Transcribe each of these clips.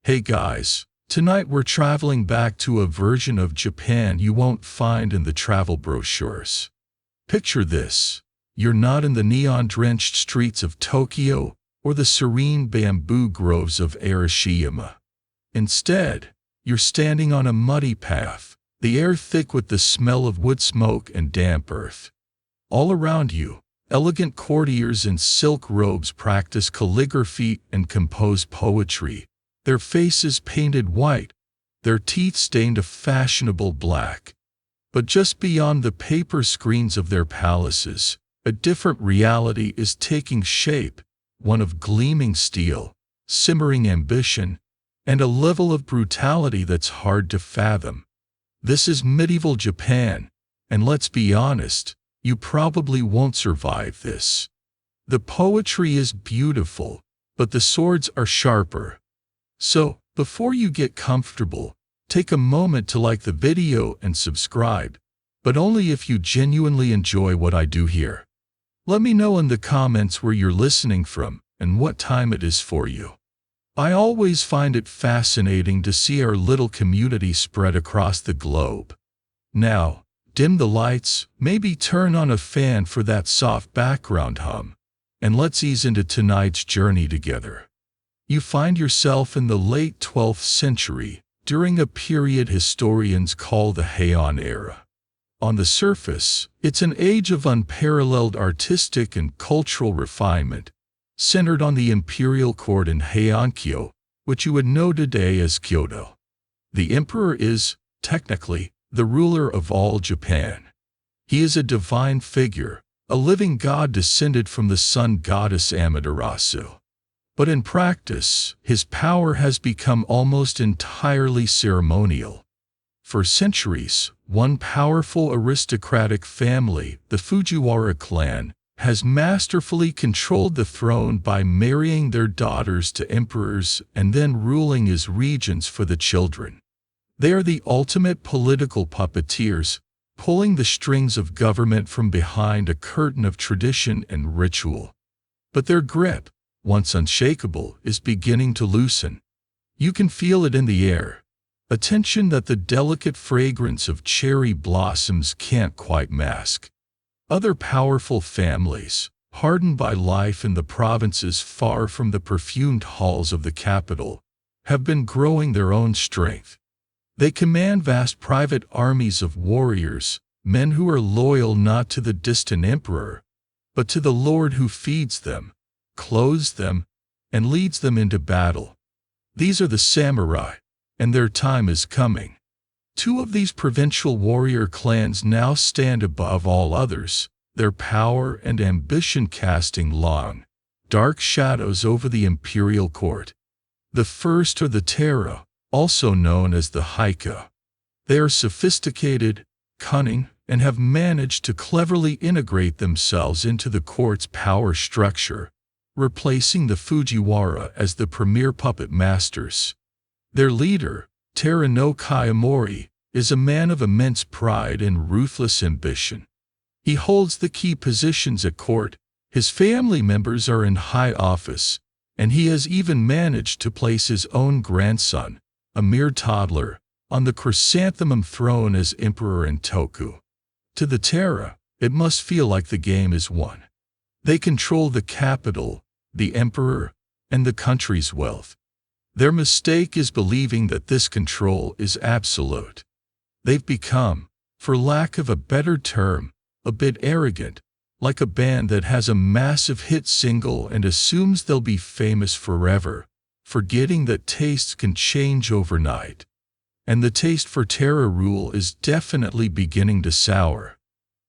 Hey guys, tonight we're traveling back to a version of Japan you won't find in the travel brochures. Picture this. You're not in the neon-drenched streets of Tokyo or the serene bamboo groves of Arashiyama. Instead, you're standing on a muddy path, the air thick with the smell of wood smoke and damp earth. All around you, elegant courtiers in silk robes practice calligraphy and compose poetry, their faces painted white, their teeth stained a fashionable black. But just beyond the paper screens of their palaces, a different reality is taking shape, one of gleaming steel, simmering ambition, and a level of brutality that's hard to fathom. This is medieval Japan, and let's be honest, you probably won't survive this. The poetry is beautiful, but the swords are sharper. So, before you get comfortable, take a moment to like the video and subscribe, but only if you genuinely enjoy what I do here. Let me know in the comments where you're listening from and what time it is for you. I always find it fascinating to see our little community spread across the globe. Now, dim the lights, maybe turn on a fan for that soft background hum, and let's ease into tonight's journey together. You find yourself in the late 12th century, during a period historians call the Heian era. On the surface, it's an age of unparalleled artistic and cultural refinement, centered on the imperial court in Heiankyo, which you would know today as Kyoto. The emperor is, technically, the ruler of all Japan. He is a divine figure, a living god descended from the sun goddess Amaterasu. But in practice, his power has become almost entirely ceremonial. For centuries, one powerful aristocratic family, the Fujiwara clan, has masterfully controlled the throne by marrying their daughters to emperors and then ruling as regents for the children. They are the ultimate political puppeteers, pulling the strings of government from behind a curtain of tradition and ritual. But their grip, once unshakable, is beginning to loosen. You can feel it in the air, a tension that the delicate fragrance of cherry blossoms can't quite mask. Other powerful families, hardened by life in the provinces far from the perfumed halls of the capital, have been growing their own strength. They command vast private armies of warriors, men who are loyal not to the distant emperor, but to the lord who feeds them, clothes them, and leads them into battle. These are the samurai, and their time is coming. Two of these provincial warrior clans now stand above all others, their power and ambition casting long, dark shadows over the imperial court. The first are the Terra, also known as the Haika. They are sophisticated, cunning, and have managed to cleverly integrate themselves into the court's power structure, replacing the Fujiwara as the premier puppet masters. Their leader, Terra no Kayamori, is a man of immense pride and ruthless ambition. He holds the key positions at court, his family members are in high office, and he has even managed to place his own grandson, a mere toddler, on the chrysanthemum throne as emperor in Toku. To the Terra, it must feel like the game is won. They control the capital, the emperor, and the country's wealth. Their mistake is believing that this control is absolute. They've become, for lack of a better term, a bit arrogant, like a band that has a massive hit single and assumes they'll be famous forever, forgetting that tastes can change overnight. And the taste for Terra rule is definitely beginning to sour.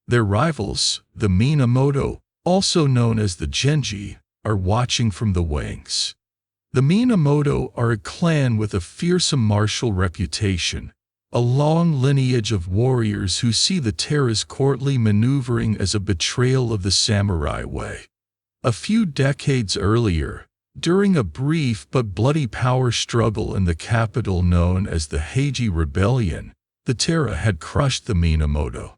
Their rivals, the Minamoto, also known as the Genji, are watching from the wings. The Minamoto are a clan with a fearsome martial reputation, a long lineage of warriors who see the Terra's courtly maneuvering as a betrayal of the samurai way. A few decades earlier, during a brief but bloody power struggle in the capital known as the Heiji Rebellion, the Terra had crushed the Minamoto.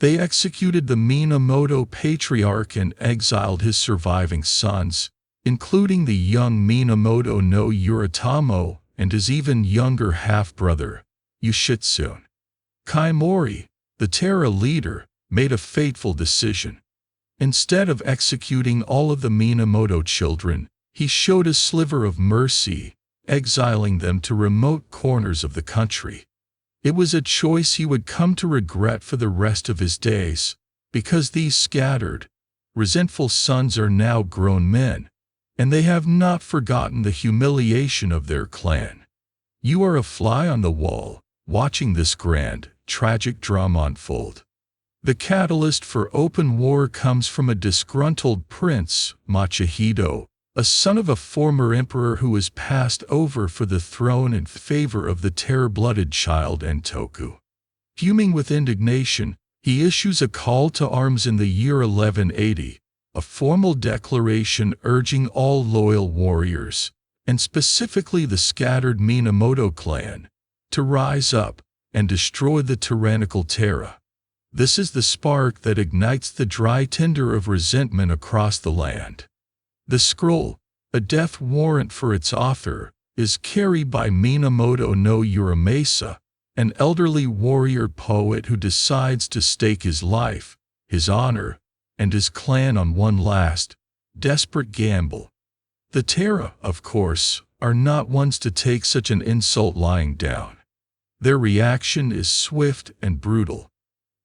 They executed the Minamoto patriarch and exiled his surviving sons, including the young Minamoto no Yuritamo and his even younger half-brother, Yoshitsune. Kaimori, the Terra leader, made a fateful decision. Instead of executing all of the Minamoto children, he showed a sliver of mercy, exiling them to remote corners of the country. It was a choice he would come to regret for the rest of his days, because these scattered, resentful sons are now grown men, and they have not forgotten the humiliation of their clan. You are a fly on the wall, watching this grand, tragic drama unfold. The catalyst for open war comes from a disgruntled prince, Machihito, a son of a former emperor who was passed over for the throne in favor of the terror-blooded child Entoku. Fuming with indignation, he issues a call to arms in the year 1180, a formal declaration urging all loyal warriors, and specifically the scattered Minamoto clan, to rise up and destroy the tyrannical Terra. This is the spark that ignites the dry tinder of resentment across the land. The scroll, a death warrant for its author, is carried by Minamoto no Uramasa, an elderly warrior poet who decides to stake his life, his honor, and his clan on one last, desperate gamble. The Terra, of course, are not ones to take such an insult lying down. Their reaction is swift and brutal.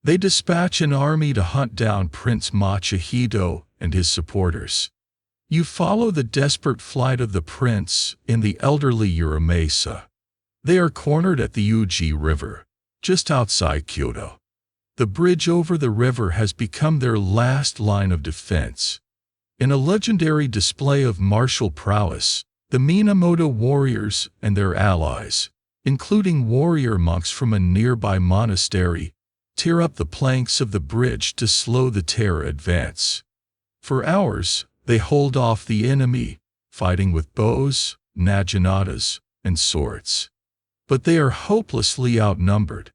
They dispatch an army to hunt down Prince Machihito and his supporters. You follow the desperate flight of the prince in the elderly Uramasa. They are cornered at the Uji River, just outside Kyoto. The bridge over the river has become their last line of defense. In a legendary display of martial prowess, the Minamoto warriors and their allies, including warrior monks from a nearby monastery, tear up the planks of the bridge to slow the Terra advance. For hours, they hold off the enemy, fighting with bows, naginatas, and swords. But they are hopelessly outnumbered.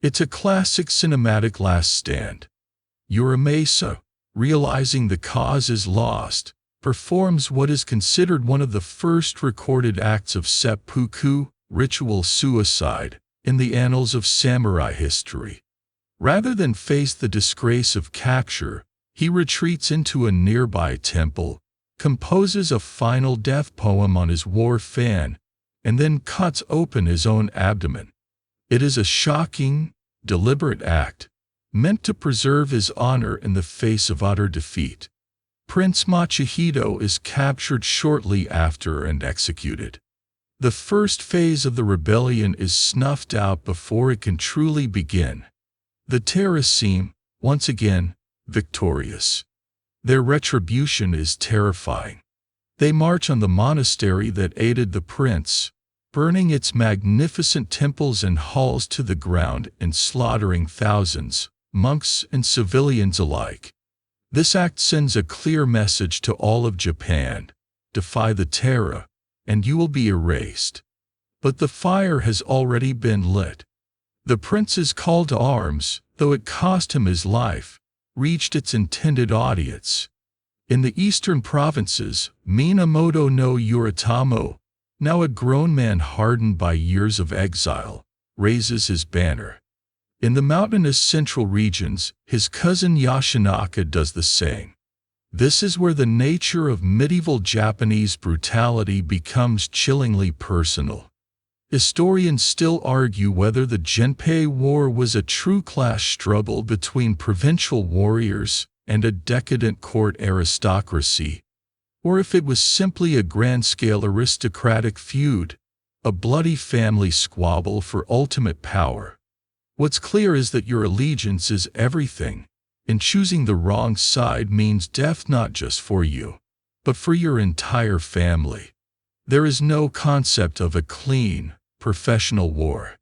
It's a classic cinematic last stand. Uramasa, realizing the cause is lost, performs what is considered one of the first recorded acts of seppuku, ritual suicide, in the annals of samurai history. Rather than face the disgrace of capture, he retreats into a nearby temple, composes a final death poem on his war fan, and then cuts open his own abdomen. It is a shocking, deliberate act, meant to preserve his honor in the face of utter defeat. Prince Machihito is captured shortly after and executed. The first phase of the rebellion is snuffed out before it can truly begin. The Terra seem, once again, victorious. Their retribution is terrifying. They march on the monastery that aided the prince, burning its magnificent temples and halls to the ground and slaughtering thousands, monks and civilians alike. This act sends a clear message to all of Japan: defy the Terra, and you will be erased. But the fire has already been lit. The prince's call to arms, though it cost him his life, reached its intended audience. In the eastern provinces, Minamoto no Uritamo, now a grown man hardened by years of exile, raises his banner. In the mountainous central regions, his cousin Yashinaka does the same. This is where the nature of medieval Japanese brutality becomes chillingly personal. Historians still argue whether the Genpei War was a true class struggle between provincial warriors and a decadent court aristocracy, or if it was simply a grand-scale aristocratic feud, a bloody family squabble for ultimate power. What's clear is that your allegiance is everything, and choosing the wrong side means death not just for you, but for your entire family. There is no concept of a clean, professional war.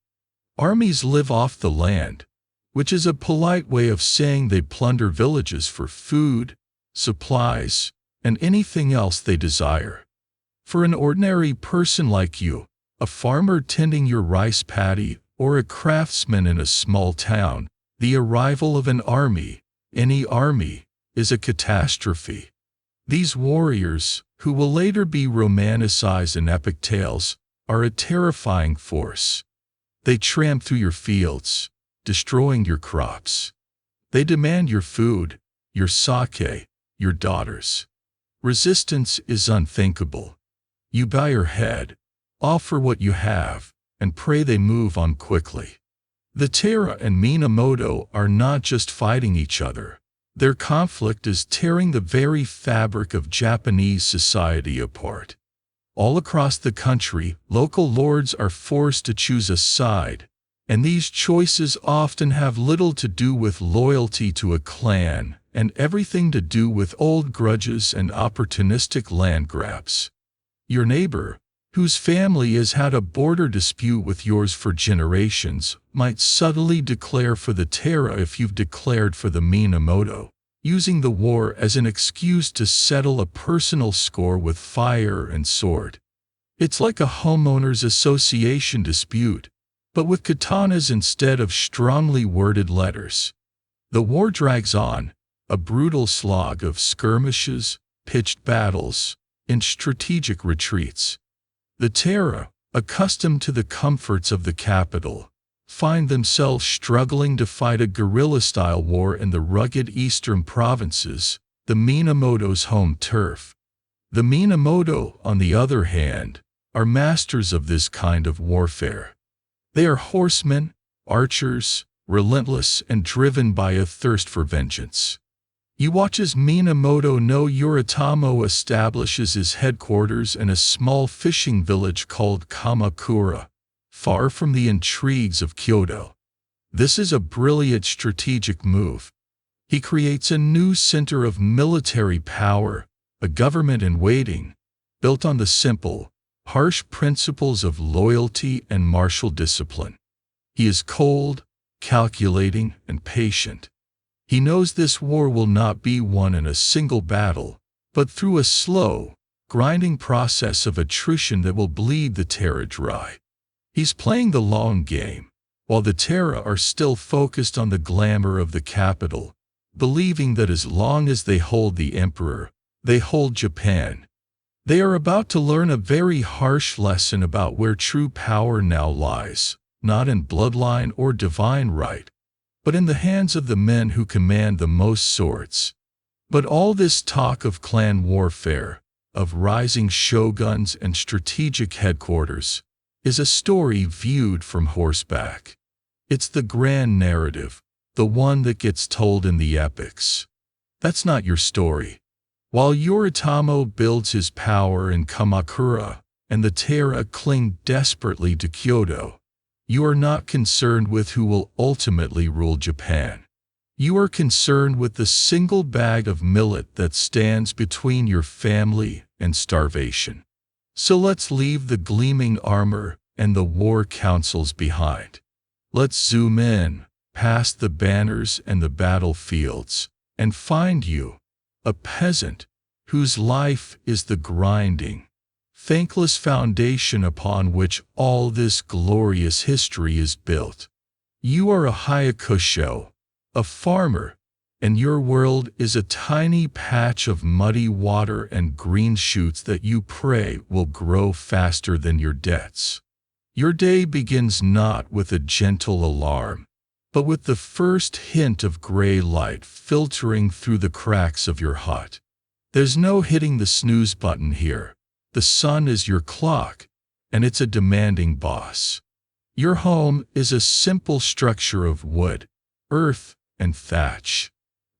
Armies live off the land, which is a polite way of saying they plunder villages for food, supplies, and anything else they desire. For an ordinary person like you, a farmer tending your rice paddy, or a craftsman in a small town, the arrival of an army, any army, is a catastrophe. These warriors, who will later be romanticized in epic tales, are a terrifying force. They tramp through your fields, destroying your crops. They demand your food, your sake, your daughters. Resistance is unthinkable. You bow your head, offer what you have, and pray they move on quickly. The Taira and Minamoto are not just fighting each other. Their conflict is tearing the very fabric of Japanese society apart. All across the country, local lords are forced to choose a side, and these choices often have little to do with loyalty to a clan and everything to do with old grudges and opportunistic land grabs. Your neighbor, whose family has had a border dispute with yours for generations, might subtly declare for the Taira if you've declared for the Minamoto, using the war as an excuse to settle a personal score with fire and sword. It's like a homeowners association dispute, but with katanas instead of strongly worded letters. The war drags on, a brutal slog of skirmishes, pitched battles, and strategic retreats. The Taira, accustomed to the comforts of the capital, find themselves struggling to fight a guerrilla-style war in the rugged eastern provinces, the Minamoto's home turf. The Minamoto, on the other hand, are masters of this kind of warfare. They are horsemen, archers, relentless and driven by a thirst for vengeance. You watch as Minamoto no Yoritamo establishes his headquarters in a small fishing village called Kamakura, far from the intrigues of Kyoto. This is a brilliant strategic move. He creates a new center of military power, a government in waiting, built on the simple, harsh principles of loyalty and martial discipline. He is cold, calculating, and patient. He knows this war will not be won in a single battle, but through a slow, grinding process of attrition that will bleed the Taira dry. He's playing the long game, while the Taira are still focused on the glamour of the capital, believing that as long as they hold the emperor, they hold Japan. They are about to learn a very harsh lesson about where true power now lies, not in bloodline or divine right, but in the hands of the men who command the most swords. But all this talk of clan warfare, of rising shoguns and strategic headquarters, is a story viewed from horseback. It's the grand narrative, the one that gets told in the epics. That's not your story. While Yoritamo builds his power in Kamakura, and the Taira cling desperately to Kyoto, you are not concerned with who will ultimately rule Japan. You are concerned with the single bag of millet that stands between your family and starvation. So let's leave the gleaming armor and the war councils behind. Let's zoom in, past the banners and the battlefields, and find you, a peasant, whose life is the grinding, thankless foundation upon which all this glorious history is built. You are a Hayakusho, a farmer, and your world is a tiny patch of muddy water and green shoots that you pray will grow faster than your debts. Your day begins not with a gentle alarm, but with the first hint of gray light filtering through the cracks of your hut. There's no hitting the snooze button here. The sun is your clock, and it's a demanding boss. Your home is a simple structure of wood, earth, and thatch.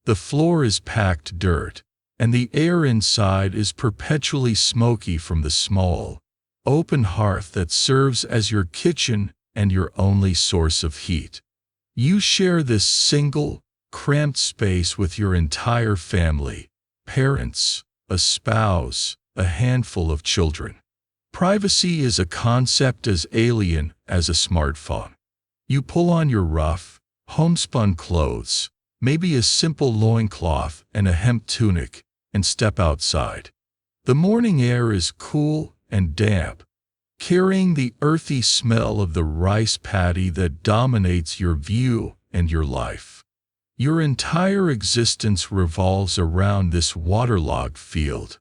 The floor is packed dirt, and the air inside is perpetually smoky from the small, open hearth that serves as your kitchen and your only source of heat. You share this single, cramped space with your entire family, parents, a spouse, a handful of children. Privacy is a concept as alien as a smartphone. You pull on your rough, homespun clothes, maybe a simple loincloth and a hemp tunic, and step outside. The morning air is cool and damp, carrying the earthy smell of the rice paddy that dominates your view and your life. Your entire existence revolves around this waterlogged field.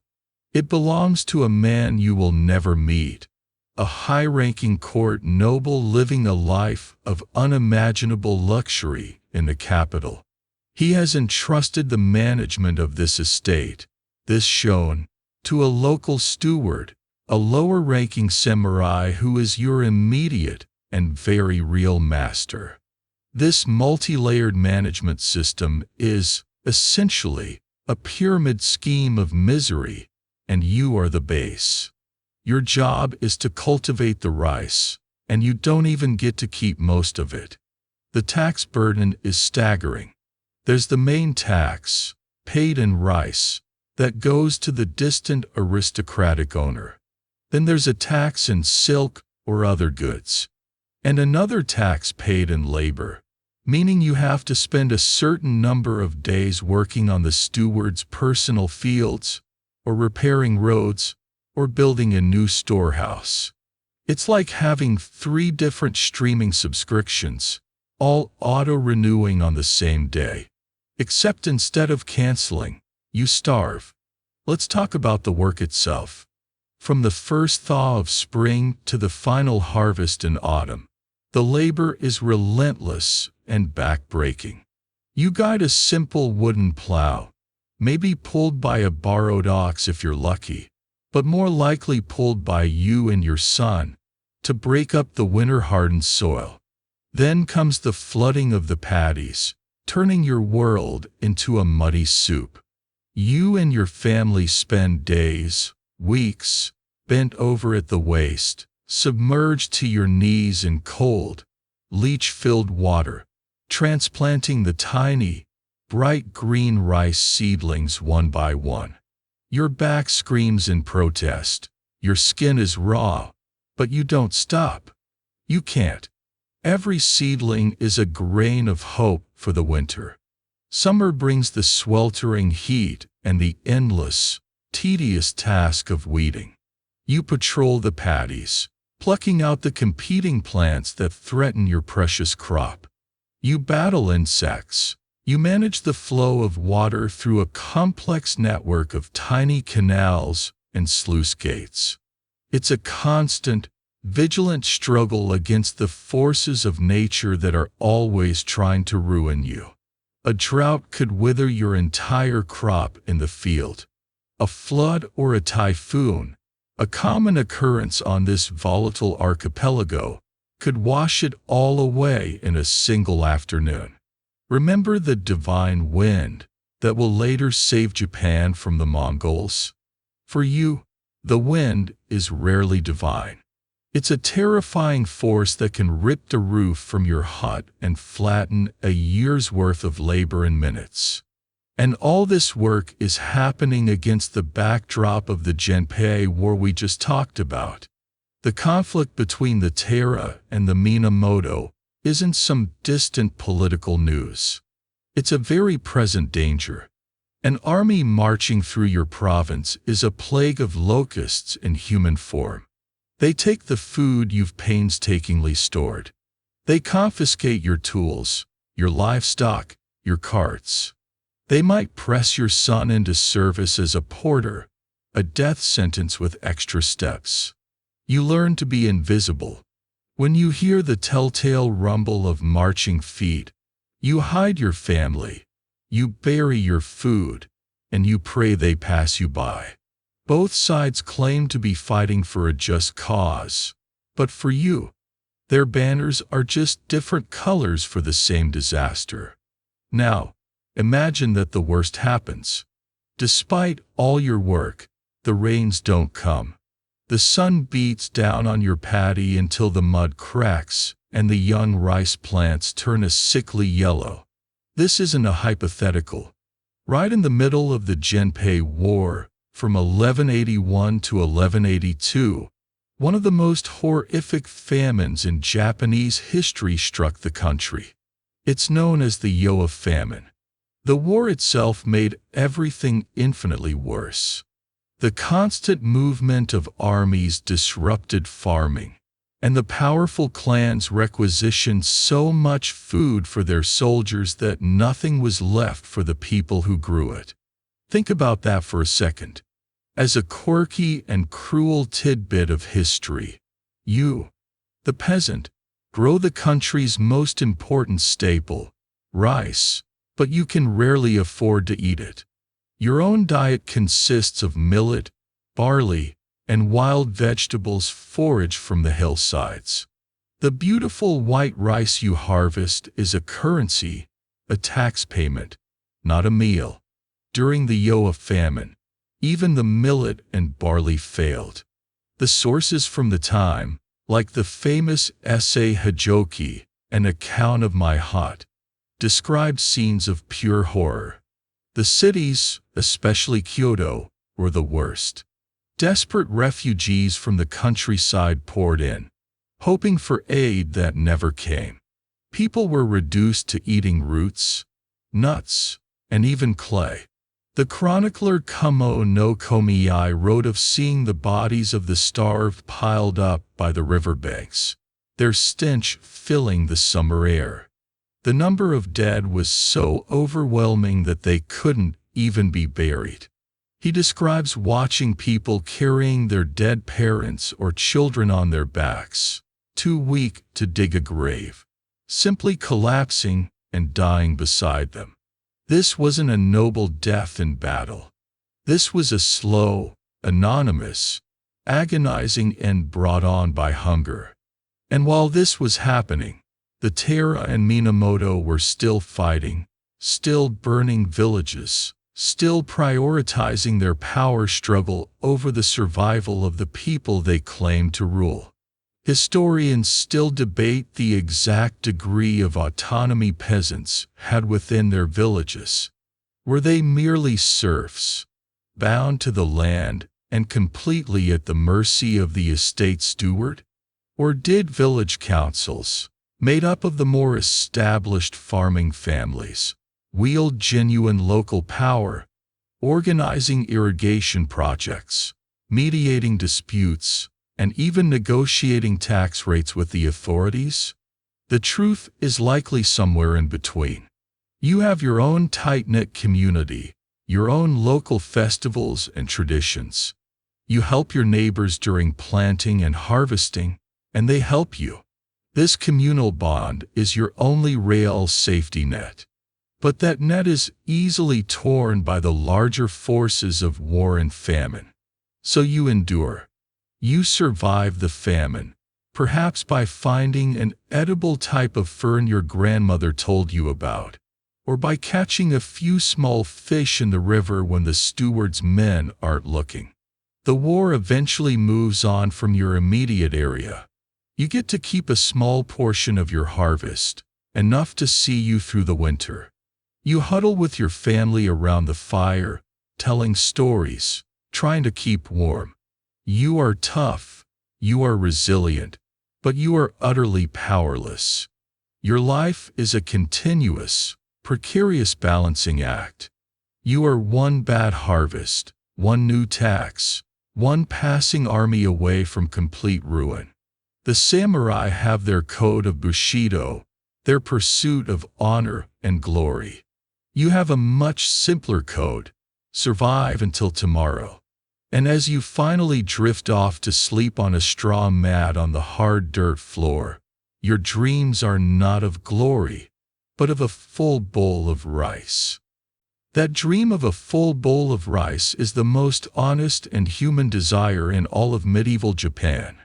It belongs to a man you will never meet, a high-ranking court noble living a life of unimaginable luxury in the capital. He has entrusted the management of this estate, this shown, to a local steward, a lower-ranking samurai who is your immediate and very real master. This multi-layered management system is, essentially, a pyramid scheme of misery, and you are the base. Your job is to cultivate the rice, and you don't even get to keep most of it. The tax burden is staggering. There's the main tax, paid in rice, that goes to the distant aristocratic owner. Then there's a tax in silk or other goods, and another tax paid in labor, meaning you have to spend a certain number of days working on the steward's personal fields, or repairing roads, or building a new storehouse. It's like having 3 different streaming subscriptions, all auto-renewing on the same day. Except instead of canceling, you starve. Let's talk about the work itself. From the first thaw of spring to the final harvest in autumn, the labor is relentless and back-breaking. You guide a simple wooden plow, maybe pulled by a borrowed ox if you're lucky, but more likely pulled by you and your son, to break up the winter-hardened soil. Then comes the flooding of the paddies, turning your world into a muddy soup. You and your family spend days, weeks, bent over at the waist, submerged to your knees in cold, leech-filled water, transplanting the tiny, bright green rice seedlings one by one. Your back screams in protest, your skin is raw, but you don't stop. You can't. Every seedling is a grain of hope for the winter. Summer brings the sweltering heat and the endless, tedious task of weeding. You patrol the paddies, plucking out the competing plants that threaten your precious crop. You battle insects. You manage the flow of water through a complex network of tiny canals and sluice gates. It's a constant, vigilant struggle against the forces of nature that are always trying to ruin you. A drought could wither your entire crop in the field. A flood or a typhoon, a common occurrence on this volatile archipelago, could wash it all away in a single afternoon. Remember the divine wind that will later save Japan from the Mongols? For you, the wind is rarely divine. It's a terrifying force that can rip the roof from your hut and flatten a year's worth of labor in minutes. And all this work is happening against the backdrop of the Genpei War we just talked about. The conflict between the Taira and the Minamoto isn't some distant political news. It's a very present danger. An army marching through your province is a plague of locusts in human form. They take the food you've painstakingly stored. They confiscate your tools, your livestock, your carts. They might press your son into service as a porter, a death sentence with extra steps. You learn to be invisible. When you hear the telltale rumble of marching feet, you hide your family, you bury your food, and you pray they pass you by. Both sides claim to be fighting for a just cause, but for you, their banners are just different colors for the same disaster. Now, imagine that the worst happens. Despite all your work, the rains don't come. The sun beats down on your paddy until the mud cracks and the young rice plants turn a sickly yellow. This isn't a hypothetical. Right in the middle of the Genpei War, from 1181 to 1182, one of the most horrific famines in Japanese history struck the country. It's known as the Yoa famine. The war itself made everything infinitely worse. The constant movement of armies disrupted farming, and the powerful clans requisitioned so much food for their soldiers that nothing was left for the people who grew it. Think about that for a second. As a quirky and cruel tidbit of history, You, the peasant, grow the country's most important staple, rice, but you can rarely afford to eat it. Your own diet consists of millet, barley, and wild vegetables foraged from the hillsides. The beautiful white rice you harvest is a currency, a tax payment, not a meal. During the Yoa famine, even the millet and barley failed. The sources from the time, like the famous essay Hajoki, an account of my hut, described scenes of pure horror. The cities, especially Kyoto, were the worst. Desperate refugees from the countryside poured in, hoping for aid that never came. People were reduced to eating roots, nuts, and even clay. The chronicler Kumo no Komiyai wrote of seeing the bodies of the starved piled up by the riverbanks, their stench filling the summer air. The number of dead was so overwhelming that they couldn't even be buried. He describes watching people carrying their dead parents or children on their backs, too weak to dig a grave, simply collapsing and dying beside them. This wasn't a noble death in battle. This was a slow, anonymous, agonizing end brought on by hunger. And while this was happening, the Taira and Minamoto were still fighting, still burning villages, still prioritizing their power struggle over the survival of the people they claimed to rule. Historians still debate the exact degree of autonomy peasants had within their villages. Were they merely serfs, bound to the land and completely at the mercy of the estate steward? Or did village councils, made up of the more established farming families, wield genuine local power, organizing irrigation projects, mediating disputes, and even negotiating tax rates with the authorities? The truth is likely somewhere in between. You have your own tight-knit community, your own local festivals and traditions. You help your neighbors during planting and harvesting, and they help you. This communal bond is your only real safety net. But that net is easily torn by the larger forces of war and famine. So you endure. You survive the famine, perhaps by finding an edible type of fern your grandmother told you about, or by catching a few small fish in the river when the steward's men aren't looking. The war eventually moves on from your immediate area. You get to keep a small portion of your harvest, enough to see you through the winter. You huddle with your family around the fire, telling stories, trying to keep warm. You are tough, you are resilient, but you are utterly powerless. Your life is a continuous, precarious balancing act. You are one bad harvest, one new tax, one passing army away from complete ruin. The samurai have their code of Bushido, their pursuit of honor and glory. You have a much simpler code: survive until tomorrow. And as you finally drift off to sleep on a straw mat on the hard dirt floor, your dreams are not of glory, but of a full bowl of rice. That dream of a full bowl of rice is the most honest and human desire in all of medieval Japan.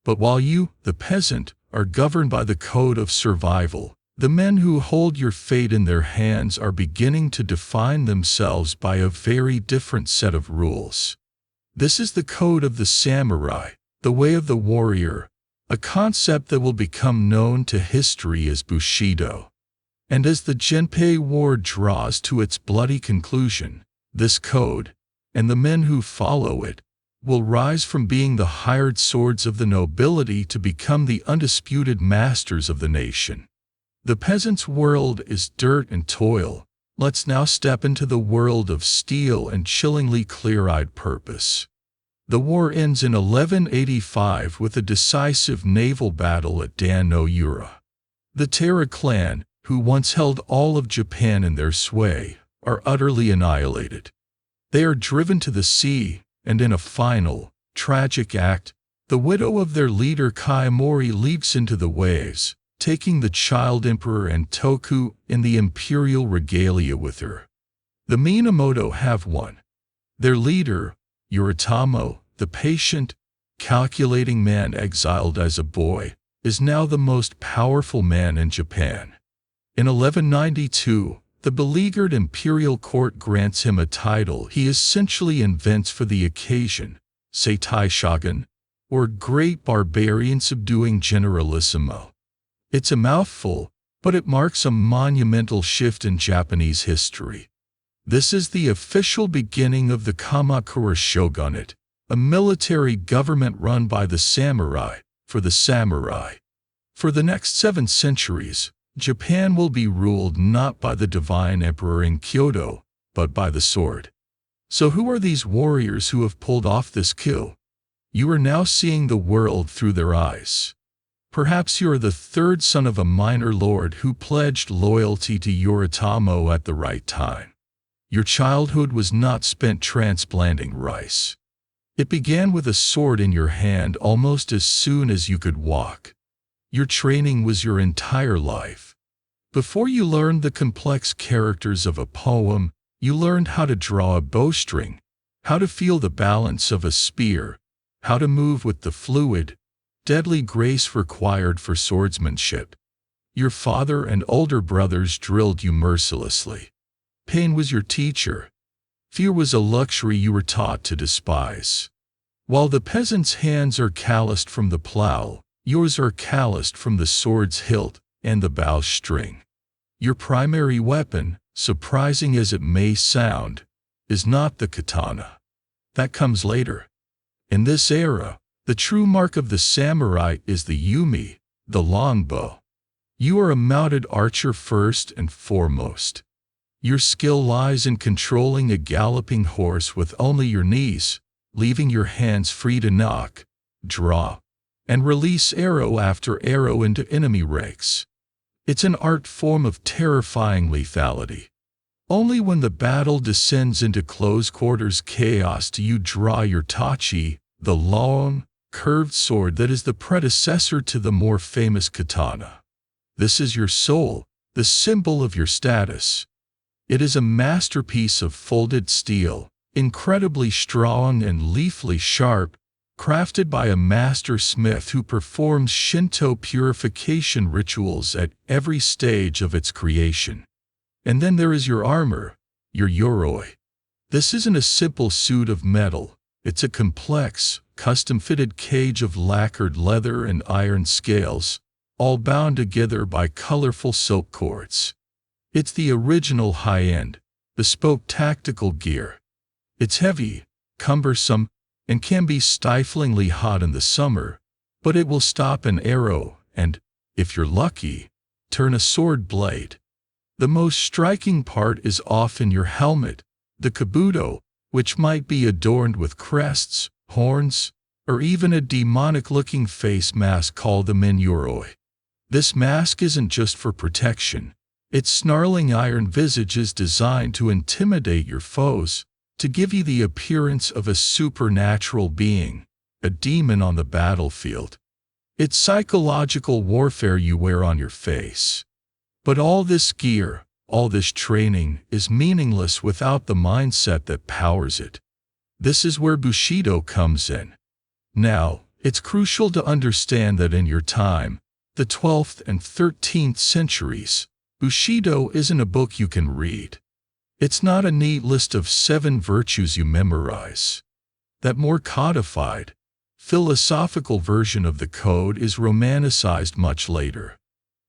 But while you, the peasant, are governed by the code of survival, the men who hold your fate in their hands are beginning to define themselves by a very different set of rules. This is the code of the samurai, the way of the warrior, a concept that will become known to history as Bushido. And as the Genpei War draws to its bloody conclusion, this code, and the men who follow it, will rise from being the hired swords of the nobility to become the undisputed masters of the nation. The peasant's world is dirt and toil. Let's now step into the world of steel and chillingly clear-eyed purpose. The war ends in 1185 with a decisive naval battle at Dan no Ura. The Taira clan, who once held all of Japan in their sway, are utterly annihilated. They are driven to the sea, and in a final, tragic act, The widow of their leader Kayamori leaps into the waves, taking the child emperor and Toku in the imperial regalia with her. The Minamoto have won. Their leader, Yoritamo, the patient, calculating man exiled as a boy, is now the most powerful man in Japan. In 1192, the beleaguered imperial court grants him a title he essentially invents for the occasion, Seitai Shogun, or Great Barbarian Subduing Generalissimo. It's a mouthful, but it marks a monumental shift in Japanese history. This is the official beginning of the Kamakura Shogunate, a military government run by the samurai, for the samurai. For the next 7 centuries, Japan will be ruled not by the divine emperor in Kyoto, but by the sword. So who are these warriors who have pulled off this coup? You are now seeing the world through their eyes. Perhaps you are the third son of a minor lord who pledged loyalty to Yoritamo at the right time. Your childhood was not spent transplanting rice. It began with a sword in your hand almost as soon as you could walk. Your training was your entire life. Before you learned the complex characters of a poem, you learned how to draw a bowstring, how to feel the balance of a spear, how to move with the fluid, deadly grace required for swordsmanship. Your father and older brothers drilled you mercilessly. Pain was your teacher. Fear was a luxury you were taught to despise. While the peasant's hands are calloused from the plow, yours are calloused from the sword's hilt and the bowstring. Your primary weapon, surprising as it may sound, is not the katana. That comes later. In this era, the true mark of the samurai is the yumi, the longbow. You are a mounted archer first and foremost. Your skill lies in controlling a galloping horse with only your knees, leaving your hands free to knock, draw, and release arrow after arrow into enemy ranks. It's an art form of terrifying lethality. Only when the battle descends into close quarters chaos do you draw your tachi, the long, curved sword that is the predecessor to the more famous katana. This is your soul, the symbol of your status. It is a masterpiece of folded steel, incredibly strong and leafly sharp, crafted by a master smith who performs Shinto purification rituals at every stage of its creation. And then there is your armor, your yoroi. This isn't a simple suit of metal. It's a complex, custom-fitted cage of lacquered leather and iron scales, all bound together by colorful silk cords. It's the original high-end, bespoke tactical gear. It's heavy, cumbersome, and can be stiflingly hot in the summer, but it will stop an arrow and, if you're lucky, turn a sword blade. The most striking part is often your helmet, the kabuto, which might be adorned with crests, horns, or even a demonic-looking face mask called the minyoroi. This mask isn't just for protection. Its snarling iron visage is designed to intimidate your foes, to give you the appearance of a supernatural being, a demon on the battlefield. It's psychological warfare you wear on your face. But all this gear, all this training, is meaningless without the mindset that powers it. This is where Bushido comes in. Now, it's crucial to understand that in your time, the 12th and 13th centuries, Bushido isn't a book you can read. It's not a neat list of 7 virtues you memorize. That more codified, philosophical version of the code is romanticized much later.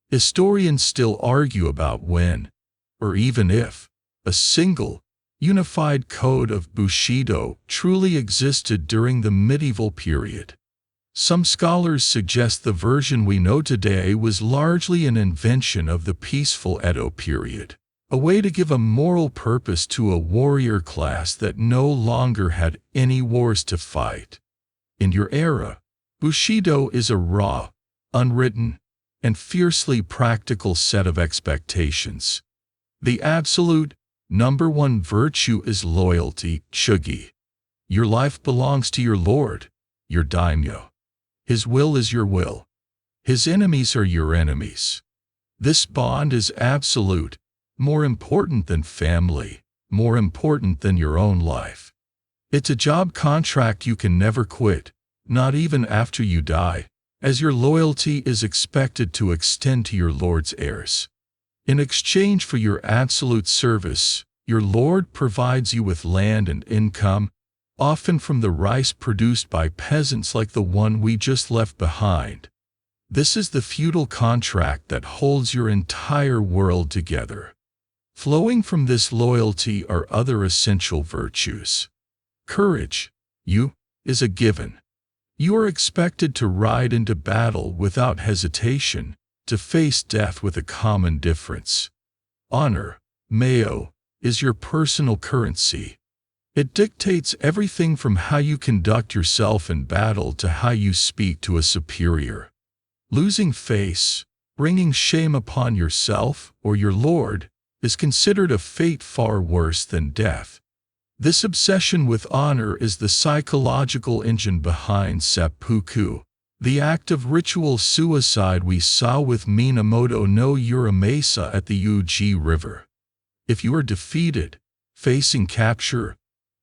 Historians still argue about when, or even if, a single, unified code of Bushido truly existed during the medieval period. Some scholars suggest the version we know today was largely an invention of the peaceful Edo period, a way to give a moral purpose to a warrior class that no longer had any wars to fight. In your era, Bushido is a raw, unwritten, and fiercely practical set of expectations. The absolute, number one virtue is loyalty, chugi. Your life belongs to your lord, your daimyo. His will is your will. His enemies are your enemies. This bond is absolute, more important than family, more important than your own life. It's a job contract you can never quit, not even after you die, as your loyalty is expected to extend to your Lord's heirs. In exchange for your absolute service, your Lord provides you with land and income, often from the rice produced by peasants like the one we just left behind. This is the feudal contract that holds your entire world together. Flowing from this loyalty are other essential virtues. Courage, is a given. You are expected to ride into battle without hesitation, to face death with a calm indifference. Honor, is your personal currency. It dictates everything from how you conduct yourself in battle to how you speak to a superior. Losing face, bringing shame upon yourself or your Lord, is considered a fate far worse than death. This obsession with honor is the psychological engine behind seppuku, the act of ritual suicide we saw with Minamoto no Uramasa at the Uji River. If you are defeated, facing capture,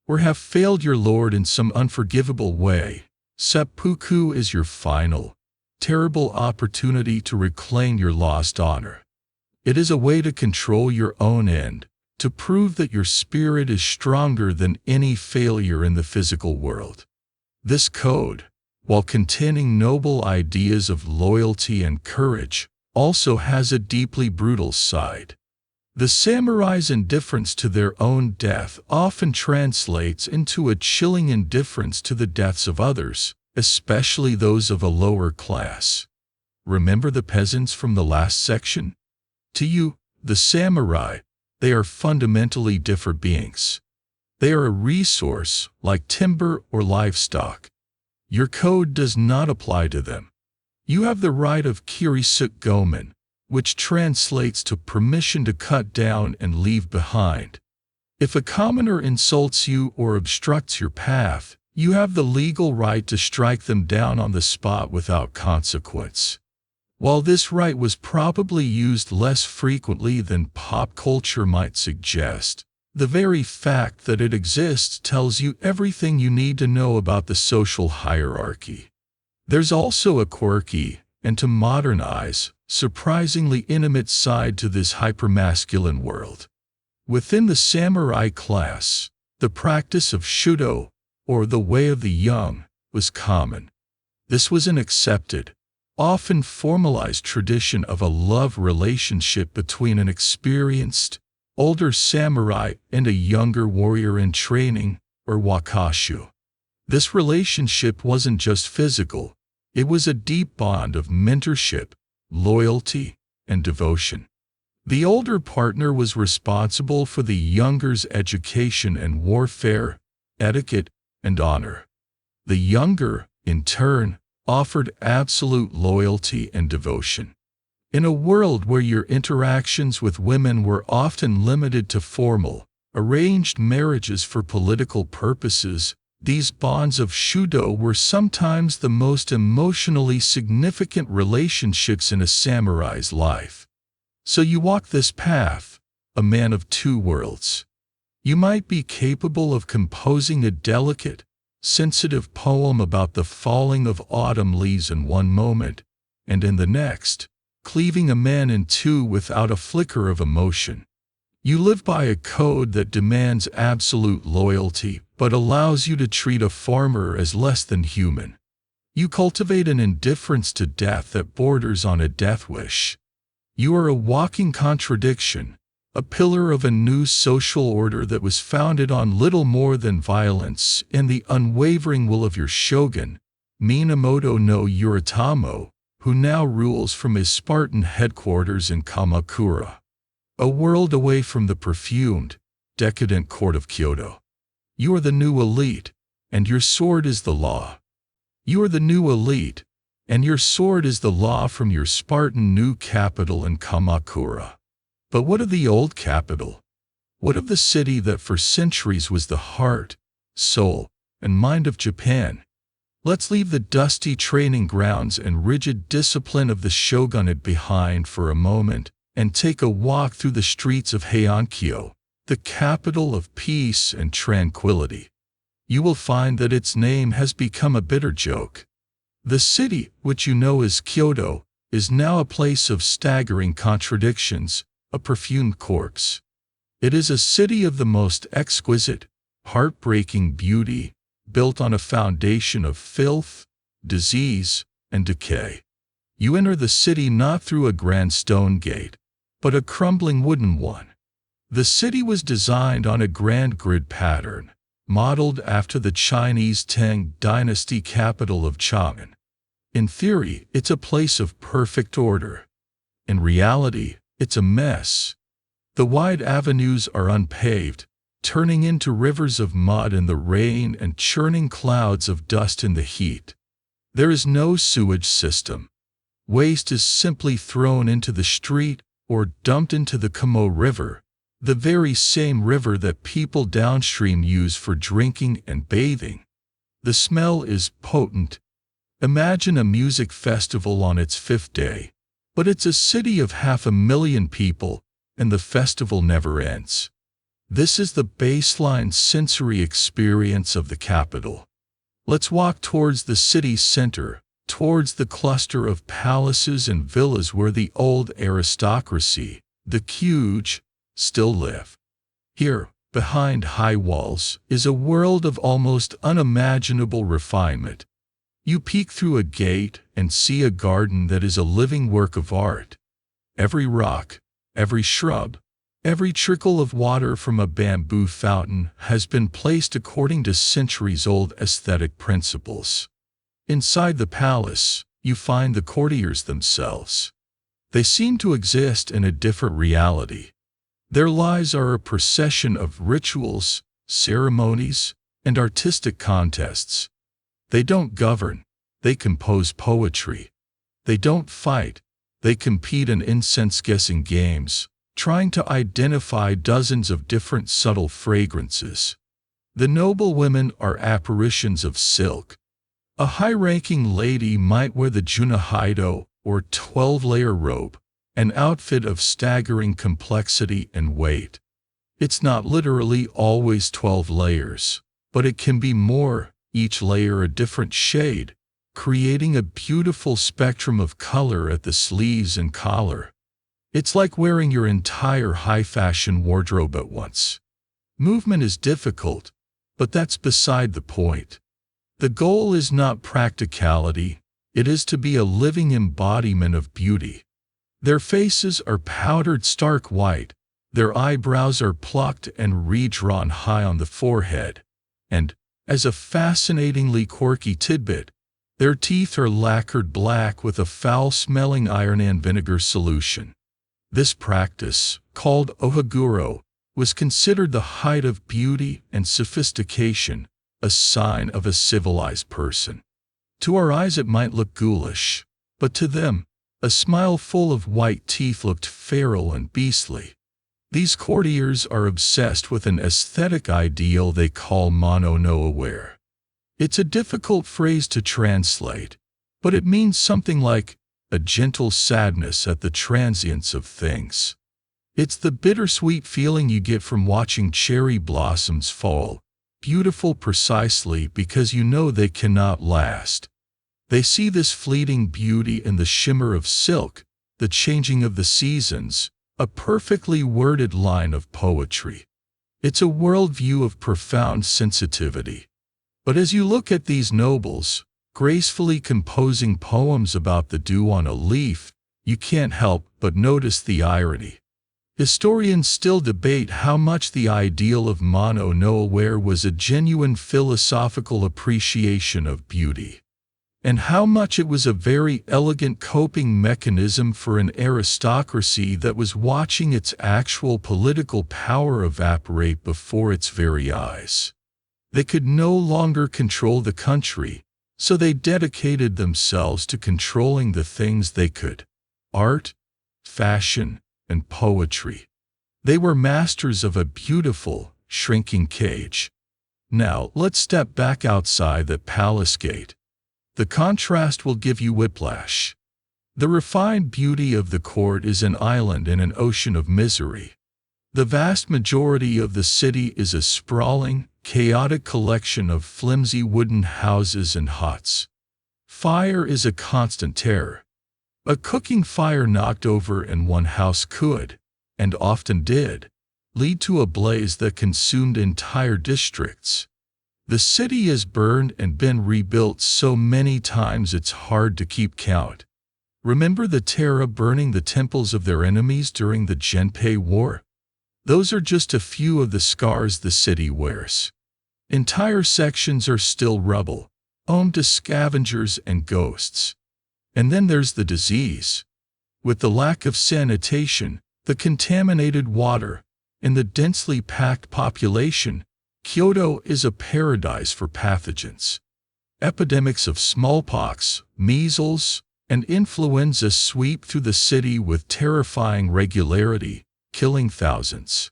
or have failed your Lord in some unforgivable way, seppuku is your final, terrible opportunity to reclaim your lost honor. It is a way to control your own end, to prove that your spirit is stronger than any failure in the physical world. This code, while containing noble ideas of loyalty and courage, also has a deeply brutal side. The samurai's indifference to their own death often translates into a chilling indifference to the deaths of others, especially those of a lower class. Remember the peasants from the last section? To you, the samurai, they are fundamentally different beings. They are a resource, like timber or livestock. Your code does not apply to them. You have the right of kirisuk-gomen, which translates to permission to cut down and leave behind. If a commoner insults you or obstructs your path, you have the legal right to strike them down on the spot without consequence. While this right was probably used less frequently than pop culture might suggest, the very fact that it exists tells you everything you need to know about the social hierarchy. There's also a quirky, and to modernize, surprisingly intimate side to this hypermasculine world. Within the samurai class, the practice of shudo, or the way of the young, was common. This was an accepted, often formalized tradition of a love relationship between an experienced, older samurai and a younger warrior in training, or wakashu. This relationship wasn't just physical, it was a deep bond of mentorship, loyalty, and devotion. The older partner was responsible for the younger's education and warfare, etiquette, and honor. The younger, in turn, offered absolute loyalty and devotion. In a world where your interactions with women were often limited to formal, arranged marriages for political purposes, these bonds of shudo were sometimes the most emotionally significant relationships in a samurai's life. So you walk this path, a man of two worlds. You might be capable of composing a delicate, sensitive poem about the falling of autumn leaves in one moment, and in the next, cleaving a man in two without a flicker of emotion. You live by a code that demands absolute loyalty, but allows you to treat a farmer as less than human. You cultivate an indifference to death that borders on a death wish. You are a walking contradiction, a pillar of a new social order that was founded on little more than violence and the unwavering will of your shogun, Minamoto no Uritamo, who now rules from his Spartan headquarters in Kamakura. A world away from the perfumed, decadent court of Kyoto. You are the new elite, and your sword is the law. You are the new elite, and your sword is the law from your Spartan new capital in Kamakura. But what of the old capital? What of the city that for centuries was the heart, soul, and mind of Japan? Let's leave the dusty training grounds and rigid discipline of the shogunate behind for a moment and take a walk through the streets of Heiankyo, the capital of peace and tranquility. You will find that its name has become a bitter joke. The city, which you know as Kyoto, is now a place of staggering contradictions, a perfumed corpse. It is a city of the most exquisite, heartbreaking beauty, built on a foundation of filth, disease, and decay. You enter the city not through a grand stone gate, but a crumbling wooden one. The city was designed on a grand grid pattern, modeled after the Chinese Tang dynasty capital of Chang'an. In theory, it's a place of perfect order. In reality, it's a mess. The wide avenues are unpaved, turning into rivers of mud in the rain and churning clouds of dust in the heat. There is no sewage system. Waste is simply thrown into the street or dumped into the Kamo River, the very same river that people downstream use for drinking and bathing. The smell is potent. Imagine a music festival on its 5th day, but it's a city of 500,000 people, and the festival never ends. This is the baseline sensory experience of the capital. Let's walk towards the city's center, towards the cluster of palaces and villas where the old aristocracy, the Kyuj, still live. Here, behind high walls, is a world of almost unimaginable refinement. You peek through a gate and see a garden that is a living work of art. Every rock, every shrub, every trickle of water from a bamboo fountain has been placed according to centuries-old aesthetic principles. Inside the palace, you find the courtiers themselves. They seem to exist in a different reality. Their lives are a procession of rituals, ceremonies, and artistic contests. They don't govern, they compose poetry. They don't fight, they compete in incense-guessing games, trying to identify dozens of different subtle fragrances. The noble women are apparitions of silk. A high-ranking lady might wear the junahaido, or 12-layer robe, an outfit of staggering complexity and weight. It's not literally always 12 layers, but it can be more, each layer a different shade, creating a beautiful spectrum of color at the sleeves and collar. It's like wearing your entire high-fashion wardrobe at once. Movement is difficult, but that's beside the point. The goal is not practicality, it is to be a living embodiment of beauty. Their faces are powdered stark white, their eyebrows are plucked and redrawn high on the forehead, and, as a fascinatingly quirky tidbit, their teeth are lacquered black with a foul-smelling iron and vinegar solution. This practice, called ohaguro, was considered the height of beauty and sophistication, a sign of a civilized person. To our eyes it might look ghoulish, but to them, a smile full of white teeth looked feral and beastly. These courtiers are obsessed with an aesthetic ideal they call mono no aware. It's a difficult phrase to translate, but it means something like a gentle sadness at the transience of things. It's the bittersweet feeling you get from watching cherry blossoms fall, beautiful precisely because you know they cannot last. They see this fleeting beauty in the shimmer of silk, the changing of the seasons, a perfectly worded line of poetry. It's a worldview of profound sensitivity. But as you look at these nobles, gracefully composing poems about the dew on a leaf, you can't help but notice the irony. Historians still debate how much the ideal of mono no aware was a genuine philosophical appreciation of beauty, and how much it was a very elegant coping mechanism for an aristocracy that was watching its actual political power evaporate before its very eyes. They could no longer control the country, so they dedicated themselves to controlling the things they could: art, fashion, and poetry. They were masters of a beautiful, shrinking cage. Now let's step back outside that palace gate. The contrast will give you whiplash. The refined beauty of the court is an island in an ocean of misery. The vast majority of the city is a sprawling, chaotic collection of flimsy wooden houses and huts. Fire is a constant terror. A cooking fire knocked over in one house could, and often did, lead to a blaze that consumed entire districts. The city has burned and been rebuilt so many times it's hard to keep count. Remember the Terra burning the temples of their enemies during the Genpei War? Those are just a few of the scars the city wears. Entire sections are still rubble, home to scavengers and ghosts. And then there's the disease. With the lack of sanitation, the contaminated water, and the densely packed population, Kyoto is a paradise for pathogens. Epidemics of smallpox, measles, and influenza sweep through the city with terrifying regularity, killing thousands.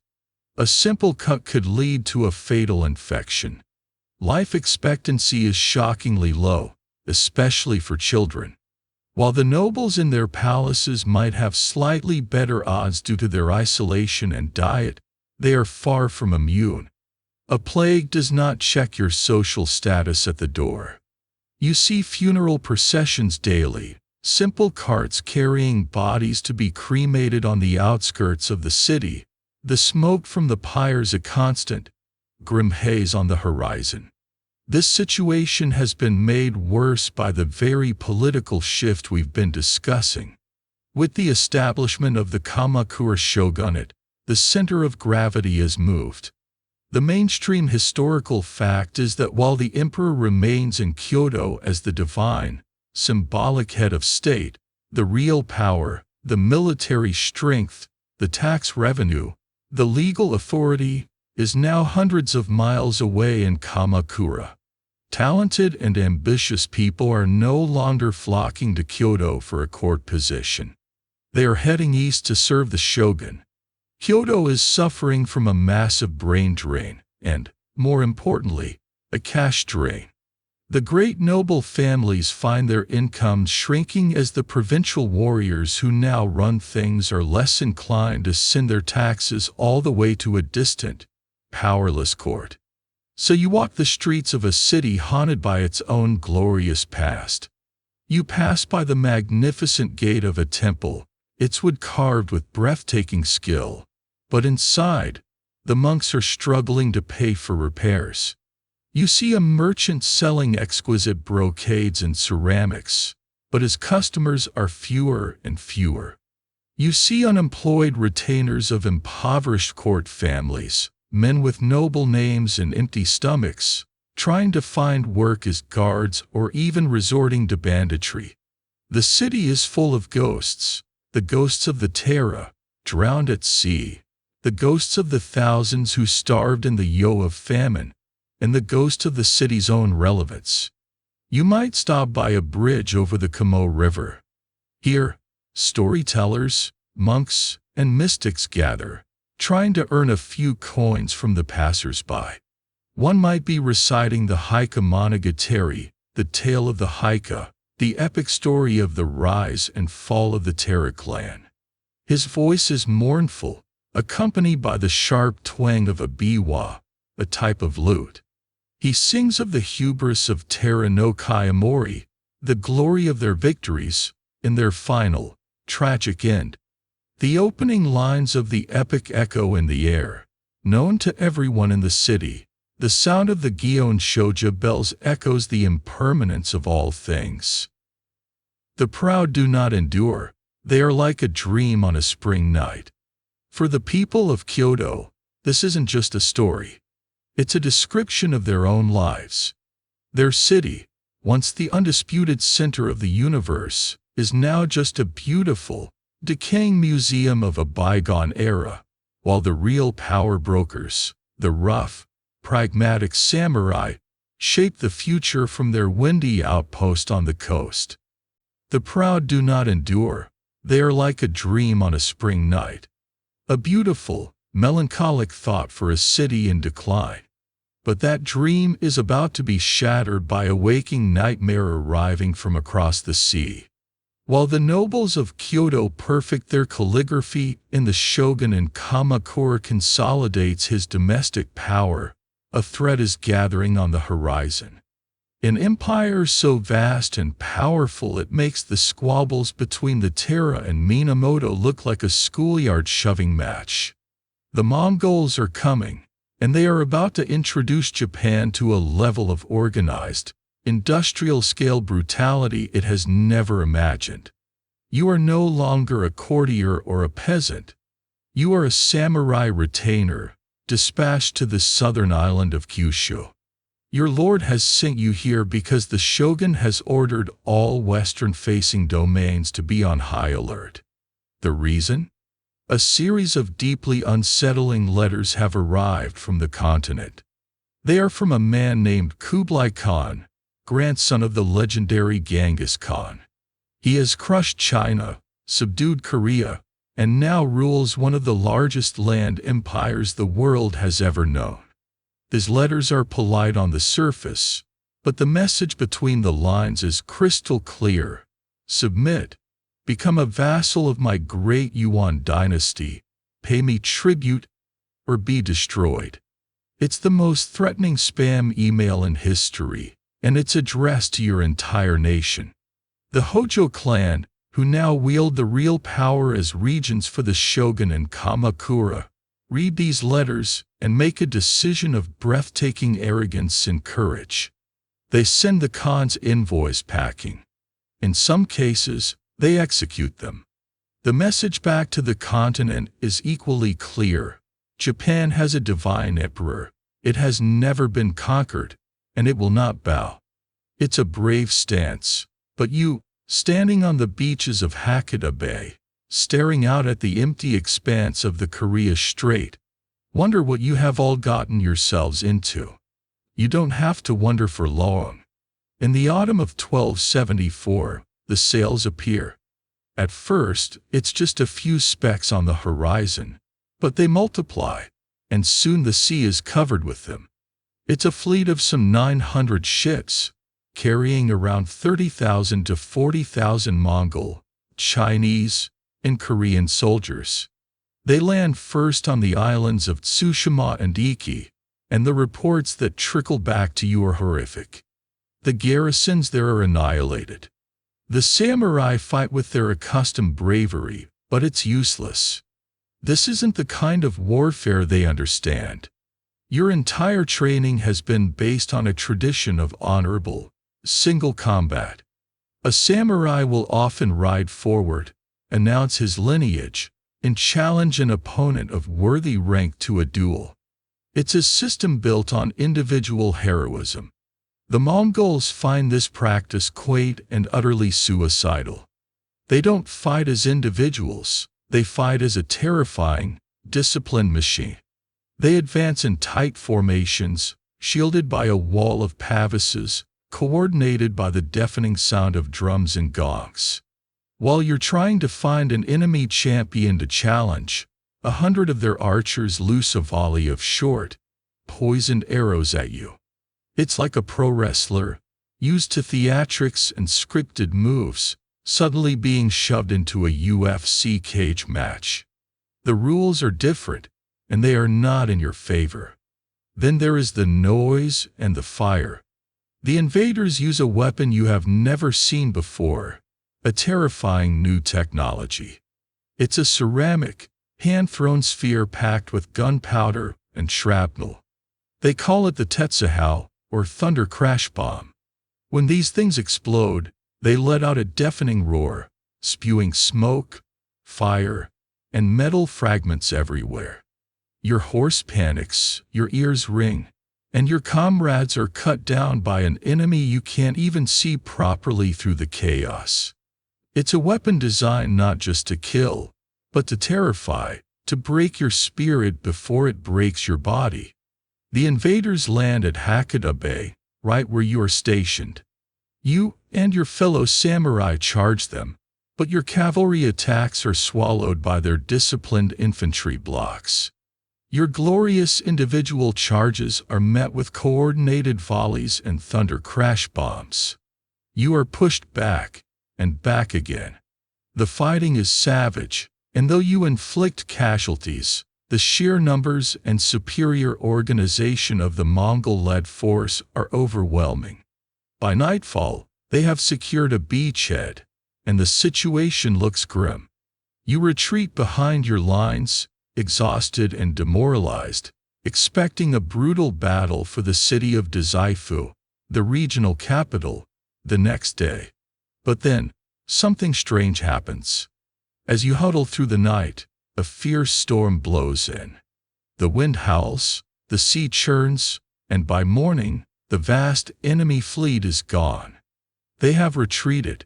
A simple cut could lead to a fatal infection. Life expectancy is shockingly low, especially for children. While the nobles in their palaces might have slightly better odds due to their isolation and diet, they are far from immune. A plague does not check your social status at the door. You see funeral processions daily, simple carts carrying bodies to be cremated on the outskirts of the city, the smoke from the pyres a constant, grim haze on the horizon. This situation has been made worse by the very political shift we've been discussing. With the establishment of the Kamakura shogunate, the center of gravity has moved. The mainstream historical fact is that while the emperor remains in Kyoto as the divine, symbolic head of state, the real power, the military strength, the tax revenue, the legal authority, is now hundreds of miles away in Kamakura. Talented and ambitious people are no longer flocking to Kyoto for a court position. They are heading east to serve the shogun. Kyoto is suffering from a massive brain drain and, more importantly, a cash drain. The great noble families find their incomes shrinking as the provincial warriors who now run things are less inclined to send their taxes all the way to a distant, powerless court. So you walk the streets of a city haunted by its own glorious past. You pass by the magnificent gate of a temple, its wood carved with breathtaking skill, but inside, the monks are struggling to pay for repairs. You see a merchant selling exquisite brocades and ceramics, but his customers are fewer and fewer. You see unemployed retainers of impoverished court families, men with noble names and empty stomachs, trying to find work as guards or even resorting to banditry. The city is full of ghosts, the ghosts of the Terra, drowned at sea, the ghosts of the thousands who starved in the yoe of famine, and the ghost of the city's own relevance. You might stop by a bridge over the Kamo River. Here, storytellers, monks, and mystics gather, trying to earn a few coins from the passers-by. One might be reciting the Heike Monogatari, the tale of the Heike, the epic story of the rise and fall of the Terra clan. His voice is mournful, accompanied by the sharp twang of a biwa, a type of lute. He sings of the hubris of Terra no Kayamori, the glory of their victories, in their final, tragic end. The opening lines of the epic echo in the air, known to everyone in the city. The sound of the Gion Shoja bells echoes the impermanence of all things. The proud do not endure, they are like a dream on a spring night. For the people of Kyoto, this isn't just a story. It's a description of their own lives. Their city, once the undisputed center of the universe, is now just a beautiful, decaying museum of a bygone era, while the real power brokers, the rough, pragmatic samurai, shape the future from their windy outpost on the coast. The proud do not endure, they are like a dream on a spring night. A beautiful, melancholic thought for a city in decline. But that dream is about to be shattered by a waking nightmare arriving from across the sea. While the nobles of Kyoto perfect their calligraphy and the shogun in Kamakura consolidates his domestic power, a threat is gathering on the horizon. An empire so vast and powerful it makes the squabbles between the Terra and Minamoto look like a schoolyard shoving match. The Mongols are coming, and they are about to introduce Japan to a level of organized, industrial-scale brutality it has never imagined. You are no longer a courtier or a peasant. You are a samurai retainer, dispatched to the southern island of Kyushu. Your lord has sent you here because the shogun has ordered all western-facing domains to be on high alert. The reason? A series of deeply unsettling letters have arrived from the continent. They are from a man named Kublai Khan, grandson of the legendary Genghis Khan. He has crushed China, subdued Korea, and now rules one of the largest land empires the world has ever known. These letters are polite on the surface, but the message between the lines is crystal clear. Submit. Become a vassal of my great Yuan dynasty. Pay me tribute, or be destroyed. It's the most threatening spam email in history, and it's addressed to your entire nation. The Hojo clan, who now wield the real power as regents for the shogun in Kamakura, read these letters and make a decision of breathtaking arrogance and courage. They send the Khans envoys packing. In some cases, they execute them. The message back to the continent is equally clear. Japan has a divine emperor. It has never been conquered, and it will not bow. It's a brave stance, but you, standing on the beaches of Hakata Bay, staring out at the empty expanse of the Korea Strait, wonder what you have all gotten yourselves into. You don't have to wonder for long. In the autumn of 1274, the sails appear. At first, it's just a few specks on the horizon, but they multiply, and soon the sea is covered with them. It's a fleet of some 900 ships, carrying around 30,000 to 40,000 Mongol, Chinese, and Korean soldiers. They land first on the islands of Tsushima and Iki, and the reports that trickle back to you are horrific. The garrisons there are annihilated. The samurai fight with their accustomed bravery, but it's useless. This isn't the kind of warfare they understand. Your entire training has been based on a tradition of honorable, single combat. A samurai will often ride forward, announce his lineage, and challenge an opponent of worthy rank to a duel. It's a system built on individual heroism. The Mongols find this practice quaint and utterly suicidal. They don't fight as individuals, they fight as a terrifying, disciplined machine. They advance in tight formations, shielded by a wall of pavises, coordinated by the deafening sound of drums and gongs. While you're trying to find an enemy champion to challenge, 100 of their archers loose a volley of short, poisoned arrows at you. It's like a pro wrestler, used to theatrics and scripted moves, suddenly being shoved into a UFC cage match. The rules are different, and they are not in your favor. Then there is the noise and the fire. The invaders use a weapon you have never seen before, a terrifying new technology. It's a ceramic, hand-thrown sphere packed with gunpowder and shrapnel. They call it the Tetsahau, or thunder crash bomb. When these things explode, they let out a deafening roar, spewing smoke, fire, and metal fragments everywhere. Your horse panics, your ears ring, and your comrades are cut down by an enemy you can't even see properly through the chaos. It's a weapon designed not just to kill, but to terrify, to break your spirit before it breaks your body. The invaders land at Hakata Bay, right where you are stationed. You and your fellow samurai charge them, but your cavalry attacks are swallowed by their disciplined infantry blocks. Your glorious individual charges are met with coordinated volleys and thunder crash bombs. You are pushed back and back again. The fighting is savage, and though you inflict casualties, the sheer numbers and superior organization of the Mongol-led force are overwhelming. By nightfall, they have secured a beachhead, and the situation looks grim. You retreat behind your lines, exhausted and demoralized, expecting a brutal battle for the city of Dazaifu, the regional capital, the next day. But then, something strange happens. As you huddle through the night, a fierce storm blows in. The wind howls, the sea churns, and by morning, the vast enemy fleet is gone. They have retreated.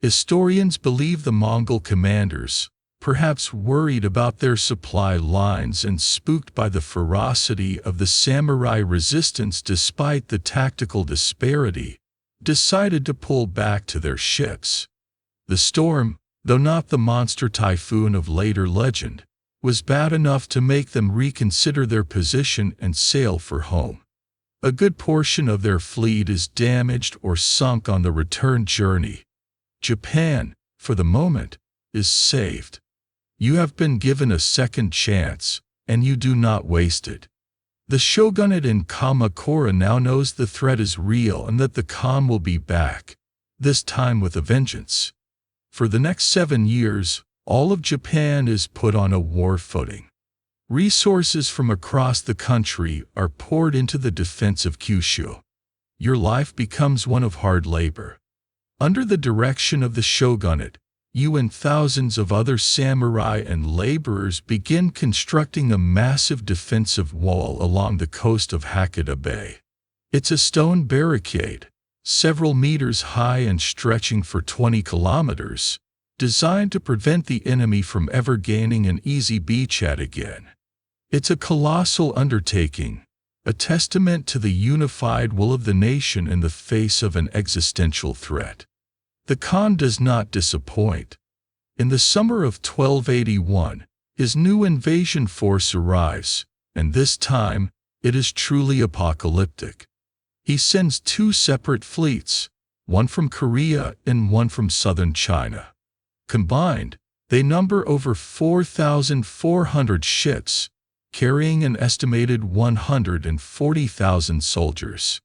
Historians believe the Mongol commanders, perhaps worried about their supply lines and spooked by the ferocity of the samurai resistance despite the tactical disparity, decided to pull back to their ships. The storm, though not the monster typhoon of later legend, was bad enough to make them reconsider their position and sail for home. A good portion of their fleet is damaged or sunk on the return journey. Japan, for the moment, is saved. You have been given a second chance, and you do not waste it. The shogunate in Kamakura now knows the threat is real and that the Khan will be back, this time with a vengeance. For the next 7 years, all of Japan is put on a war footing. Resources from across the country are poured into the defense of Kyushu. Your life becomes one of hard labor. Under the direction of the shogunate, you and thousands of other samurai and laborers begin constructing a massive defensive wall along the coast of Hakata Bay. It's a stone barricade, several meters high and stretching for 20 kilometers, designed to prevent the enemy from ever gaining an easy beachhead again. It's a colossal undertaking, a testament to the unified will of the nation in the face of an existential threat. The Khan does not disappoint. In the summer of 1281, his new invasion force arrives, and this time, it is truly apocalyptic. He sends 2 separate fleets, one from Korea and one from southern China. Combined, they number over 4,400 ships, carrying an estimated 140,000 soldiers.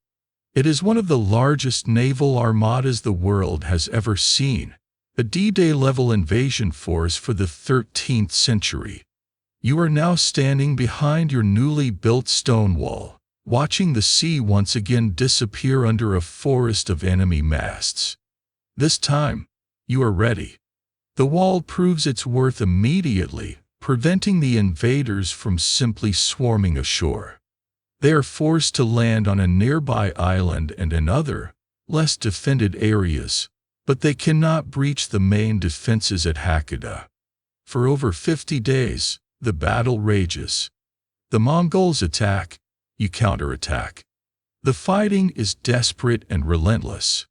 It is one of the largest naval armadas the world has ever seen, a D-Day level invasion force for the 13th century. You are now standing behind your newly built stone wall, watching the sea once again disappear under a forest of enemy masts. This time, you are ready. The wall proves its worth immediately, preventing the invaders from simply swarming ashore. They are forced to land on a nearby island and in other, less defended areas, but they cannot breach the main defenses at Hakata. For over 50 days, the battle rages. The Mongols attack, you counterattack. The fighting is desperate and relentless.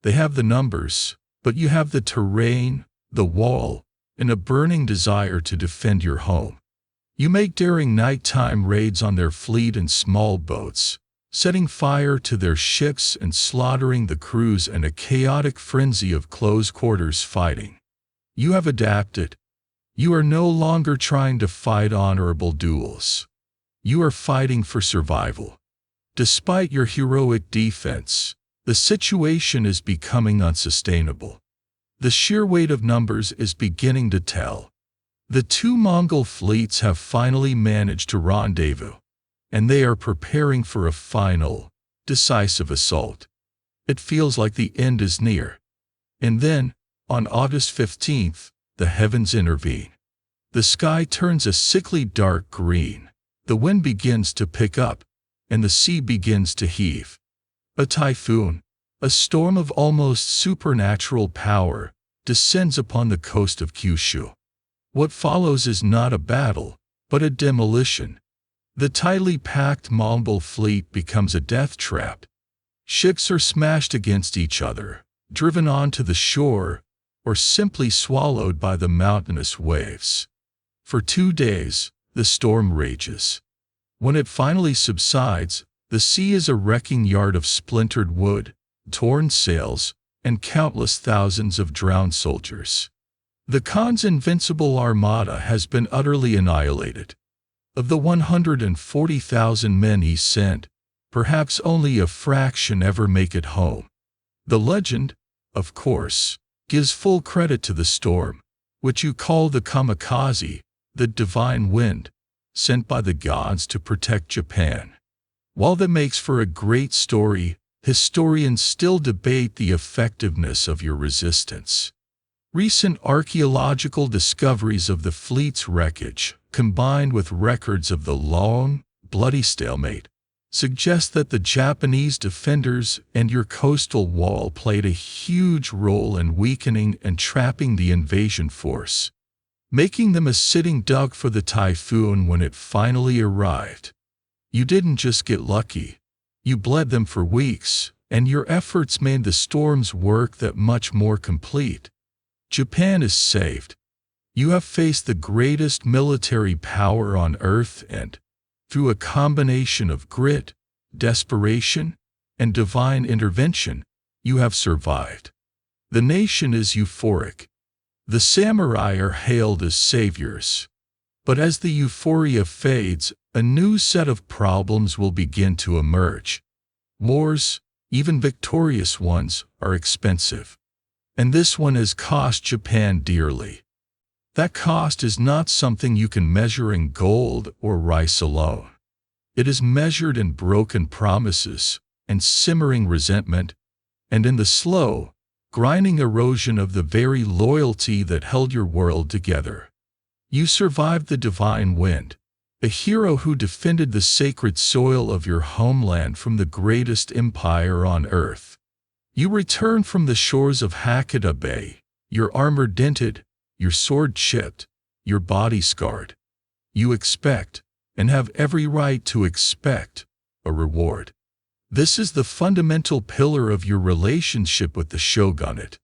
They have the numbers, but you have the terrain, the wall, and a burning desire to defend your home. You make daring nighttime raids on their fleet and small boats, setting fire to their ships and slaughtering the crews in a chaotic frenzy of close-quarters fighting. You have adapted. You are no longer trying to fight honorable duels. You are fighting for survival. Despite your heroic defense, the situation is becoming unsustainable. The sheer weight of numbers is beginning to tell. The 2 Mongol fleets have finally managed to rendezvous, and they are preparing for a final, decisive assault. It feels like the end is near. And then, on August 15th, the heavens intervene. The sky turns a sickly dark green, the wind begins to pick up, and the sea begins to heave. A typhoon, a storm of almost supernatural power, descends upon the coast of Kyushu. What follows is not a battle, but a demolition. The tightly packed Mongol fleet becomes a death trap. Ships are smashed against each other, driven onto the shore, or simply swallowed by the mountainous waves. For 2 days, the storm rages. When it finally subsides, the sea is a wrecking yard of splintered wood, torn sails, and countless thousands of drowned soldiers. The Khan's invincible armada has been utterly annihilated. Of the 140,000 men he sent, perhaps only a fraction ever make it home. The legend, of course, gives full credit to the storm, which you call the kamikaze, the divine wind, sent by the gods to protect Japan. While that makes for a great story, historians still debate the effectiveness of your resistance. Recent archaeological discoveries of the fleet's wreckage, combined with records of the long, bloody stalemate, suggest that the Japanese defenders and your coastal wall played a huge role in weakening and trapping the invasion force, making them a sitting duck for the typhoon when it finally arrived. You didn't just get lucky. You bled them for weeks, and your efforts made the storm's work that much more complete. Japan is saved. You have faced the greatest military power on earth and, through a combination of grit, desperation, and divine intervention, you have survived. The nation is euphoric. The samurai are hailed as saviors. But as the euphoria fades, a new set of problems will begin to emerge. Wars, even victorious ones, are expensive. And this one has cost Japan dearly. That cost is not something you can measure in gold or rice alone. It is measured in broken promises and simmering resentment, and in the slow, grinding erosion of the very loyalty that held your world together. You survived the divine wind, a hero who defended the sacred soil of your homeland from the greatest empire on earth. You returned from the shores of Hakata Bay, your armor dented, your sword chipped, your body scarred. You expect, and have every right to expect, a reward. This is the fundamental pillar of your relationship with the shogunate.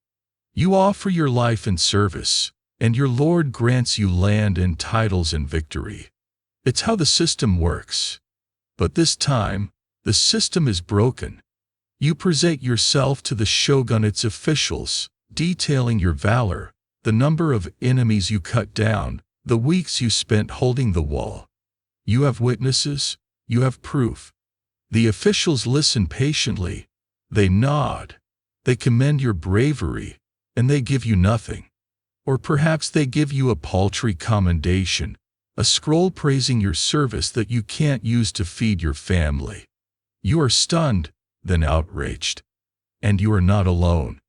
You offer your life in service, and your lord grants you land and titles and victory. It's how the system works. But this time, the system is broken. You present yourself to the shogunate's officials, detailing your valor, the number of enemies you cut down, the weeks you spent holding the wall. You have witnesses, you have proof. The officials listen patiently. They nod. They commend your bravery, and they give you nothing. Or perhaps they give you a paltry commendation, a scroll praising your service that you can't use to feed your family. You are stunned, then outraged. And you are not alone.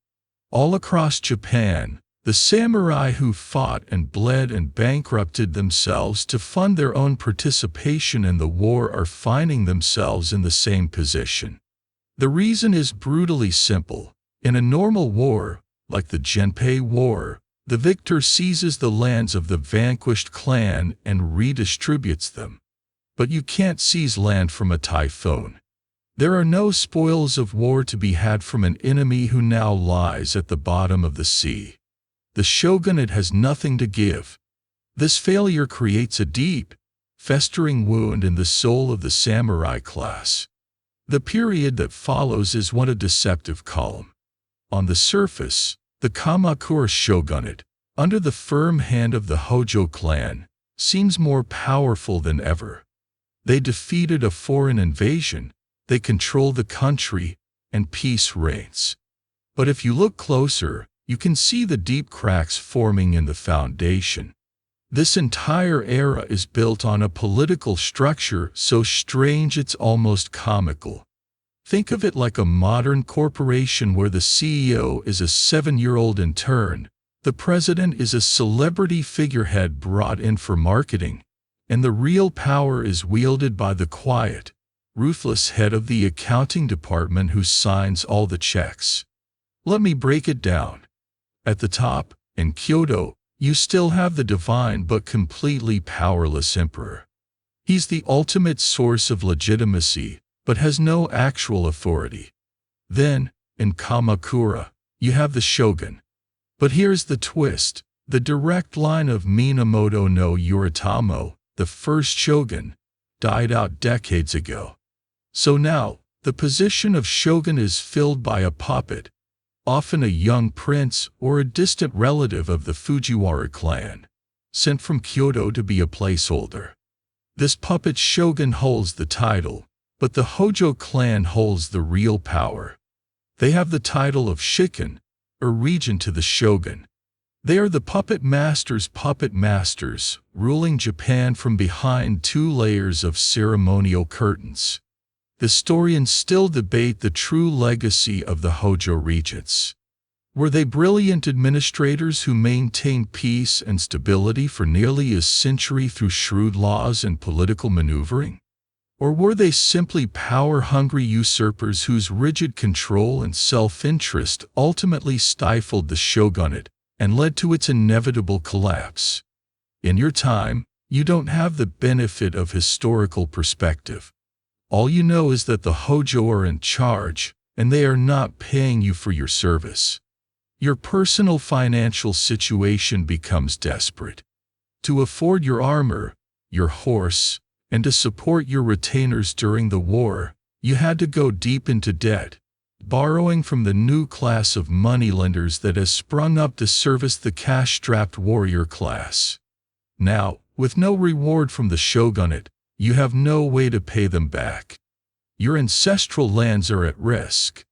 All across Japan, the samurai who fought and bled and bankrupted themselves to fund their own participation in the war are finding themselves in the same position. The reason is brutally simple. In a normal war, like the Genpei War, the victor seizes the lands of the vanquished clan and redistributes them. But you can't seize land from a typhoon. There are no spoils of war to be had from an enemy who now lies at the bottom of the sea. The shogunate has nothing to give. This failure creates a deep, festering wound in the soul of the samurai class. The period that follows is one of deceptive calm. On the surface, the Kamakura shogunate, under the firm hand of the Hojo clan, seems more powerful than ever. They defeated a foreign invasion, they control the country, and peace reigns. But if you look closer, you can see the deep cracks forming in the foundation. This entire era is built on a political structure so strange it's almost comical. Think of it like a modern corporation where the CEO is a 7-year-old intern, the president is a celebrity figurehead brought in for marketing, and the real power is wielded by the quiet, ruthless head of the accounting department who signs all the checks. Let me break it down. At the top, in Kyoto, you still have the divine but completely powerless emperor. He's the ultimate source of legitimacy, but has no actual authority. Then, in Kamakura, you have the shogun. But here's the twist. The direct line of Minamoto no Yoritomo, the first shogun, died out decades ago. So now, the position of shogun is filled by a puppet, often a young prince or a distant relative of the Fujiwara clan, sent from Kyoto to be a placeholder. This puppet shogun holds the title, but the Hojo clan holds the real power. They have the title of shikin, or regent to the shogun. They are the puppet masters, ruling Japan from behind 2 layers of ceremonial curtains. Historians still debate the true legacy of the Hojo regents. Were they brilliant administrators who maintained peace and stability for nearly a century through shrewd laws and political maneuvering? Or were they simply power-hungry usurpers whose rigid control and self-interest ultimately stifled the shogunate and led to its inevitable collapse? In your time, you don't have the benefit of historical perspective. All you know is that the Hojo are in charge, and they are not paying you for your service. Your personal financial situation becomes desperate. To afford your armor, your horse, and to support your retainers during the war, you had to go deep into debt, borrowing from the new class of moneylenders that has sprung up to service the cash-strapped warrior class. Now, with no reward from the shogunate, you have no way to pay them back. Your ancestral lands are at risk.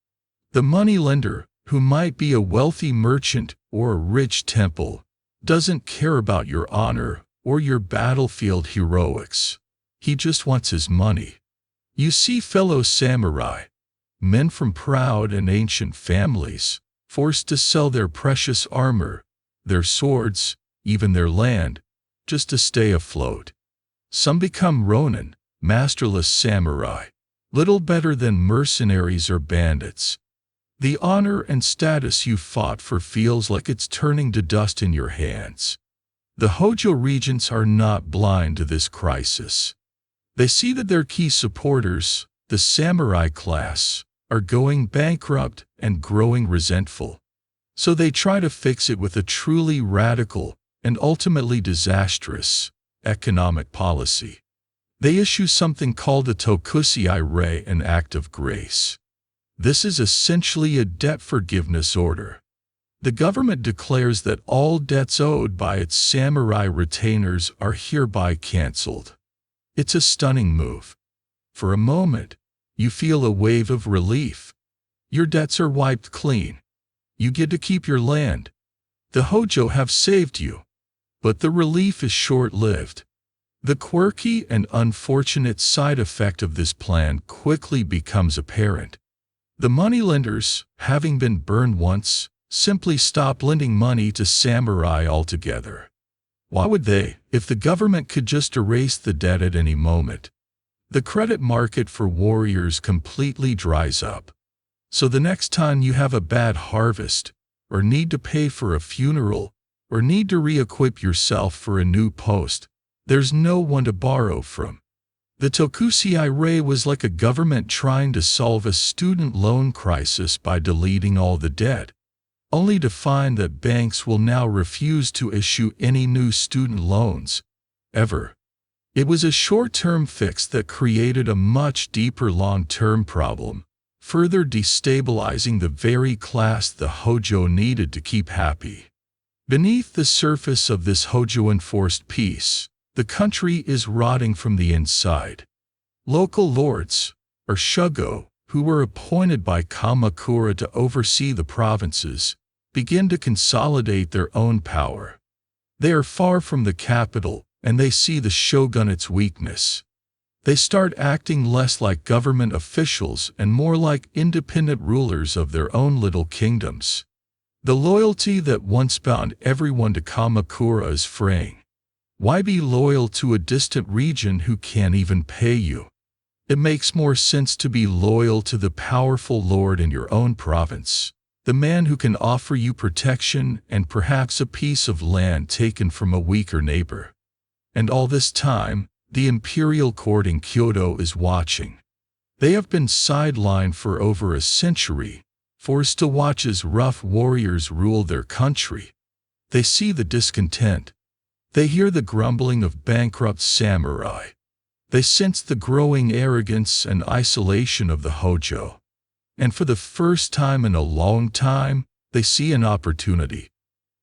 The moneylender, who might be a wealthy merchant or a rich temple, doesn't care about your honor or your battlefield heroics. He just wants his money. You see fellow samurai, men from proud and ancient families, forced to sell their precious armor, their swords, even their land, just to stay afloat. Some become ronin, masterless samurai, little better than mercenaries or bandits. The honor and status you fought for feels like it's turning to dust in your hands. The Hojo regents are not blind to this crisis. They see that their key supporters, the samurai class, are going bankrupt and growing resentful. So they try to fix it with a truly radical and ultimately disastrous economic policy. They issue something called the Tokusei-rei, an act of grace. This is essentially a debt forgiveness order. The government declares that all debts owed by its samurai retainers are hereby canceled. It's a stunning move. For a moment, you feel a wave of relief. Your debts are wiped clean. You get to keep your land. The Hojo have saved you. But the relief is short-lived. The quirky and unfortunate side effect of this plan quickly becomes apparent. The moneylenders, having been burned once, simply stop lending money to samurai altogether. Why would they, if the government could just erase the debt at any moment? The credit market for warriors completely dries up. So the next time you have a bad harvest, or need to pay for a funeral, or need to re-equip yourself for a new post, there's no one to borrow from. The Tokusei-rei was like a government trying to solve a student loan crisis by deleting all the debt, only to find that banks will now refuse to issue any new student loans, ever. It was a short-term fix that created a much deeper long-term problem, further destabilizing the very class the Hojo needed to keep happy. Beneath the surface of this Hojo-enforced peace, the country is rotting from the inside. Local lords, or shugo, who were appointed by Kamakura to oversee the provinces, begin to consolidate their own power. They are far from the capital, and they see the shogunate's weakness. They start acting less like government officials and more like independent rulers of their own little kingdoms. The loyalty that once bound everyone to Kamakura is fraying. Why be loyal to a distant region who can't even pay you? It makes more sense to be loyal to the powerful lord in your own province, the man who can offer you protection and perhaps a piece of land taken from a weaker neighbor. And all this time, the imperial court in Kyoto is watching. They have been sidelined for over a century, forced to watch as rough warriors rule their country. They see the discontent, They hear the grumbling of bankrupt samurai. They sense the growing arrogance and isolation of the Hojo. And for the first time in a long time, they see an opportunity.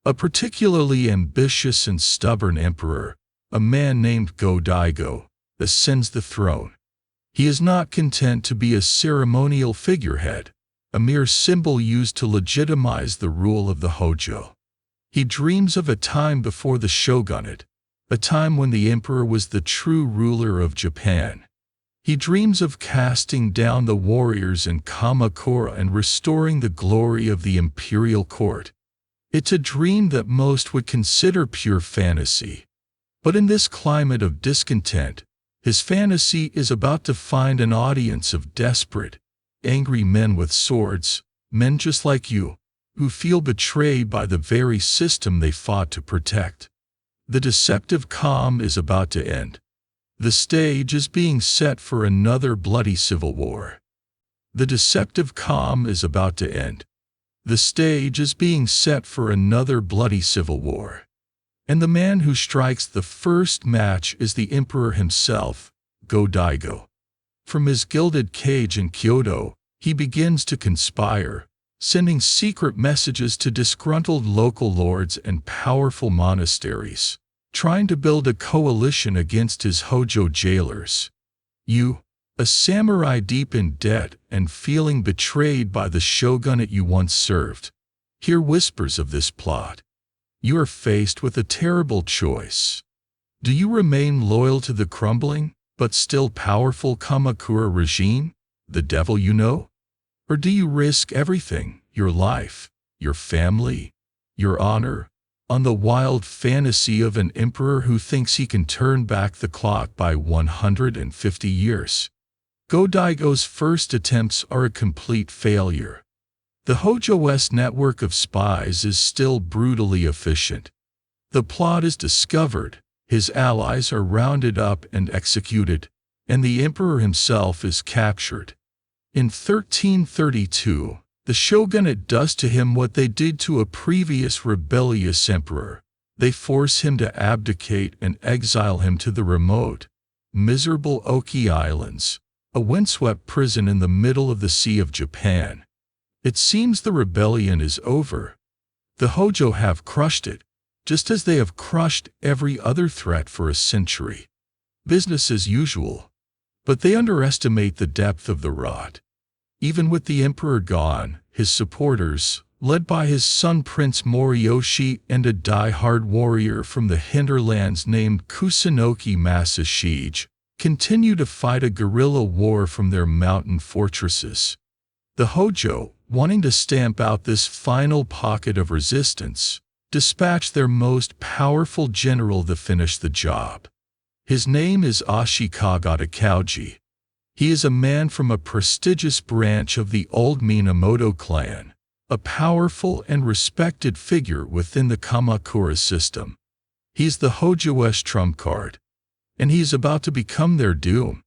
A particularly ambitious and stubborn emperor, a man named Go-Daigo, ascends the throne. He is not content to be a ceremonial figurehead, a mere symbol used to legitimize the rule of the Hojo. He dreams of a time before the shogunate, a time when the emperor was the true ruler of Japan. He dreams of casting down the warriors in Kamakura and restoring the glory of the imperial court. It's a dream that most would consider pure fantasy. But in this climate of discontent, his fantasy is about to find an audience of desperate, angry men with swords, men just like you, who feel betrayed by the very system they fought to protect. The deceptive calm is about to end. The stage is being set for another bloody civil war. The deceptive calm is about to end. The stage is being set for another bloody civil war. And the man who strikes the first match is the emperor himself, Go-Daigo. From his gilded cage in Kyoto, he begins to conspire, sending secret messages to disgruntled local lords and powerful monasteries, trying to build a coalition against his Hojo jailers. You, a samurai deep in debt and feeling betrayed by the shogunate you once served, hear whispers of this plot. You are faced with a terrible choice. Do you remain loyal to the crumbling, but still powerful Kamakura regime, the devil you know? Or do you risk everything, your life, your family, your honor, on the wild fantasy of an emperor who thinks he can turn back the clock by 150 years? Go-Daigo's first attempts are a complete failure. The Hojo's network of spies is still brutally efficient. The plot is discovered, his allies are rounded up and executed, and the emperor himself is captured. In 1332, the shogunate does to him what they did to a previous rebellious emperor. They force him to abdicate and exile him to the remote, miserable Oki Islands, a windswept prison in the middle of the Sea of Japan. It seems the rebellion is over. The Hojo have crushed it, just as they have crushed every other threat for a century. Business as usual. But they underestimate the depth of the rot. Even with the emperor gone, his supporters, led by his son Prince Moriyoshi and a die-hard warrior from the hinterlands named Kusunoki Masashige, continue to fight a guerrilla war from their mountain fortresses. The Hojo, wanting to stamp out this final pocket of resistance, dispatch their most powerful general to finish the job. His name is Ashikaga Takauji. He is a man from a prestigious branch of the old Minamoto clan, a powerful and respected figure within the Kamakura system. He's the Hojo's trump card, and he is about to become their doom.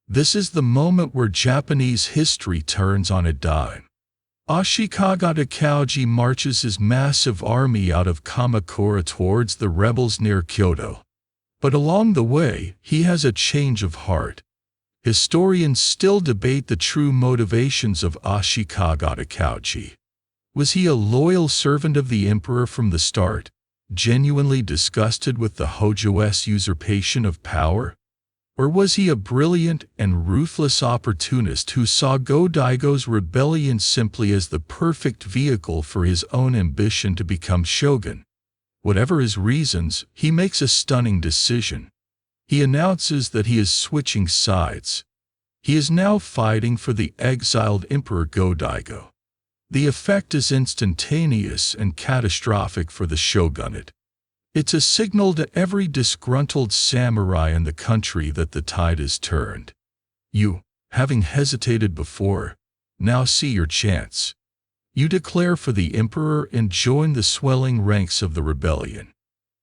This is the moment where Japanese history turns on a dime. Ashikaga Takauji marches his massive army out of Kamakura towards the rebels near Kyoto. But along the way, he has a change of heart. Historians still debate the true motivations of Ashikaga Takauji. Was he a loyal servant of the emperor from the start, genuinely disgusted with the Hojo's usurpation of power? Or was he a brilliant and ruthless opportunist who saw Go-Daigo's rebellion simply as the perfect vehicle for his own ambition to become shogun? Whatever his reasons, he makes a stunning decision. He announces that he is switching sides. He is now fighting for the exiled Emperor Go-Daigo. The effect is instantaneous and catastrophic for the shogunate. It's a signal to every disgruntled samurai in the country that the tide is turned. You, having hesitated before, now see your chance. You declare for the emperor and join the swelling ranks of the rebellion.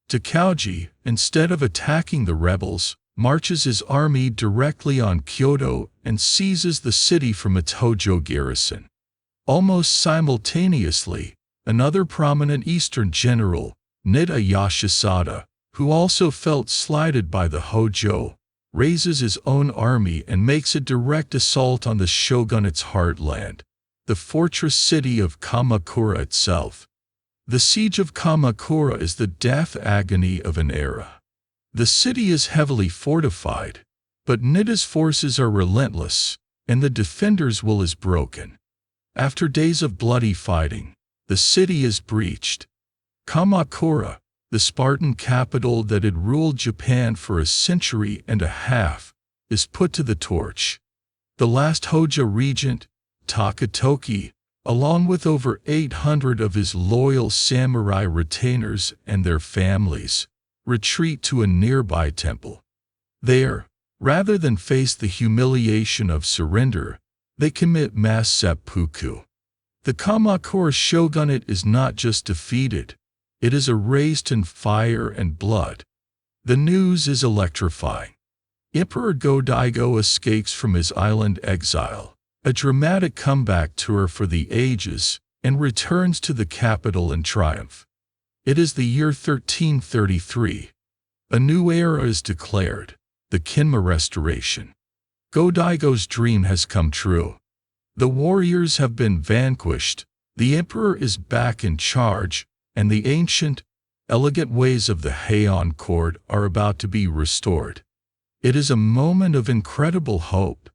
Takauji, instead of attacking the rebels, marches his army directly on Kyoto and seizes the city from its Hojo garrison. Almost simultaneously, another prominent Eastern general, Nida Yashisada, who also felt slighted by the Hojo, raises his own army and makes a direct assault on the shogunate's heartland, the fortress city of Kamakura itself. The siege of Kamakura is the death agony of an era. The city is heavily fortified, but Nida's forces are relentless, and the defenders' will is broken. After days of bloody fighting, the city is breached. Kamakura, the Spartan capital that had ruled Japan for a century and a half, is put to the torch. The last Hojo regent, Takatoki, along with over 800 of his loyal samurai retainers and their families, retreat to a nearby temple. There, rather than face the humiliation of surrender, they commit mass seppuku. The Kamakura shogunate is not just defeated, it is erased in fire and blood. The news is electrifying. Emperor Go-Daigo escapes from his island exile, a dramatic comeback tour for the ages, and returns to the capital in triumph. It is the year 1333. A new era is declared, the Kinma Restoration. Go-Daigo's dream has come true. The warriors have been vanquished, the emperor is back in charge, and the ancient, elegant ways of the Heian court are about to be restored. It is a moment of incredible hope,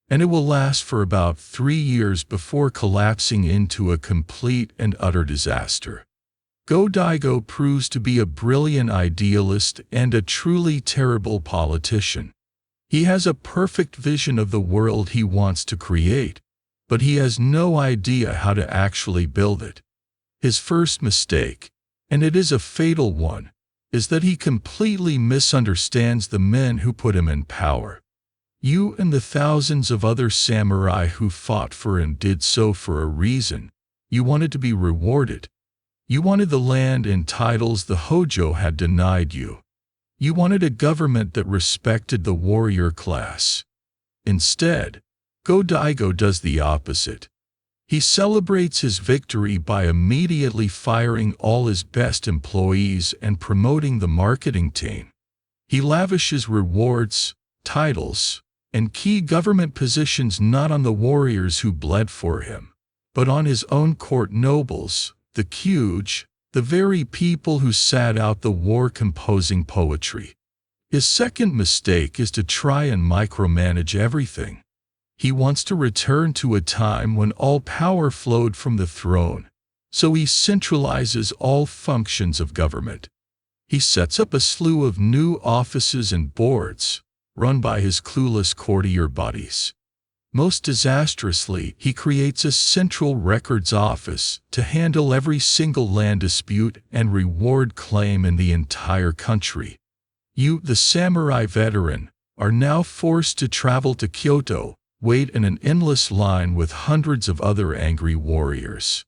and it will last for about 3 years before collapsing into a complete and utter disaster. Go-Daigo proves to be a brilliant idealist and a truly terrible politician. He has a perfect vision of the world he wants to create, but he has no idea how to actually build it. His first mistake, and it is a fatal one, is that he completely misunderstands the men who put him in power. You and the thousands of other samurai who fought for him did so for a reason. You wanted to be rewarded. You wanted the land and titles the Hojo had denied you. You wanted a government that respected the warrior class. Instead, Go-Daigo does the opposite. He celebrates his victory by immediately firing all his best employees and promoting the marketing team. He lavishes rewards, titles, and key government positions not on the warriors who bled for him, but on his own court nobles, the Kyuge, the very people who sat out the war composing poetry. His second mistake is to try and micromanage everything. He wants to return to a time when all power flowed from the throne, so he centralizes all functions of government. He sets up a slew of new offices and boards, run by his clueless courtier buddies. Most disastrously, he creates a central records office to handle every single land dispute and reward claim in the entire country. You, the samurai veteran, are now forced to travel to Kyoto, wait in an endless line with hundreds of other angry warriors,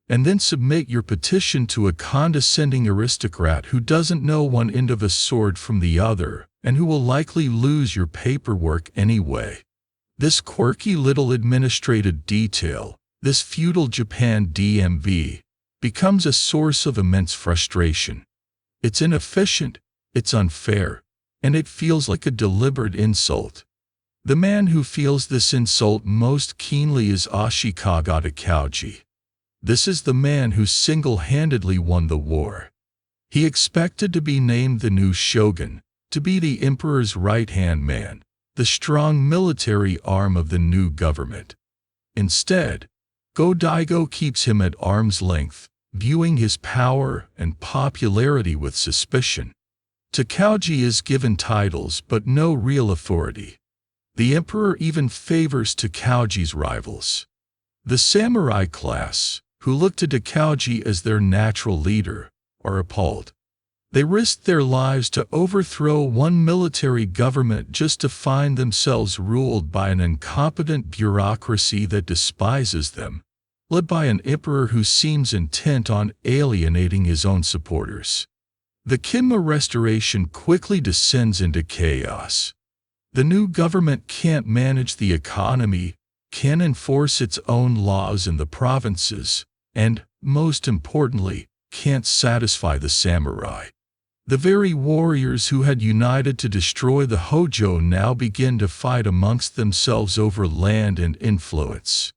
and then submit your petition to a condescending aristocrat who doesn't know one end of a sword from the other, and who will likely lose your paperwork anyway. This quirky little administrative detail, this feudal Japan DMV, becomes a source of immense frustration. It's inefficient, it's unfair, and it feels like a deliberate insult. The man who feels this insult most keenly is Ashikaga Takauji. This is the man who single-handedly won the war. He expected to be named the new shogun, to be the emperor's right-hand man, the strong military arm of the new government. Instead, Go-Daigo keeps him at arm's length, viewing his power and popularity with suspicion. Takauji is given titles but no real authority. The emperor even favors Takauji's rivals. The samurai class, who look to Takauji as their natural leader, are appalled. They risked their lives to overthrow one military government just to find themselves ruled by an incompetent bureaucracy that despises them, led by an emperor who seems intent on alienating his own supporters. The Kinma Restoration quickly descends into chaos. The new government can't manage the economy, can't enforce its own laws in the provinces, and, most importantly, can't satisfy the samurai. The very warriors who had united to destroy the Hojo now begin to fight amongst themselves over land and influence.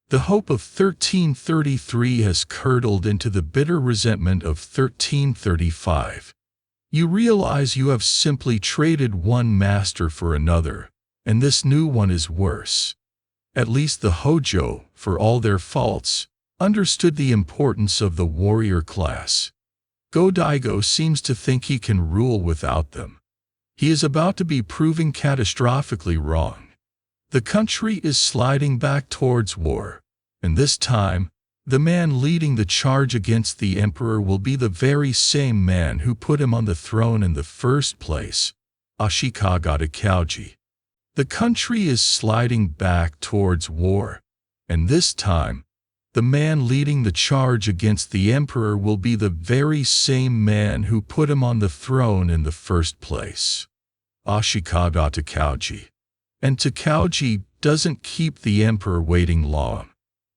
The hope of 1333 has curdled into the bitter resentment of 1335. You realize you have simply traded one master for another, and this new one is worse. At least the Hojo, for all their faults, understood the importance of the warrior class. Go-Daigo seems to think he can rule without them. He is about to be proven catastrophically wrong. The country is sliding back towards war, and this time, the man leading the charge against the emperor will be the very same man who put him on the throne in the first place, Ashikaga Takauji. The country is sliding back towards war, and this time, the man leading the charge against the emperor will be the very same man who put him on the throne in the first place, Ashikaga Takauji. And Takauji doesn't keep the emperor waiting long.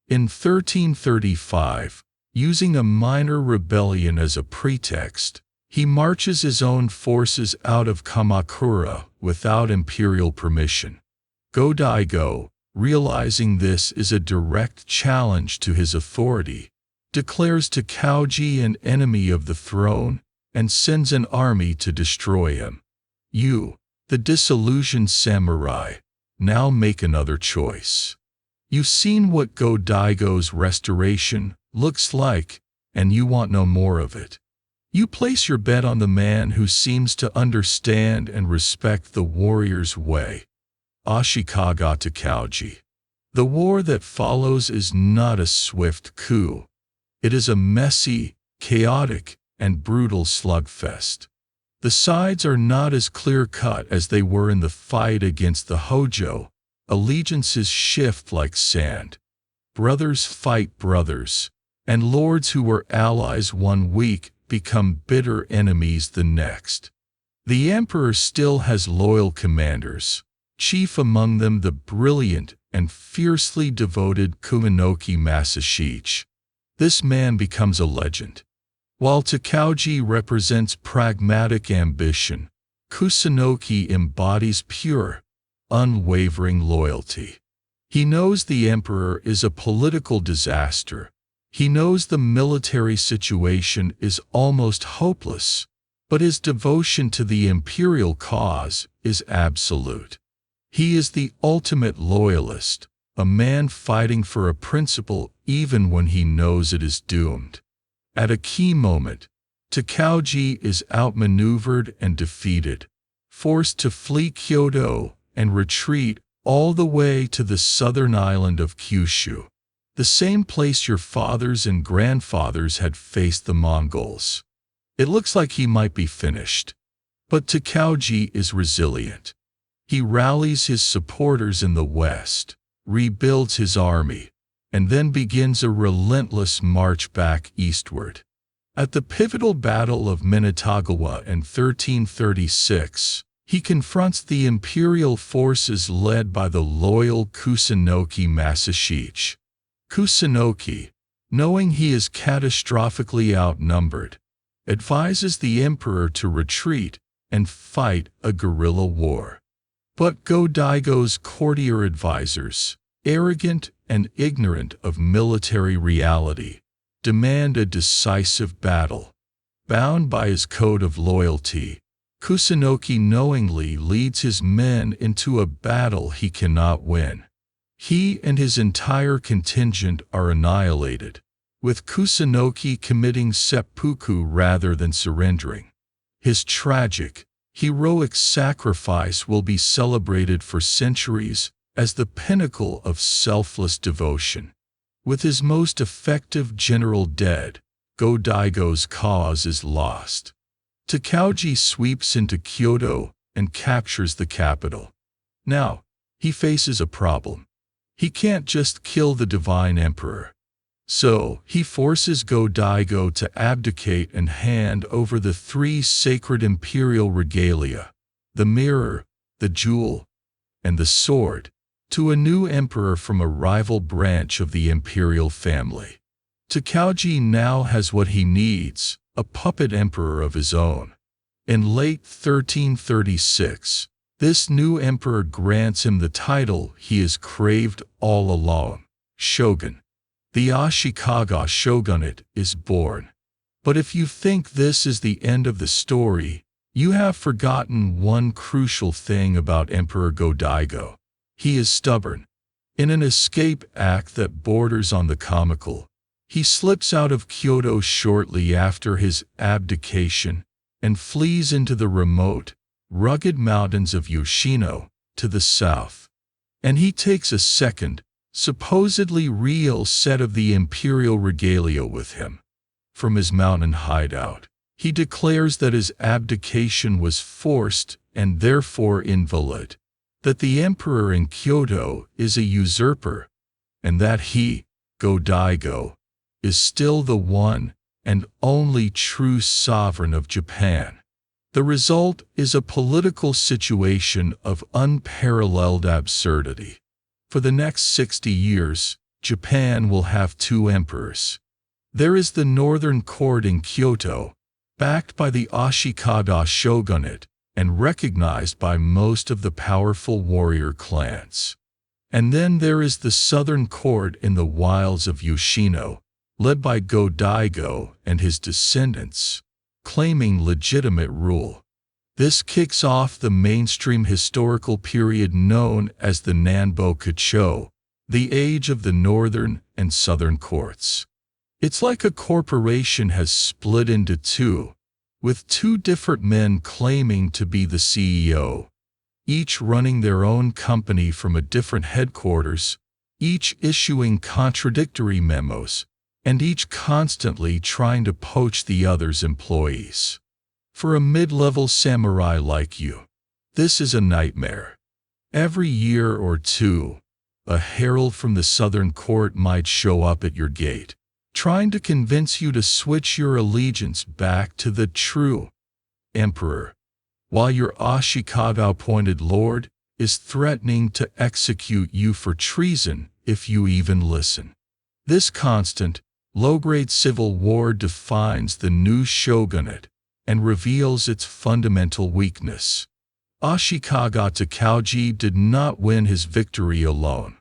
In 1335, using a minor rebellion as a pretext, he marches his own forces out of Kamakura without imperial permission. Go-Daigo, realizing this is a direct challenge to his authority, declares Takauji an enemy of the throne and sends an army to destroy him. You, the disillusioned samurai, now make another choice. You've seen what Go-Daigo's restoration looks like, and you want no more of it. You place your bet on the man who seems to understand and respect the warrior's way, Ashikaga Takauji. The war that follows is not a swift coup. It is a messy, chaotic, and brutal slugfest. The sides are not as clear-cut as they were in the fight against the Hojo. Allegiances shift like sand. Brothers fight brothers, and lords who were allies one week become bitter enemies the next. The emperor still has loyal commanders, chief among them the brilliant and fiercely devoted Kuminoki Masashich. This man becomes a legend. While Takauji represents pragmatic ambition, Kusunoki embodies pure, unwavering loyalty. He knows the emperor is a political disaster. He knows the military situation is almost hopeless, but his devotion to the imperial cause is absolute. He is the ultimate loyalist, a man fighting for a principle even when he knows it is doomed. At a key moment, Takauji is outmaneuvered and defeated, forced to flee Kyoto and retreat all the way to the southern island of Kyushu, the same place your fathers and grandfathers had faced the Mongols. It looks like he might be finished. But Takauji is resilient. He rallies his supporters in the west, rebuilds his army, and then begins a relentless march back eastward. At the pivotal Battle of Minetagawa in 1336, he confronts the imperial forces led by the loyal Kusunoki Masashich. Kusunoki, knowing he is catastrophically outnumbered, advises the emperor to retreat and fight a guerrilla war. But Go-Daigo's courtier advisors, arrogant and ignorant of military reality, demand a decisive battle. Bound by his code of loyalty, Kusunoki knowingly leads his men into a battle he cannot win. He and his entire contingent are annihilated, with Kusunoki committing seppuku rather than surrendering. His tragic, heroic sacrifice will be celebrated for centuries as the pinnacle of selfless devotion. With his most effective general dead, Go-Daigo's cause is lost. Takauji sweeps into Kyoto and captures the capital. Now, he faces a problem. He can't just kill the divine emperor. So, he forces Go-Daigo to abdicate and hand over the three sacred imperial regalia, the mirror, the jewel, and the sword, to a new emperor from a rival branch of the imperial family. Takauji now has what he needs, a puppet emperor of his own. In late 1336, this new emperor grants him the title he has craved all along, shogun. The Ashikaga shogunate is born. But if you think this is the end of the story, you have forgotten one crucial thing about Emperor Go-Daigo. He is stubborn. In an escape act that borders on the comical, he slips out of Kyoto shortly after his abdication and flees into the remote, rugged mountains of Yoshino to the south. And he takes a second, supposedly real set of the imperial regalia with him. From his mountain hideout, he declares that his abdication was forced and therefore invalid, that the emperor in Kyoto is a usurper, and that he, Go-Daigo, is still the one and only true sovereign of Japan. The result is a political situation of unparalleled absurdity. For the next 60 years, Japan will have two emperors. There is the northern court in Kyoto, backed by the Ashikaga shogunate and recognized by most of the powerful warrior clans. And then there is the southern court in the wilds of Yoshino, led by Go-Daigo and his descendants, claiming legitimate rule. This kicks off the mainstream historical period known as the Nanbo-Kacho, the age of the northern and southern courts. It's like a corporation has split into two, with two different men claiming to be the CEO, each running their own company from a different headquarters, each issuing contradictory memos, and each constantly trying to poach the other's employees. For a mid-level samurai like you, this is a nightmare. Every year or two, a herald from the southern court might show up at your gate, trying to convince you to switch your allegiance back to the true emperor, while your Ashikaga-appointed lord is threatening to execute you for treason if you even listen. This constant, low-grade civil war defines the new shogunate and reveals its fundamental weakness. Ashikaga Takauji did not win his victory alone.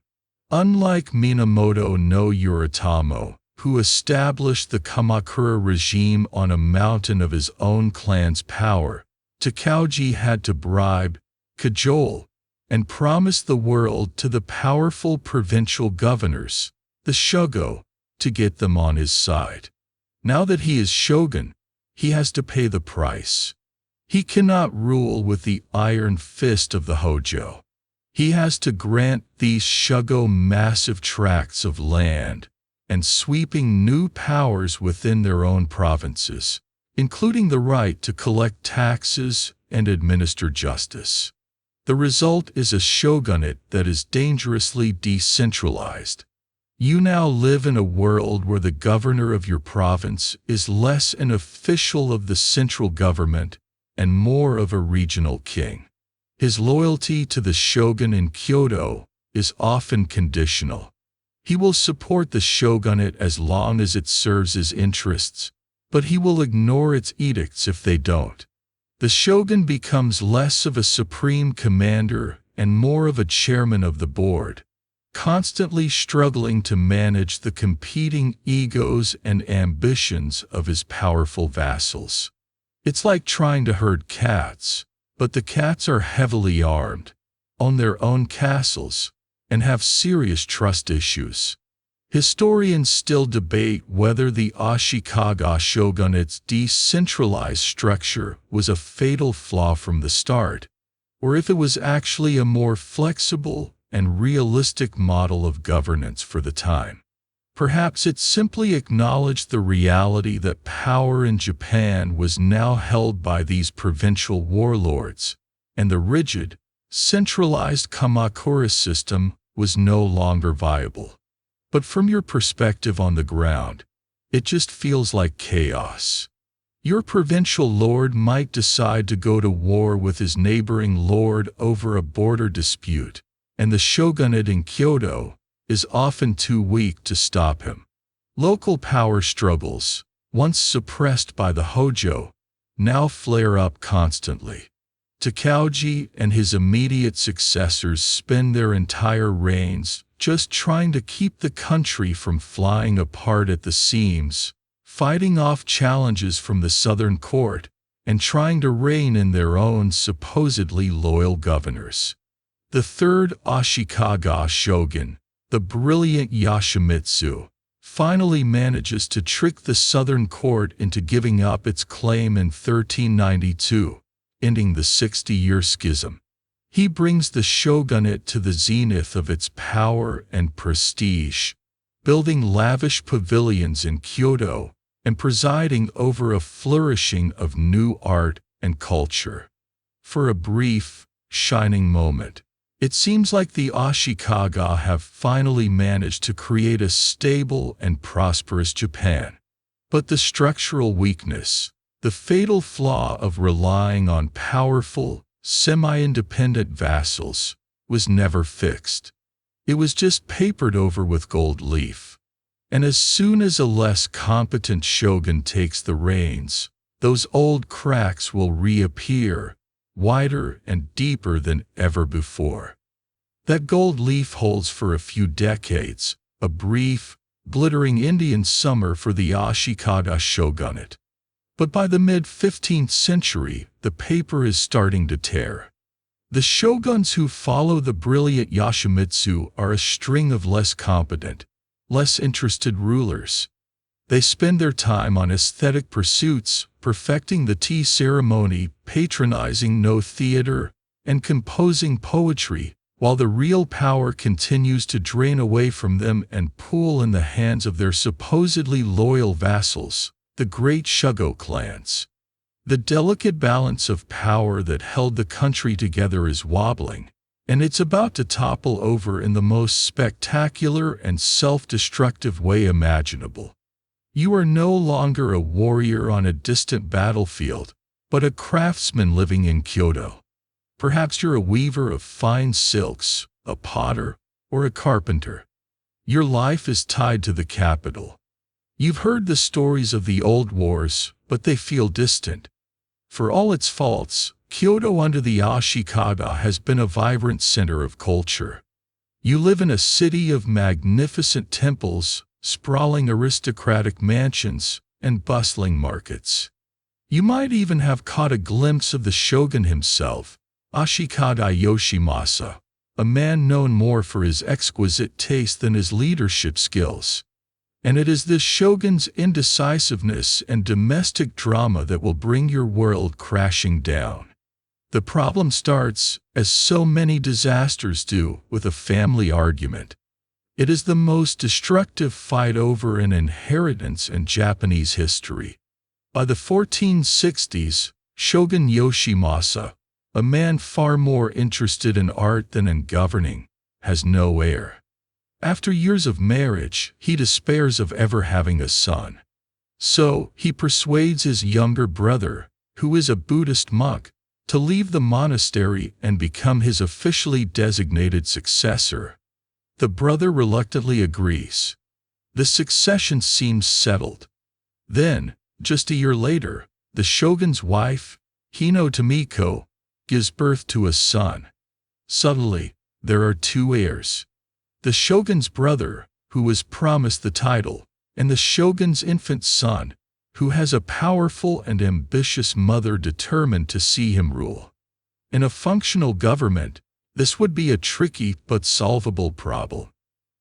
Unlike Minamoto no Yoritomo, who established the Kamakura regime on a mountain of his own clan's power, Takauji had to bribe, cajole, and promise the world to the powerful provincial governors, the shogo, to get them on his side. Now that he is shogun, he has to pay the price. He cannot rule with the iron fist of the Hojo. He has to grant these shogo massive tracts of land and sweeping new powers within their own provinces, including the right to collect taxes and administer justice. The result is a shogunate that is dangerously decentralized. You now live in a world where the governor of your province is less an official of the central government and more of a regional king. His loyalty to the shogun in Kyoto is often conditional. He will support the shogunate as long as it serves his interests, but he will ignore its edicts if they don't. The shogun becomes less of a supreme commander and more of a chairman of the board, constantly struggling to manage the competing egos and ambitions of his powerful vassals. It's like trying to herd cats, but the cats are heavily armed, own their own castles, and have serious trust issues. Historians still debate whether the Ashikaga shogunate's decentralized structure was a fatal flaw from the start, or if it was actually a more flexible and realistic model of governance for the time. Perhaps it simply acknowledged the reality that power in Japan was now held by these provincial warlords, and the rigid, centralized Kamakura system was no longer viable. But from your perspective on the ground, it just feels like chaos. Your provincial lord might decide to go to war with his neighboring lord over a border dispute, and the shogunate in Kyoto is often too weak to stop him. Local power struggles, once suppressed by the Hojo, now flare up constantly. Takauji and his immediate successors spend their entire reigns just trying to keep the country from flying apart at the seams, fighting off challenges from the southern court, and trying to rein in their own supposedly loyal governors. The third Ashikaga shogun, the brilliant Yoshimitsu, finally manages to trick the southern court into giving up its claim in 1392, ending the 60-year schism. He brings the shogunate to the zenith of its power and prestige, building lavish pavilions in Kyoto and presiding over a flourishing of new art and culture. For a brief, shining moment, it seems like the Ashikaga have finally managed to create a stable and prosperous Japan. But the structural weakness, the fatal flaw of relying on powerful, semi-independent vassals, was never fixed. It was just papered over with gold leaf. And as soon as a less competent shogun takes the reins, those old cracks will reappear, wider and deeper than ever before. That gold leaf holds for a few decades, a brief, glittering Indian summer for the Ashikaga shogunate. But by the mid-15th century, the paper is starting to tear. The shoguns who follow the brilliant Yoshimitsu are a string of less competent, less interested rulers. They spend their time on aesthetic pursuits, perfecting the tea ceremony, patronizing no theater, and composing poetry, while the real power continues to drain away from them and pool in the hands of their supposedly loyal vassals, the great Shugo clans. The delicate balance of power that held the country together is wobbling, and it's about to topple over in the most spectacular and self-destructive way imaginable. You are no longer a warrior on a distant battlefield, but a craftsman living in Kyoto. Perhaps you're a weaver of fine silks, a potter, or a carpenter. Your life is tied to the capital. You've heard the stories of the old wars, but they feel distant. For all its faults, Kyoto under the Ashikaga has been a vibrant center of culture. You live in a city of magnificent temples, sprawling aristocratic mansions, and bustling markets. You might even have caught a glimpse of the shogun himself, Ashikaga Yoshimasa, a man known more for his exquisite taste than his leadership skills. And it is this shogun's indecisiveness and domestic drama that will bring your world crashing down. The problem starts, as so many disasters do, with a family argument. It is the most destructive fight over an inheritance in Japanese history. By the 1460s, Shogun Yoshimasa, a man far more interested in art than in governing, has no heir. After years of marriage, he despairs of ever having a son. So, he persuades his younger brother, who is a Buddhist monk, to leave the monastery and become his officially designated successor. The brother reluctantly agrees. The succession seems settled. Then, just a year later, the shogun's wife, Hino Tomiko, gives birth to a son. Suddenly, there are two heirs. The shogun's brother, who was promised the title, and the shogun's infant son, who has a powerful and ambitious mother determined to see him rule. In a functional government, this would be a tricky but solvable problem.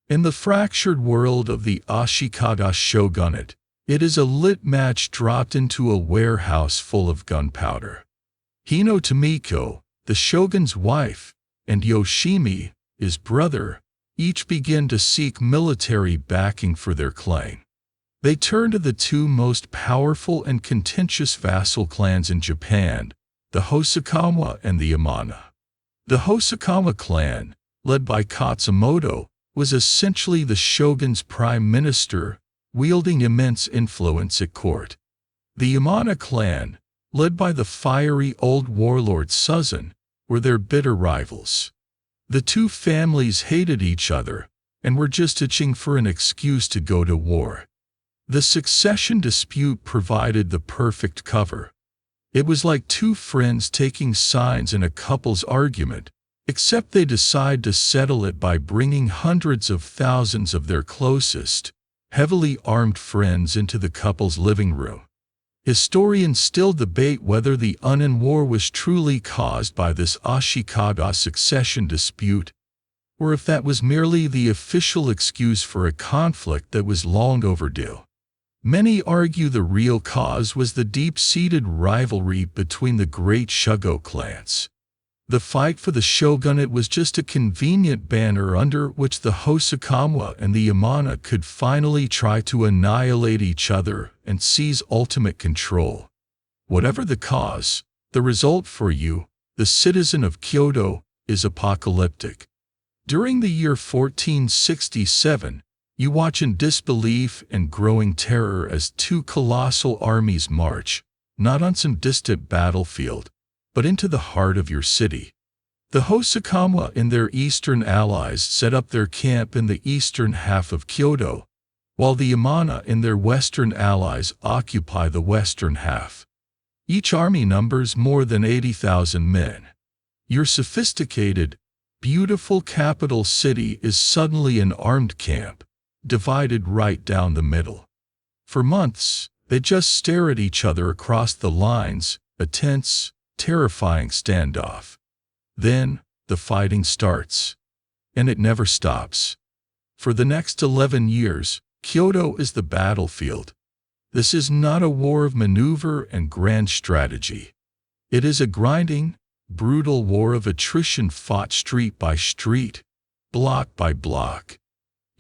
In the fractured world of the Ashikaga shogunate, it is a lit match dropped into a warehouse full of gunpowder. Hino Tomiko, the shogun's wife, and Yoshimi, his brother, each begin to seek military backing for their claim. They turn to the two most powerful and contentious vassal clans in Japan, the Hosokawa and the Yamana. The Hosokawa clan, led by Katsumoto, was essentially the shogun's prime minister, wielding immense influence at court. The Yamana clan, led by the fiery old warlord Suzun, were their bitter rivals. The two families hated each other and were just itching for an excuse to go to war. The succession dispute provided the perfect cover. It was like two friends taking sides in a couple's argument, except they decide to settle it by bringing hundreds of thousands of their closest, heavily armed friends into the couple's living room. Historians still debate whether the Unan War was truly caused by this Ashikaga succession dispute, or if that was merely the official excuse for a conflict that was long overdue. Many argue the real cause was the deep-seated rivalry between the great Shugo clans. The fight for the shogunate was just a convenient banner under which the Hosokawa and the Yamana could finally try to annihilate each other and seize ultimate control. Whatever the cause, the result for you, the citizen of Kyoto, is apocalyptic. During the year 1467, you watch in disbelief and growing terror as two colossal armies march, not on some distant battlefield, but into the heart of your city. The Hosokawa and their eastern allies set up their camp in the eastern half of Kyoto, while the Yamana and their western allies occupy the western half. Each army numbers more than 80,000 men. Your sophisticated, beautiful capital city is suddenly an armed camp, divided right down the middle. For months, they just stare at each other across the lines, a tense, terrifying standoff. Then, the fighting starts. And it never stops. For the next 11 years, Kyoto is the battlefield. This is not a war of maneuver and grand strategy. It is a grinding, brutal war of attrition fought street by street, block by block.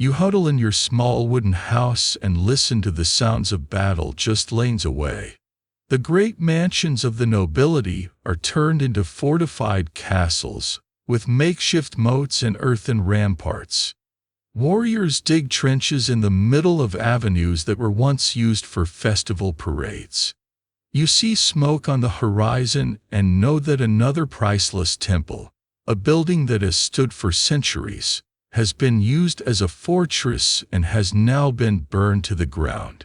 You huddle in your small wooden house and listen to the sounds of battle just lanes away. The great mansions of the nobility are turned into fortified castles, with makeshift moats and earthen ramparts. Warriors dig trenches in the middle of avenues that were once used for festival parades. You see smoke on the horizon and know that another priceless temple, a building that has stood for centuries, has been used as a fortress and has now been burned to the ground.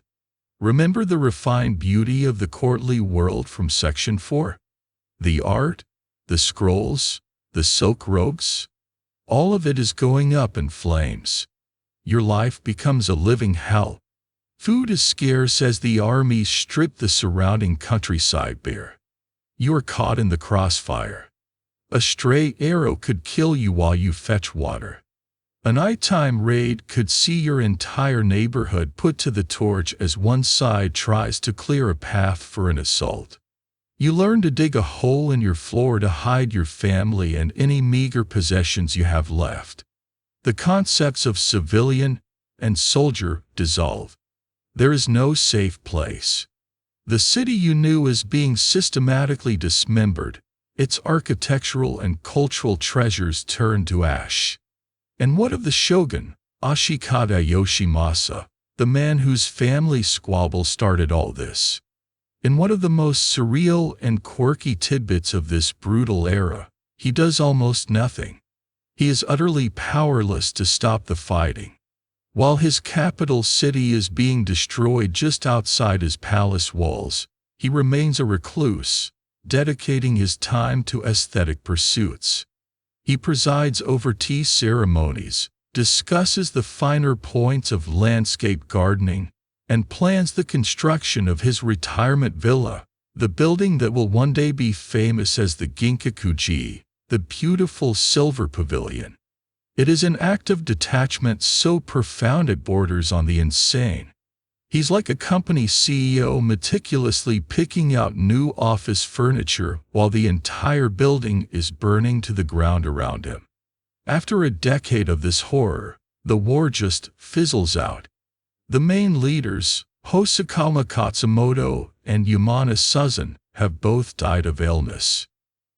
Remember the refined beauty of the courtly world from Section 4? The art, the scrolls, the silk robes? All of it is going up in flames. Your life becomes a living hell. Food is scarce as the armies strip the surrounding countryside bare. You are caught in the crossfire. A stray arrow could kill you while you fetch water. A nighttime raid could see your entire neighborhood put to the torch as one side tries to clear a path for an assault. You learn to dig a hole in your floor to hide your family and any meager possessions you have left. The concepts of civilian and soldier dissolve. There is no safe place. The city you knew is being systematically dismembered, its architectural and cultural treasures turned to ash. And what of the shogun, Ashikaga Yoshimasa, the man whose family squabble started all this? In one of the most surreal and quirky tidbits of this brutal era, he does almost nothing. He is utterly powerless to stop the fighting. While his capital city is being destroyed just outside his palace walls, he remains a recluse, dedicating his time to aesthetic pursuits. He presides over tea ceremonies, discusses the finer points of landscape gardening, and plans the construction of his retirement villa, the building that will one day be famous as the Ginkakuji, the beautiful silver pavilion. It is an act of detachment so profound it borders on the insane. He's like a company CEO meticulously picking out new office furniture while the entire building is burning to the ground around him. After a decade of this horror, the war just fizzles out. The main leaders, Hosokawa Katsumoto and Yamana Suzun, have both died of illness.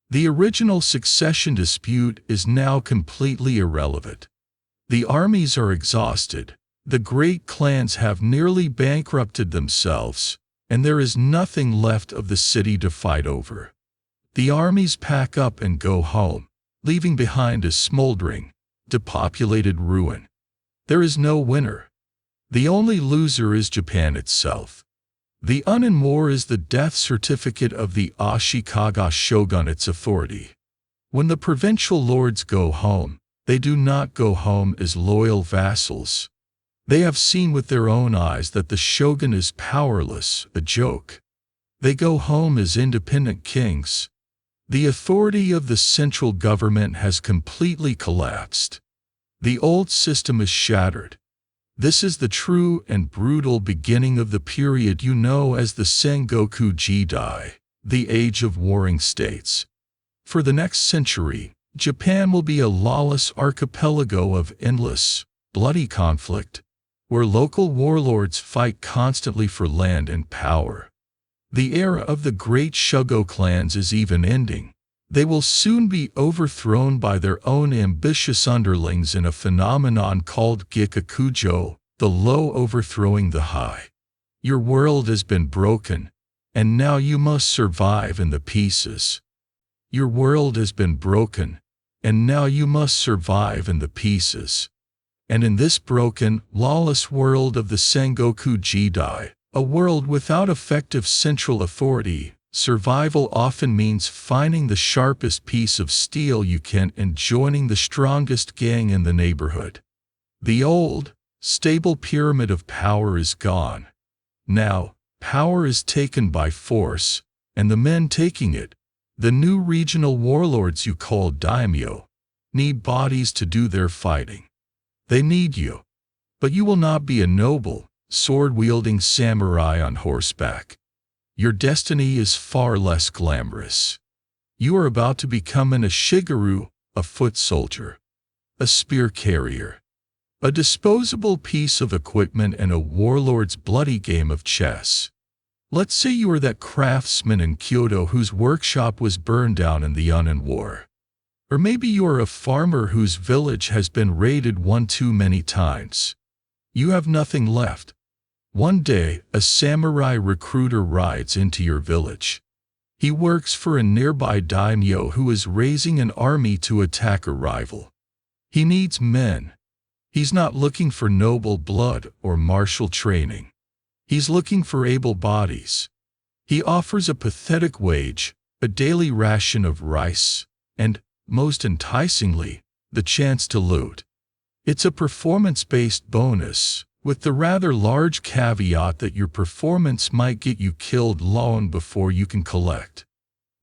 The original succession dispute is now completely irrelevant. The armies are exhausted. The great clans have nearly bankrupted themselves, and there is nothing left of the city to fight over. The armies pack up and go home, leaving behind a smoldering, depopulated ruin. There is no winner. The only loser is Japan itself. The Unin War is the death certificate of the Ashikaga shogunate's authority. When the provincial lords go home, they do not go home as loyal vassals. They have seen with their own eyes that the shogun is powerless, a joke. They go home as independent kings. The authority of the central government has completely collapsed. The old system is shattered. This is the true and brutal beginning of the period you know as the Sengoku Jidai, the Age of Warring States. For the next century, Japan will be a lawless archipelago of endless, bloody conflict, where local warlords fight constantly for land and power. The era of the great Shugo clans is even ending. They will soon be overthrown by their own ambitious underlings in a phenomenon called Gikakujo, the low overthrowing the high. Your world has been broken, and now you must survive in the pieces. Your world has been broken, and now you must survive in the pieces. And in this broken, lawless world of the Sengoku Jidai, a world without effective central authority, survival often means finding the sharpest piece of steel you can and joining the strongest gang in the neighborhood. The old, stable pyramid of power is gone. Now, power is taken by force, and the men taking it, the new regional warlords you call daimyo, need bodies to do their fighting. They need you. But you will not be a noble, sword-wielding samurai on horseback. Your destiny is far less glamorous. You are about to become an ashigaru, a foot soldier, a spear carrier, a disposable piece of equipment in a warlord's bloody game of chess. Let's say you are that craftsman in Kyoto whose workshop was burned down in the Unin War. Or maybe you are a farmer whose village has been raided one too many times. You have nothing left. One day, a samurai recruiter rides into your village. He works for a nearby daimyo who is raising an army to attack a rival. He needs men. He's not looking for noble blood or martial training. He's looking for able bodies. He offers a pathetic wage, a daily ration of rice, and, most enticingly, the chance to loot. It's a performance-based bonus, with the rather large caveat that your performance might get you killed long before you can collect.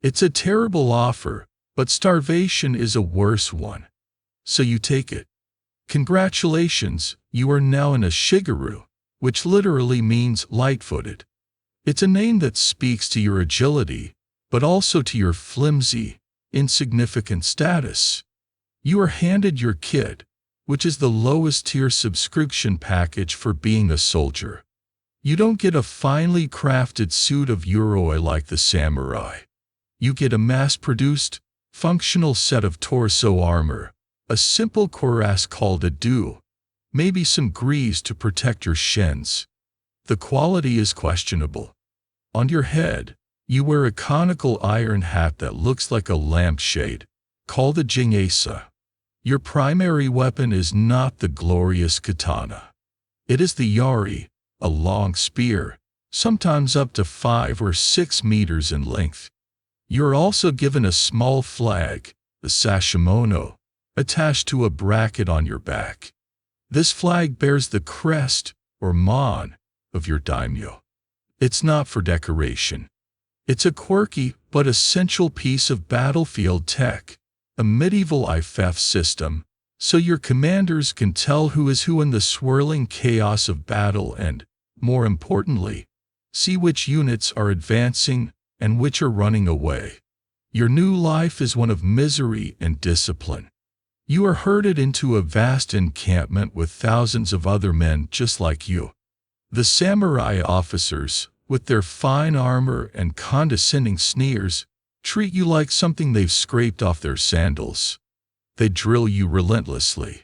It's a terrible offer, but starvation is a worse one. So you take it. Congratulations, you are now an ashigaru, which literally means light-footed. It's a name that speaks to your agility, but also to your flimsy, insignificant status. You are handed your kit, which is the lowest tier subscription package for being a soldier. You don't get a finely crafted suit of Uroi like the samurai. You get a mass-produced, functional set of torso armor, a simple cuirass called a do, maybe some greaves to protect your shins. The quality is questionable. On your head, you wear a conical iron hat that looks like a lampshade, called a jingesa. Your primary weapon is not the glorious katana. It is the yari, a long spear, sometimes up to 5 or 6 meters in length. You're also given a small flag, the sashimono, attached to a bracket on your back. This flag bears the crest, or mon, of your daimyo. It's not for decoration. It's a quirky but essential piece of battlefield tech, a medieval IFF system, so your commanders can tell who is who in the swirling chaos of battle and, more importantly, see which units are advancing and which are running away. Your new life is one of misery and discipline. You are herded into a vast encampment with thousands of other men just like you. The samurai officers, with their fine armor and condescending sneers, treat you like something they've scraped off their sandals. They drill you relentlessly.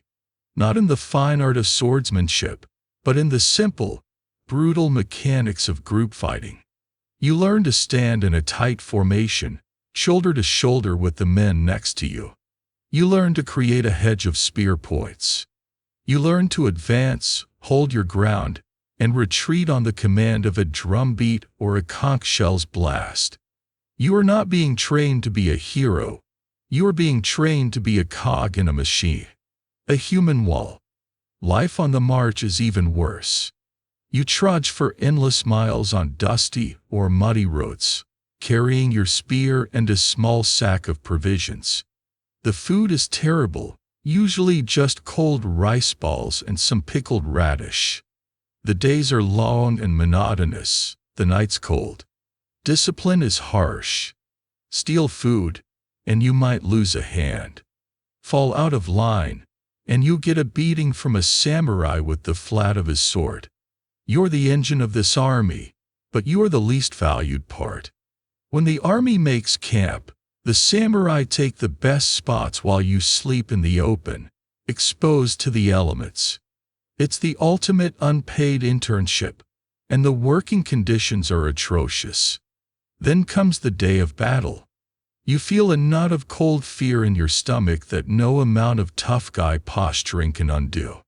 Not in the fine art of swordsmanship, but in the simple, brutal mechanics of group fighting. You learn to stand in a tight formation, shoulder to shoulder with the men next to you. You learn to create a hedge of spear points. You learn to advance, hold your ground, and retreat on the command of a drumbeat or a conch shell's blast. You are not being trained to be a hero. You are being trained to be a cog in a machine, a human wall. Life on the march is even worse. You trudge for endless miles on dusty or muddy roads, carrying your spear and a small sack of provisions. The food is terrible, usually just cold rice balls and some pickled radish. The days are long and monotonous, the nights cold. Discipline is harsh. Steal food, and you might lose a hand. Fall out of line, and you get a beating from a samurai with the flat of his sword. You're the engine of this army, but you are the least valued part. When the army makes camp, the samurai take the best spots while you sleep in the open, exposed to the elements. It's the ultimate unpaid internship, and the working conditions are atrocious. Then comes the day of battle. You feel a knot of cold fear in your stomach that no amount of tough guy posturing can undo.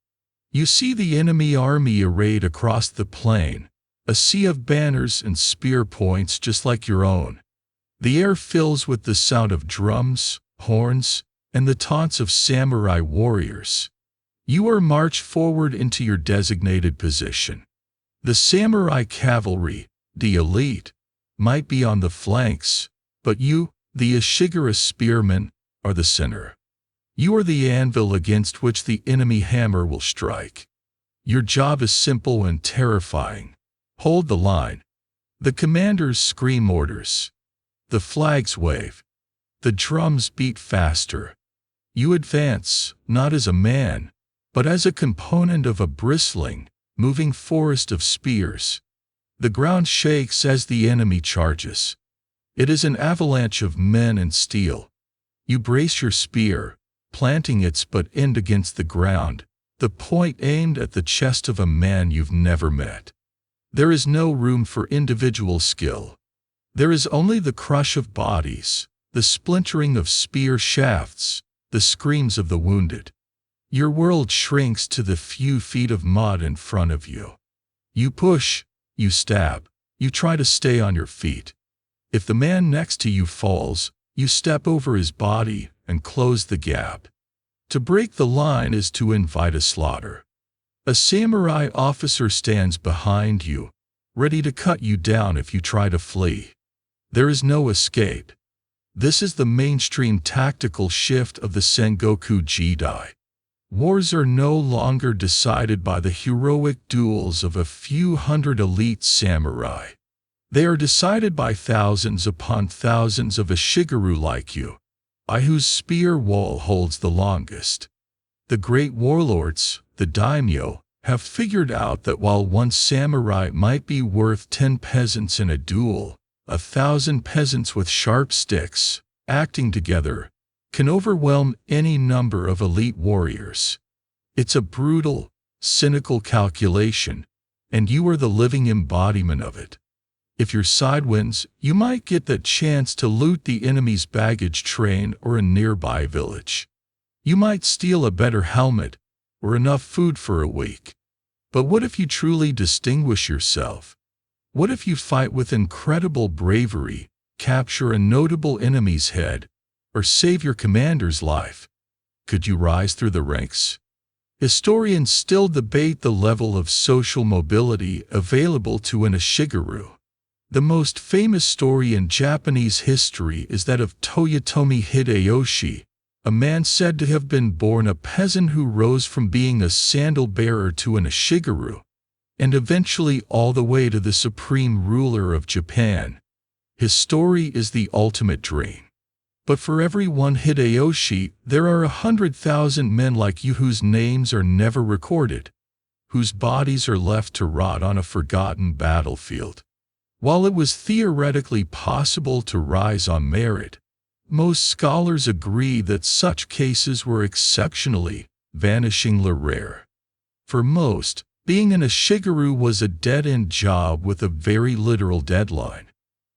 You see the enemy army arrayed across the plain, a sea of banners and spear points just like your own. The air fills with the sound of drums, horns, and the taunts of samurai warriors. You are marched forward into your designated position. The samurai cavalry, the elite, might be on the flanks, but you, the Ashigara spearmen, are the center. You are the anvil against which the enemy hammer will strike. Your job is simple and terrifying. Hold the line. The commanders scream orders. The flags wave. The drums beat faster. You advance, not as a man, but as a component of a bristling, moving forest of spears. The ground shakes as the enemy charges. It is an avalanche of men and steel. You brace your spear, planting its butt end against the ground, the point aimed at the chest of a man you've never met. There is no room for individual skill. There is only the crush of bodies, the splintering of spear shafts, the screams of the wounded. Your world shrinks to the few feet of mud in front of you. You push, you stab, you try to stay on your feet. If the man next to you falls, you step over his body and close the gap. To break the line is to invite a slaughter. A samurai officer stands behind you, ready to cut you down if you try to flee. There is no escape. This is the mainstream tactical shift of the Sengoku Jidai. Wars are no longer decided by the heroic duels of a few hundred elite samurai. They are decided by thousands upon thousands of Ashigaru like you, by whose spear wall holds the longest. The great warlords, the daimyo, have figured out that while one samurai might be worth 10 peasants in a duel, 1,000 peasants with sharp sticks, acting together, can overwhelm any number of elite warriors. It's a brutal, cynical calculation, and you are the living embodiment of it. If your side wins, you might get that chance to loot the enemy's baggage train or a nearby village. You might steal a better helmet, or enough food for a week. But what if you truly distinguish yourself? What if you fight with incredible bravery, capture a notable enemy's head, or save your commander's life? Could you rise through the ranks? Historians still debate the level of social mobility available to an Ashigaru. The most famous story in Japanese history is that of Toyotomi Hideyoshi, a man said to have been born a peasant who rose from being a sandal-bearer to an Ashigaru, and eventually all the way to the supreme ruler of Japan. His story is the ultimate dream. But for every one Hideyoshi, there are 100,000 men like you whose names are never recorded, whose bodies are left to rot on a forgotten battlefield. While it was theoretically possible to rise on merit, most scholars agree that such cases were exceptionally, vanishingly rare. For most, being an Ashigaru was a dead-end job with a very literal deadline.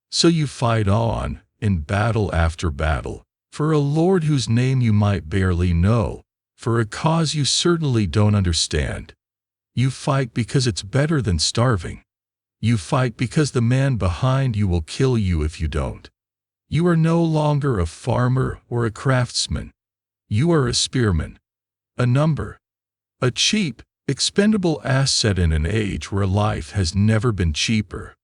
So you fight on, in battle after battle, for a lord whose name you might barely know, for a cause you certainly don't understand. You fight because it's better than starving. You fight because the man behind you will kill you if you don't. You are no longer a farmer or a craftsman. You are a spearman, a number, a cheap, expendable asset in an age where life has never been cheaper.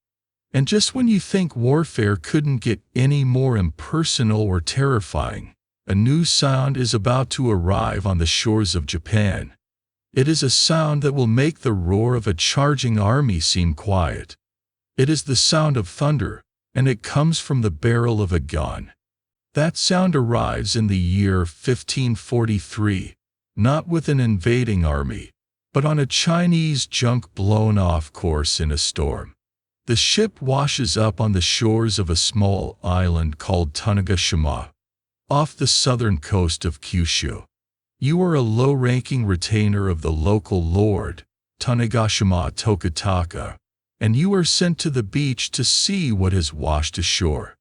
And just when you think warfare couldn't get any more impersonal or terrifying, a new sound is about to arrive on the shores of Japan. It is a sound that will make the roar of a charging army seem quiet. It is the sound of thunder, and it comes from the barrel of a gun. That sound arrives in the year 1543, not with an invading army, but on a Chinese junk blown off course in a storm. The ship washes up on the shores of a small island called Tanegashima, off the southern coast of Kyushu. You are a low-ranking retainer of the local lord, Tanegashima Tokataka, and you are sent to the beach to see what has washed ashore.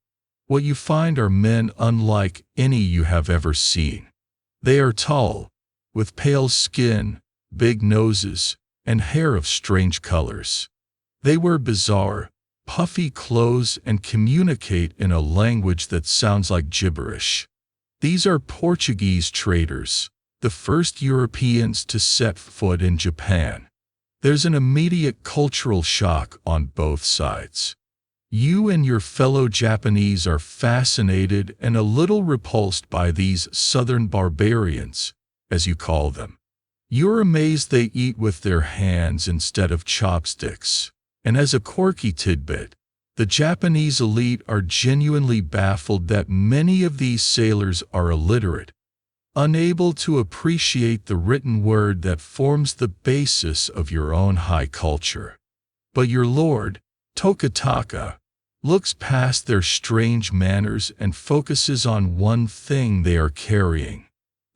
What you find are men unlike any you have ever seen. They are tall, with pale skin, big noses, and hair of strange colors. They wear bizarre, puffy clothes and communicate in a language that sounds like gibberish. These are Portuguese traders, the first Europeans to set foot in Japan. There's an immediate cultural shock on both sides. You and your fellow Japanese are fascinated and a little repulsed by these southern barbarians, as you call them. You're amazed they eat with their hands instead of chopsticks. And as a quirky tidbit, the Japanese elite are genuinely baffled that many of these sailors are illiterate, unable to appreciate the written word that forms the basis of your own high culture. But your lord, Tokataka, looks past their strange manners and focuses on one thing they are carrying,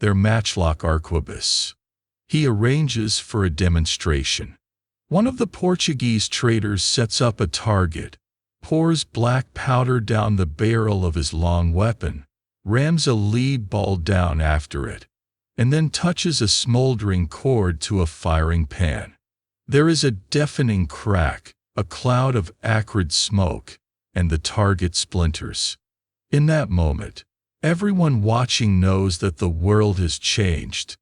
their matchlock arquebus. He arranges for a demonstration. One of the Portuguese traders sets up a target, pours black powder down the barrel of his long weapon, rams a lead ball down after it, and then touches a smoldering cord to a firing pan. There is a deafening crack, a cloud of acrid smoke, and the target splinters. In that moment, everyone watching knows that the world has changed.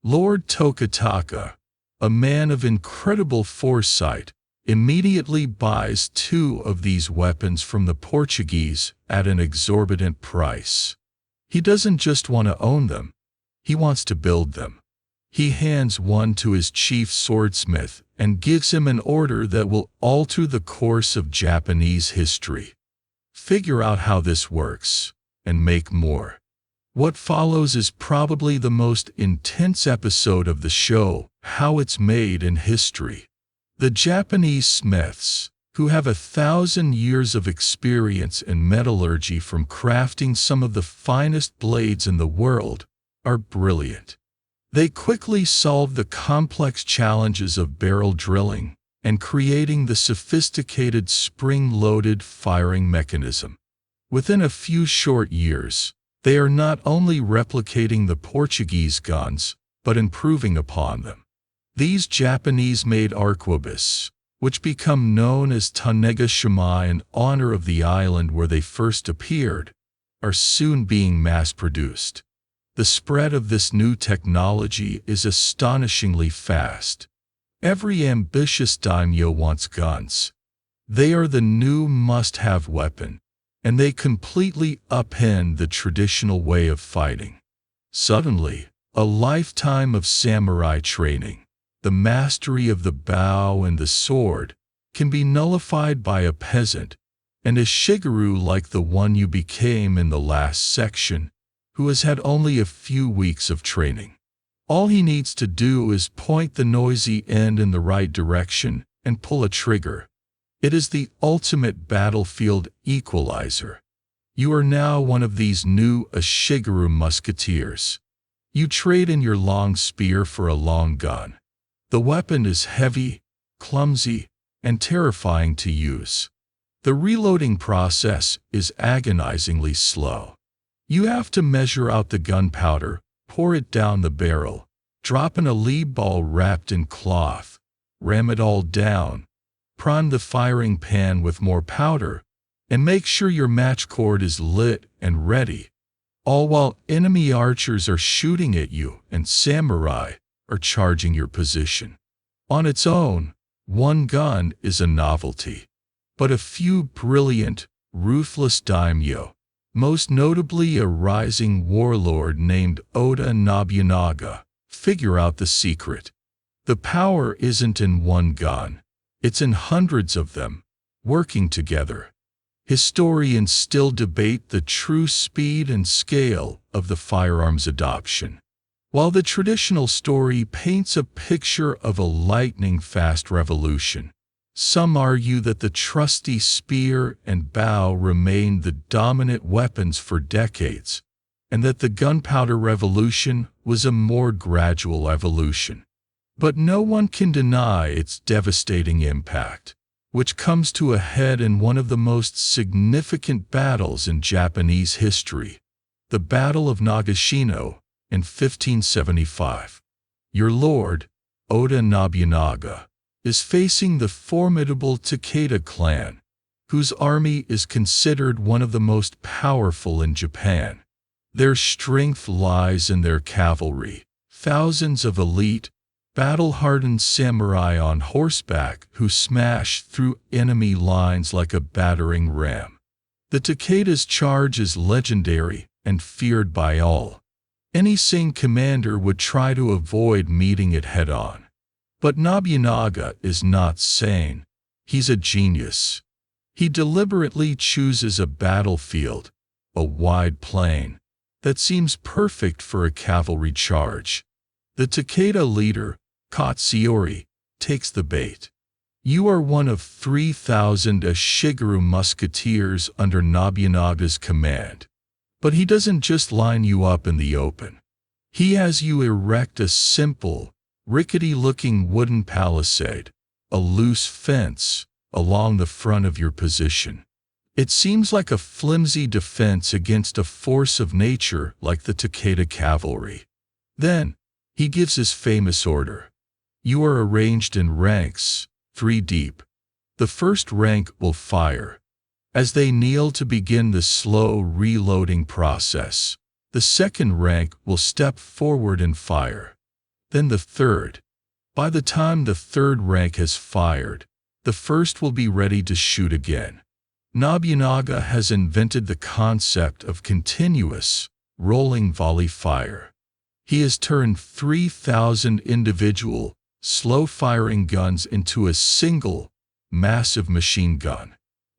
Lord Tokataka, a man of incredible foresight, immediately buys 2 of these weapons from the Portuguese at an exorbitant price. He doesn't just want to own them, he wants to build them. He hands one to his chief swordsmith and gives him an order that will alter the course of Japanese history. Figure out how this works, and make more. What follows is probably the most intense episode of the show, How It's Made in History. The Japanese smiths, who have 1,000 years of experience in metallurgy from crafting some of the finest blades in the world, are brilliant. They quickly solve the complex challenges of barrel drilling and creating the sophisticated spring-loaded firing mechanism. Within a few short years, they are not only replicating the Portuguese guns, but improving upon them. These Japanese-made arquebus, which become known as Tanegashima in honor of the island where they first appeared, are soon being mass-produced. The spread of this new technology is astonishingly fast. Every ambitious daimyo wants guns. They are the new must-have weapon, and they completely upend the traditional way of fighting. Suddenly, a lifetime of samurai training, the mastery of the bow and the sword, can be nullified by a peasant, and a shigeru like the one you became in the last section, who has had only a few weeks of training. All he needs to do is point the noisy end in the right direction and pull a trigger. It is the ultimate battlefield equalizer. You are now one of these new Shigeru musketeers. You trade in your long spear for a long gun. The weapon is heavy, clumsy, and terrifying to use. The reloading process is agonizingly slow. You have to measure out the gunpowder, pour it down the barrel, drop in a lead ball wrapped in cloth, ram it all down, prime the firing pan with more powder, and make sure your match cord is lit and ready, all while enemy archers are shooting at you and samurai are charging your position. On its own, one gun is a novelty, but a few brilliant, ruthless daimyo, most notably a rising warlord named Oda Nobunaga, figure out the secret. The power isn't in one gun, it's in hundreds of them, working together. Historians still debate the true speed and scale of the firearm's adoption. While the traditional story paints a picture of a lightning-fast revolution, some argue that the trusty spear and bow remained the dominant weapons for decades, and that the gunpowder revolution was a more gradual evolution. But no one can deny its devastating impact, which comes to a head in one of the most significant battles in Japanese history, the Battle of Nagashino in 1575. Your lord, Oda Nobunaga, is facing the formidable Takeda clan, whose army is considered one of the most powerful in Japan. Their strength lies in their cavalry, thousands of elite, battle-hardened samurai on horseback who smash through enemy lines like a battering ram. The Takeda's charge is legendary and feared by all. Any sane commander would try to avoid meeting it head-on. But Nobunaga is not sane. He's a genius. He deliberately chooses a battlefield, a wide plain, that seems perfect for a cavalry charge. The Takeda leader, Katsuyori, takes the bait. You are one of 3,000 Shigeru musketeers under Nobunaga's command. But he doesn't just line you up in the open. He has you erect a simple, rickety-looking wooden palisade, a loose fence, along the front of your position. It seems like a flimsy defense against a force of nature like the Takeda cavalry. Then, he gives his famous order. You are arranged in ranks, 3 deep. The first rank will fire. As they kneel to begin the slow reloading process, the second rank will step forward and fire. Then the third. By the time the third rank has fired, the first will be ready to shoot again. Nobunaga has invented the concept of continuous, rolling volley fire. He has turned 3,000 individual, slow-firing guns into a single, massive machine gun.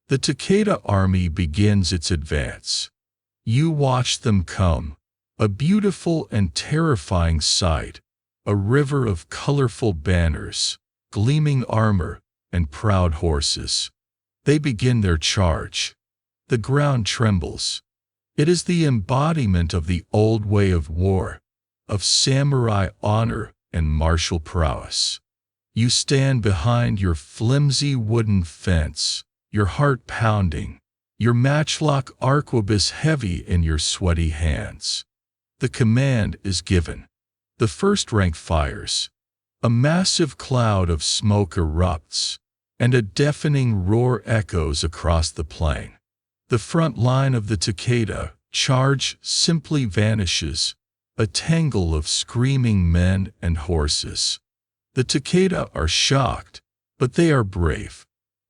The Takeda army begins its advance. You watch them come, a beautiful and terrifying sight, a river of colorful banners, gleaming armor, and proud horses. They begin their charge. The ground trembles. It is the embodiment of the old way of war, of samurai honor and martial prowess. You stand behind your flimsy wooden fence, your heart pounding, your matchlock arquebus heavy in your sweaty hands. The command is given. The first rank fires. A massive cloud of smoke erupts, and a deafening roar echoes across the plain. The front line of the Takeda charge simply vanishes, a tangle of screaming men and horses. The Takeda are shocked, but they are brave.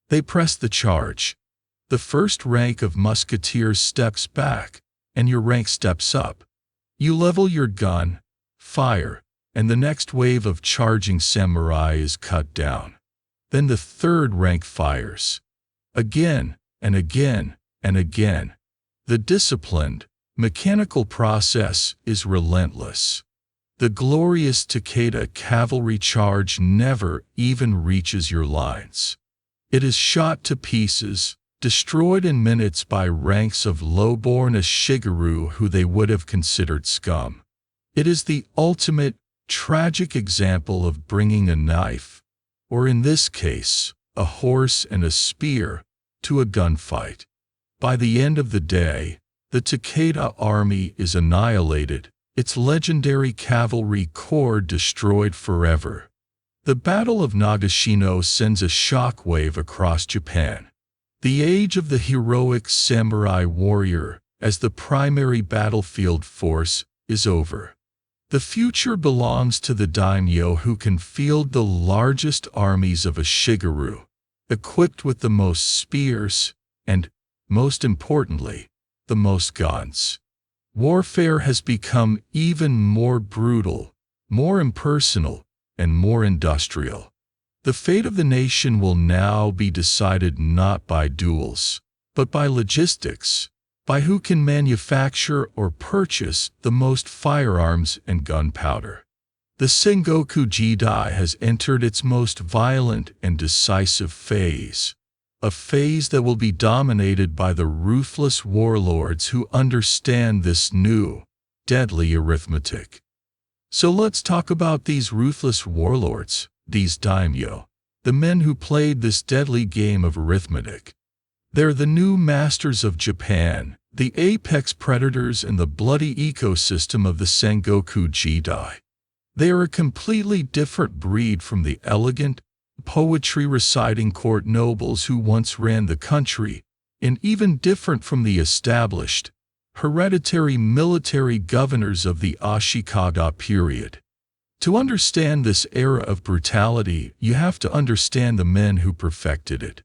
They press the charge. The first rank of musketeers steps back, and your rank steps up. You level your gun, fire, and the next wave of charging samurai is cut down. Then the third rank fires. Again, and again, and again. The disciplined, mechanical process is relentless. The glorious Takeda cavalry charge never even reaches your lines. It is shot to pieces, destroyed in minutes by ranks of low-born Shigeru who they would have considered scum. It is the ultimate, tragic example of bringing a knife, or in this case, a horse and a spear, to a gunfight. By the end of the day, the Takeda army is annihilated, its legendary cavalry corps destroyed forever. The Battle of Nagashino sends a shockwave across Japan. The age of the heroic samurai warrior, as the primary battlefield force, is over. The future belongs to the daimyo who can field the largest armies of a shigaryu, equipped with the most spears, and, most importantly, the most guns. Warfare has become even more brutal, more impersonal, and more industrial. The fate of the nation will now be decided not by duels, but by logistics, by who can manufacture or purchase the most firearms and gunpowder. The Sengoku Jidai has entered its most violent and decisive phase, a phase that will be dominated by the ruthless warlords who understand this new, deadly arithmetic. So let's talk about these ruthless warlords, these daimyo, the men who played this deadly game of arithmetic. They're the new masters of Japan, the apex predators in the bloody ecosystem of the Sengoku Jidai. They are a completely different breed from the elegant, poetry-reciting court nobles who once ran the country, and even different from the established, hereditary military governors of the Ashikaga period. To understand this era of brutality, you have to understand the men who perfected it.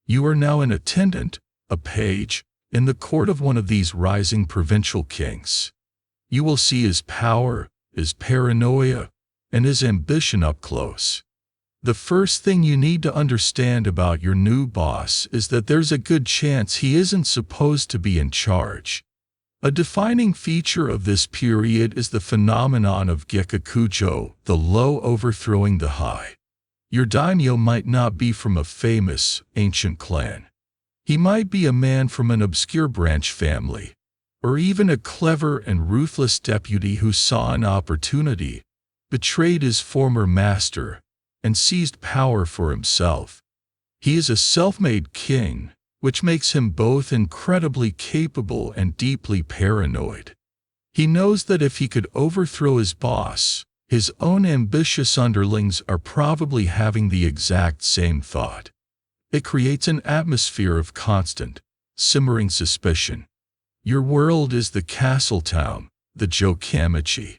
You are now an attendant, a page, in the court of one of these rising provincial kings. You will see his power, his paranoia, and his ambition up close. The first thing you need to understand about your new boss is that there's a good chance he isn't supposed to be in charge. A defining feature of this period is the phenomenon of Gekakujo, the low overthrowing the high. Your daimyo might not be from a famous, ancient clan. He might be a man from an obscure branch family, or even a clever and ruthless deputy who saw an opportunity, betrayed his former master, and seized power for himself. He is a self-made king, which makes him both incredibly capable and deeply paranoid. He knows that if he could overthrow his boss, his own ambitious underlings are probably having the exact same thought. It creates an atmosphere of constant, simmering suspicion. Your world is the castle town, the Jokamichi.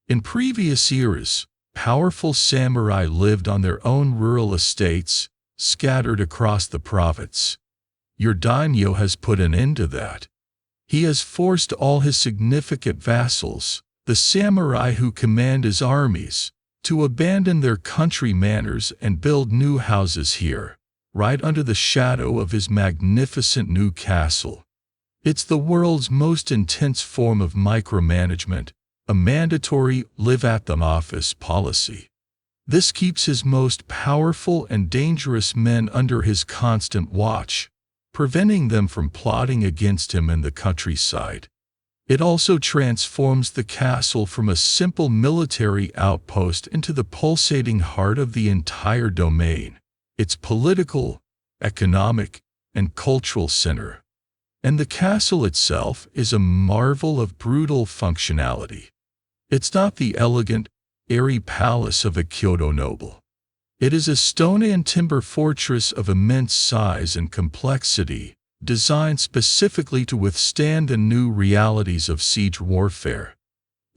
In previous eras, powerful samurai lived on their own rural estates, scattered across the province. Your daimyo has put an end to that. He has forced all his significant vassals, the samurai who command his armies, to abandon their country manners and build new houses here, right under the shadow of his magnificent new castle. It's the world's most intense form of micromanagement, a mandatory live-at-the-office policy. This keeps his most powerful and dangerous men under his constant watch, preventing them from plotting against him in the countryside. It also transforms the castle from a simple military outpost into the pulsating heart of the entire domain, its political, economic, and cultural center. And the castle itself is a marvel of brutal functionality. It's not the elegant, airy palace of a Kyoto noble. It is a stone and timber fortress of immense size and complexity, designed specifically to withstand the new realities of siege warfare.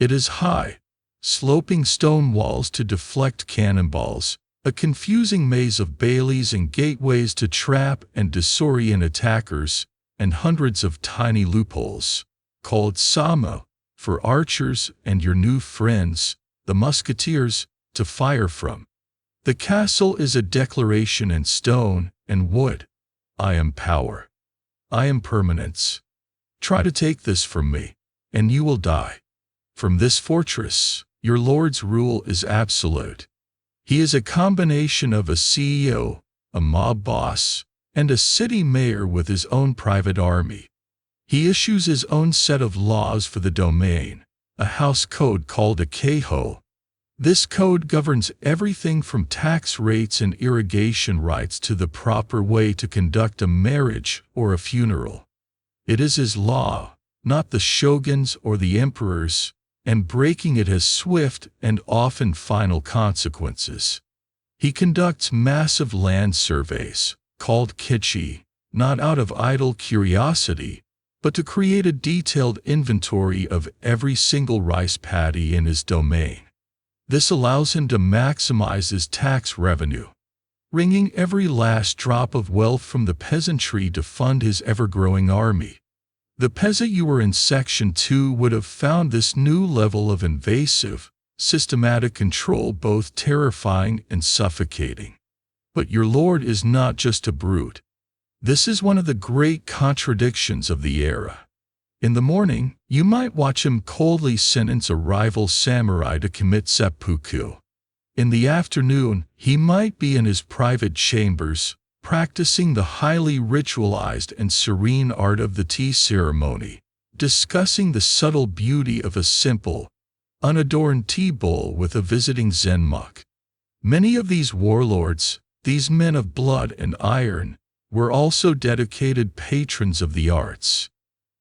It has high, sloping stone walls to deflect cannonballs, a confusing maze of baileys and gateways to trap and disorient attackers, and hundreds of tiny loopholes, called sama, for archers and your new friends, the musketeers, to fire from. The castle is a declaration in stone and wood. I am power. I am permanence. Try to take this from me, and you will die. From this fortress, your lord's rule is absolute. He is a combination of a CEO, a mob boss, and a city mayor with his own private army. He issues his own set of laws for the domain, a house code called a keiho. This code governs everything from tax rates and irrigation rights to the proper way to conduct a marriage or a funeral. It is his law, not the shogun's or the emperor's, and breaking it has swift and often final consequences. He conducts massive land surveys, called kitchi, not out of idle curiosity, but to create a detailed inventory of every single rice paddy in his domain. This allows him to maximize his tax revenue, wringing every last drop of wealth from the peasantry to fund his ever-growing army. The peasant you were in Section 2 would have found this new level of invasive, systematic control both terrifying and suffocating. But your lord is not just a brute. This is one of the great contradictions of the era. In the morning, you might watch him coldly sentence a rival samurai to commit seppuku. In the afternoon, he might be in his private chambers, practicing the highly ritualized and serene art of the tea ceremony, discussing the subtle beauty of a simple, unadorned tea bowl with a visiting Zen monk. Many of these warlords, these men of blood and iron, were also dedicated patrons of the arts.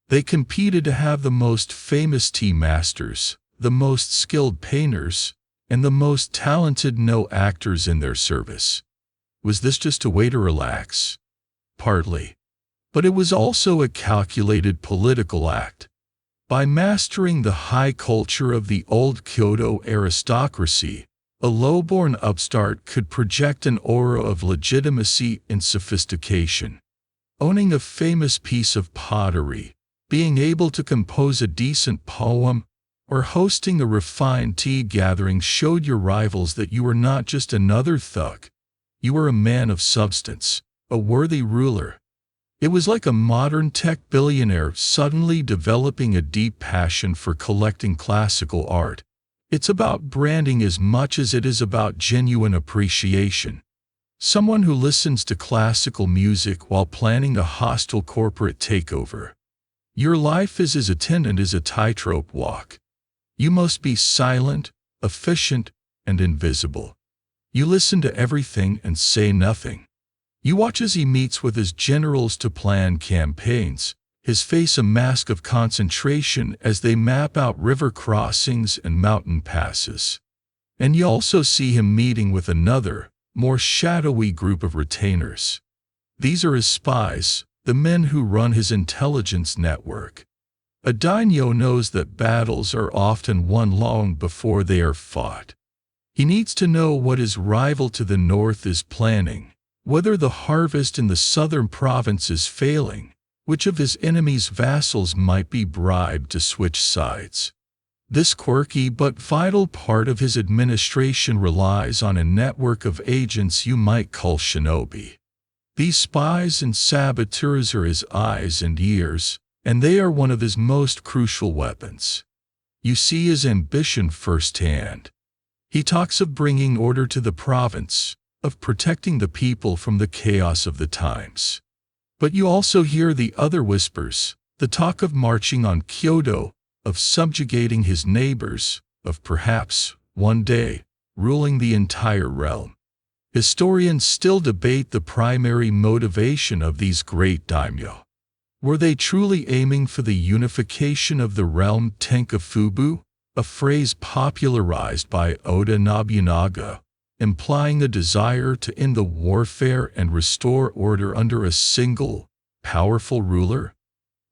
They competed to have the most famous tea masters, the most skilled painters, and the most talented actors in their service. Was this just a way to relax? Partly. But it was also a calculated political act. By mastering the high culture of the old Kyoto aristocracy, a low-born upstart could project an aura of legitimacy and sophistication. Owning a famous piece of pottery, being able to compose a decent poem, or hosting a refined tea gathering showed your rivals that you were not just another thug. You were a man of substance, a worthy ruler. It was like a modern tech billionaire suddenly developing a deep passion for collecting classical art. It's about branding as much as it is about genuine appreciation. Someone who listens to classical music while planning a hostile corporate takeover. Your life is as attendant as a tightrope walk. You must be silent, efficient, and invisible. You listen to everything and say nothing. You watch as he meets with his generals to plan campaigns, his face a mask of concentration as they map out river crossings and mountain passes. And you also see him meeting with another, more shadowy group of retainers. These are his spies, the men who run his intelligence network. A daimyo knows that battles are often won long before they are fought. He needs to know what his rival to the north is planning, whether the harvest in the southern province is failing, which of his enemy's vassals might be bribed to switch sides. This quirky but vital part of his administration relies on a network of agents you might call shinobi. These spies and saboteurs are his eyes and ears, and they are one of his most crucial weapons. You see his ambition firsthand. He talks of bringing order to the province, of protecting the people from the chaos of the times. But you also hear the other whispers, the talk of marching on Kyoto, of subjugating his neighbors, of perhaps, one day, ruling the entire realm. Historians still debate the primary motivation of these great daimyo. Were they truly aiming for the unification of the realm Tenkafubu, a phrase popularized by Oda Nobunaga, implying a desire to end the warfare and restore order under a single, powerful ruler?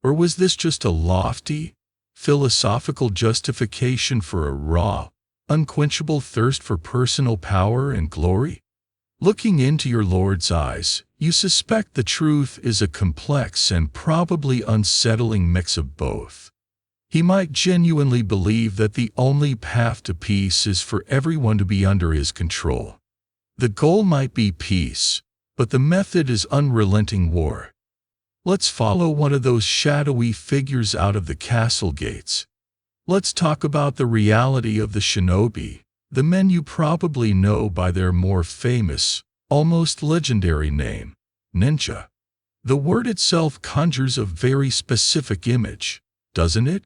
Or was this just a lofty, philosophical justification for a raw, unquenchable thirst for personal power and glory? Looking into your lord's eyes, you suspect the truth is a complex and probably unsettling mix of both. He might genuinely believe that the only path to peace is for everyone to be under his control. The goal might be peace, but the method is unrelenting war. Let's follow one of those shadowy figures out of the castle gates. Let's talk about the reality of the shinobi, the men you probably know by their more famous, almost legendary name, ninja. The word itself conjures a very specific image, doesn't it?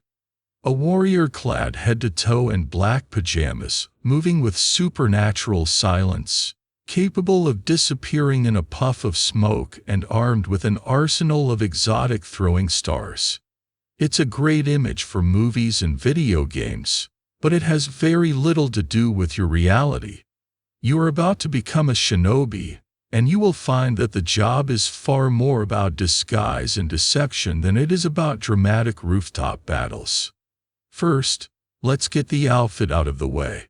A warrior clad head to toe in black pajamas, moving with supernatural silence, capable of disappearing in a puff of smoke and armed with an arsenal of exotic throwing stars. It's a great image for movies and video games, but it has very little to do with your reality. You are about to become a shinobi, and you will find that the job is far more about disguise and deception than it is about dramatic rooftop battles. First, let's get the outfit out of the way.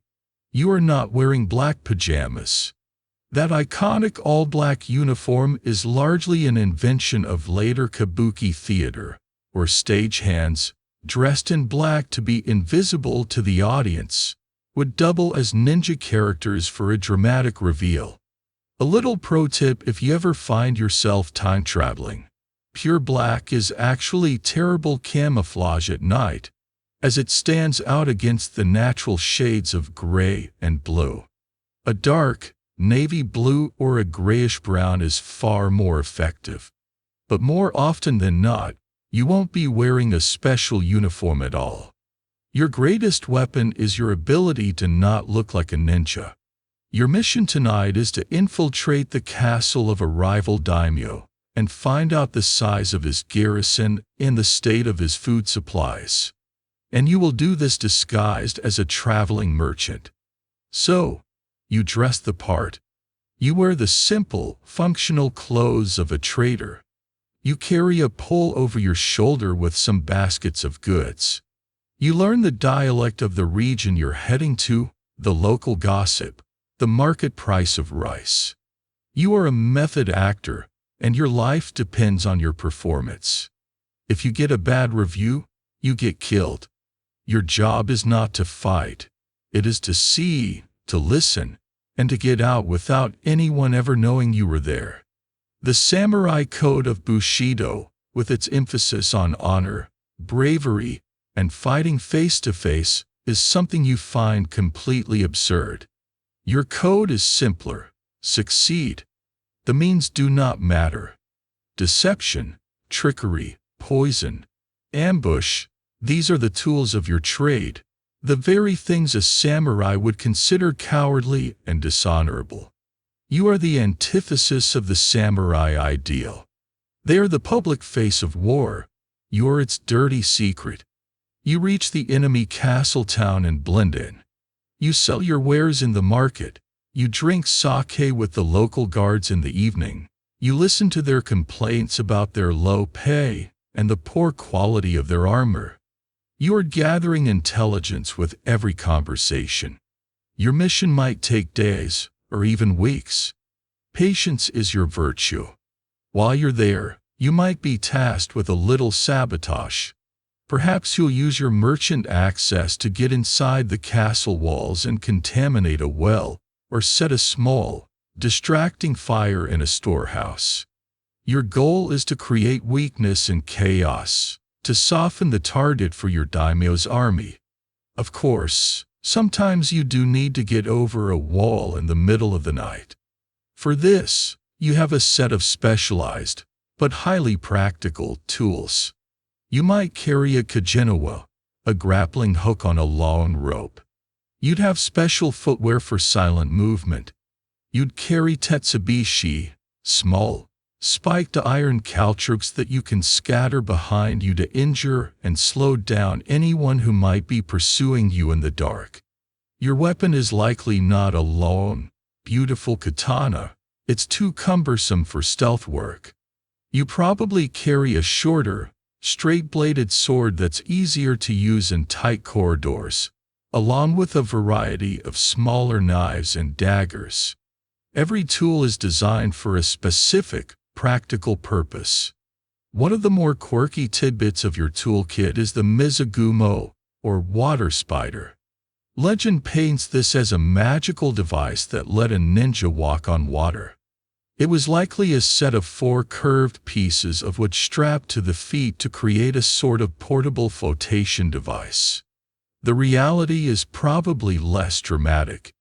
You are not wearing black pajamas. That iconic all-black uniform is largely an invention of later kabuki theater, where stagehands, dressed in black to be invisible to the audience, would double as ninja characters for a dramatic reveal. A little pro tip if you ever find yourself time traveling. Pure black is actually terrible camouflage at night, as it stands out against the natural shades of gray and blue. A dark, navy blue or a grayish-brown is far more effective. But more often than not, you won't be wearing a special uniform at all. Your greatest weapon is your ability to not look like a ninja. Your mission tonight is to infiltrate the castle of a rival daimyo and find out the size of his garrison and the state of his food supplies. And you will do this disguised as a traveling merchant. So, you dress the part. You wear the simple, functional clothes of a trader. You carry a pole over your shoulder with some baskets of goods. You learn the dialect of the region you're heading to, the local gossip, the market price of rice. You are a method actor, and your life depends on your performance. If you get a bad review, you get killed. Your job is not to fight. It is to see, to listen, and to get out without anyone ever knowing you were there. The samurai code of Bushido, with its emphasis on honor, bravery, and fighting face-to-face, is something you find completely absurd. Your code is simpler: succeed. The means do not matter. Deception, trickery, poison, ambush, these are the tools of your trade, the very things a samurai would consider cowardly and dishonorable. You are the antithesis of the samurai ideal. They are the public face of war. You are its dirty secret. You reach the enemy castle town and blend in. You sell your wares in the market. You drink sake with the local guards in the evening. You listen to their complaints about their low pay and the poor quality of their armor. You are gathering intelligence with every conversation. Your mission might take days or even weeks. Patience is your virtue. While you're there, you might be tasked with a little sabotage. Perhaps you'll use your merchant access to get inside the castle walls and contaminate a well, or set a small, distracting fire in a storehouse. Your goal is to create weakness and chaos, to soften the target for your daimyo's army. Of course, sometimes you do need to get over a wall in the middle of the night. For this, you have a set of specialized, but highly practical, tools. You might carry a kajinawa, a grappling hook on a long rope. You'd have special footwear for silent movement. You'd carry tetsubishi, small, spiked iron caltrukes that you can scatter behind you to injure and slow down anyone who might be pursuing you in the dark. Your weapon is likely not a long, beautiful katana. It's too cumbersome for stealth work. You probably carry a shorter, straight-bladed sword that's easier to use in tight corridors, along with a variety of smaller knives and daggers. Every tool is designed for a specific, practical purpose. One of the more quirky tidbits of your toolkit is the mizugumo, or water spider. Legend paints this as a magical device that let a ninja walk on water. It was likely a set of 4 curved pieces of wood strapped to the feet to create a sort of portable flotation device. The reality is probably less dramatic.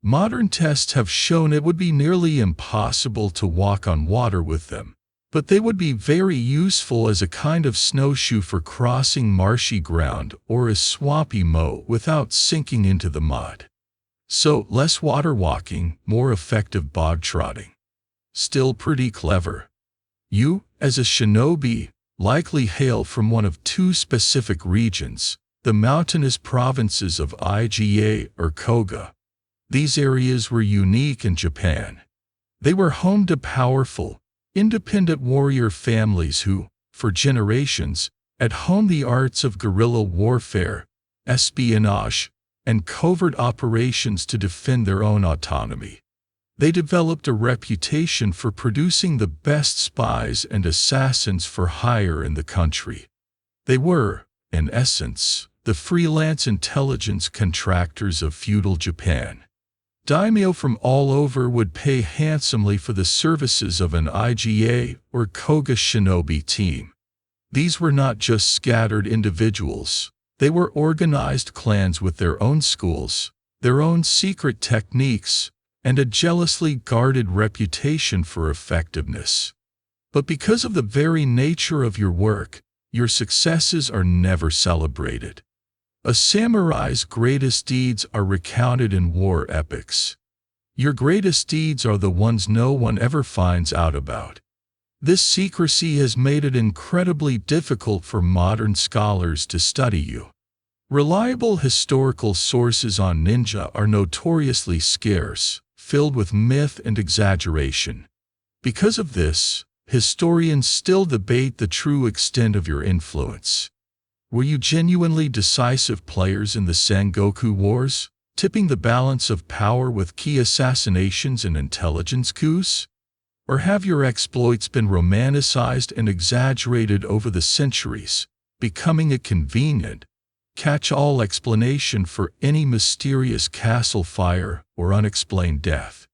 Modern tests have shown it would be nearly impossible to walk on water with them, but they would be very useful as a kind of snowshoe for crossing marshy ground or a swampy moat without sinking into the mud. So, less water walking, more effective bog trotting. Still pretty clever. You, as a shinobi, likely hail from one of 2 specific regions, the mountainous provinces of Iga or Koga. These areas were unique in Japan. They were home to powerful, independent warrior families who, for generations, had honed the arts of guerrilla warfare, espionage, and covert operations to defend their own autonomy. They developed a reputation for producing the best spies and assassins for hire in the country. They were, in essence, the freelance intelligence contractors of feudal Japan. Daimyo from all over would pay handsomely for the services of an IGA or Koga shinobi team. These were not just scattered individuals. They were organized clans with their own schools, their own secret techniques, and a jealously guarded reputation for effectiveness. But because of the very nature of your work, your successes are never celebrated. A samurai's greatest deeds are recounted in war epics. Your greatest deeds are the ones no one ever finds out about. This secrecy has made it incredibly difficult for modern scholars to study you. Reliable historical sources on ninja are notoriously scarce, filled with myth and exaggeration. Because of this, historians still debate the true extent of your influence. Were you genuinely decisive players in the Sengoku Wars, tipping the balance of power with key assassinations and intelligence coups? Or have your exploits been romanticized and exaggerated over the centuries, becoming a convenient, catch-all explanation for any mysterious castle fire or unexplained death?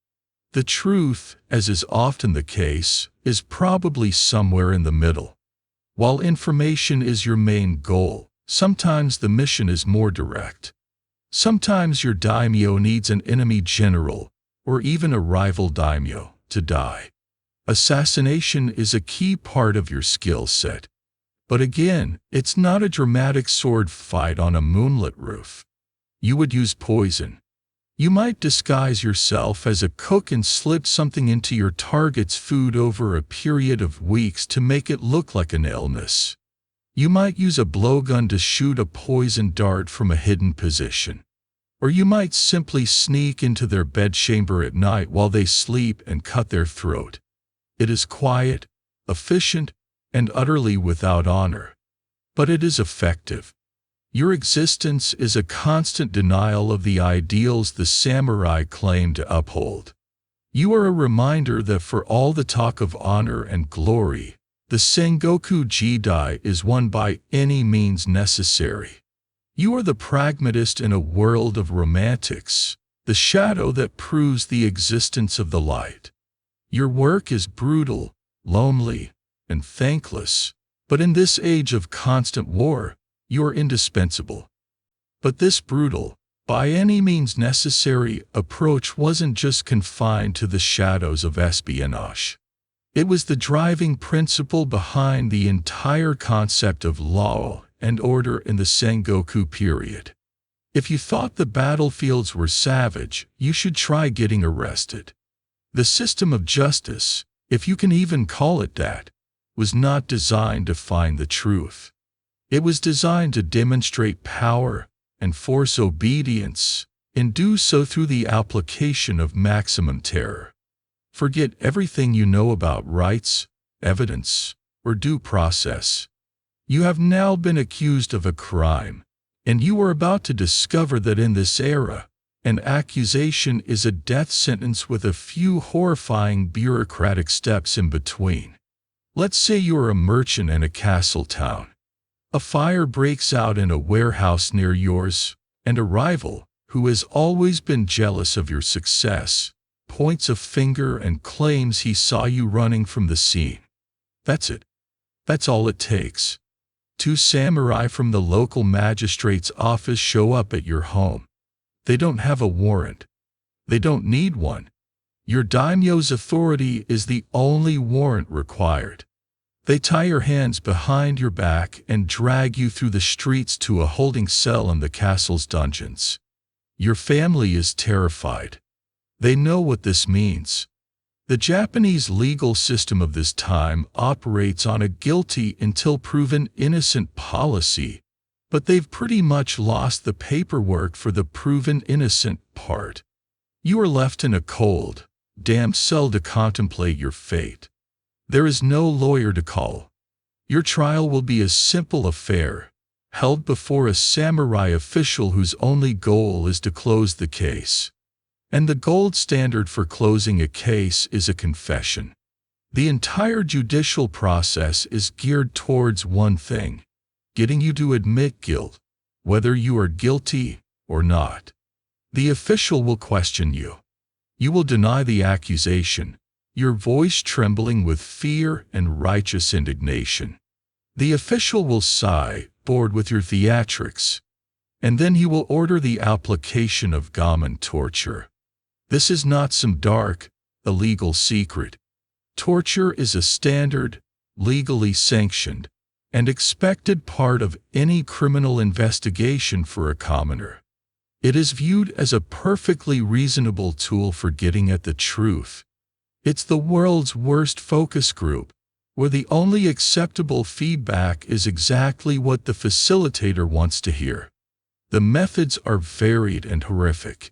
The truth, as is often the case, is probably somewhere in the middle. While information is your main goal, sometimes the mission is more direct. Sometimes your daimyo needs an enemy general, or even a rival daimyo, to die. Assassination is a key part of your skill set. But again, it's not a dramatic sword fight on a moonlit roof. You would use poison. You might disguise yourself as a cook and slip something into your target's food over a period of weeks to make it look like an illness. You might use a blowgun to shoot a poison dart from a hidden position. Or you might simply sneak into their bedchamber at night while they sleep and cut their throat. It is quiet, efficient, and utterly without honor. But it is effective. Your existence is a constant denial of the ideals the samurai claim to uphold. You are a reminder that for all the talk of honor and glory, the Sengoku Jidai is won by any means necessary. You are the pragmatist in a world of romantics, the shadow that proves the existence of the light. Your work is brutal, lonely, and thankless, but in this age of constant war, you are indispensable. But this brutal, by any means necessary, approach wasn't just confined to the shadows of espionage. It was the driving principle behind the entire concept of law and order in the Sengoku period. If you thought the battlefields were savage, you should try getting arrested. The system of justice, if you can even call it that, was not designed to find the truth. It was designed to demonstrate power and force obedience, and do so through the application of maximum terror. Forget everything you know about rights, evidence, or due process. You have now been accused of a crime, and you are about to discover that in this era, an accusation is a death sentence with a few horrifying bureaucratic steps in between. Let's say you are a merchant in a castle town. A fire breaks out in a warehouse near yours, and a rival, who has always been jealous of your success, points a finger and claims he saw you running from the scene. That's it. That's all it takes. 2 samurai from the local magistrate's office show up at your home. They don't have a warrant. They don't need one. Your daimyo's authority is the only warrant required. They tie your hands behind your back and drag you through the streets to a holding cell in the castle's dungeons. Your family is terrified. They know what this means. The Japanese legal system of this time operates on a guilty until proven innocent policy, but they've pretty much lost the paperwork for the proven innocent part. You are left in a cold, damp cell to contemplate your fate. There is no lawyer to call. Your trial will be a simple affair, held before a samurai official whose only goal is to close the case. And the gold standard for closing a case is a confession. The entire judicial process is geared towards one thing: getting you to admit guilt, whether you are guilty or not. The official will question you. You will deny the accusation, your voice trembling with fear and righteous indignation. The official will sigh, bored with your theatrics, and then he will order the application of gammon torture. This is not some dark, illegal secret. Torture is a standard, legally sanctioned, and expected part of any criminal investigation for a commoner. It is viewed as a perfectly reasonable tool for getting at the truth. It's the world's worst focus group, where the only acceptable feedback is exactly what the facilitator wants to hear. The methods are varied and horrific.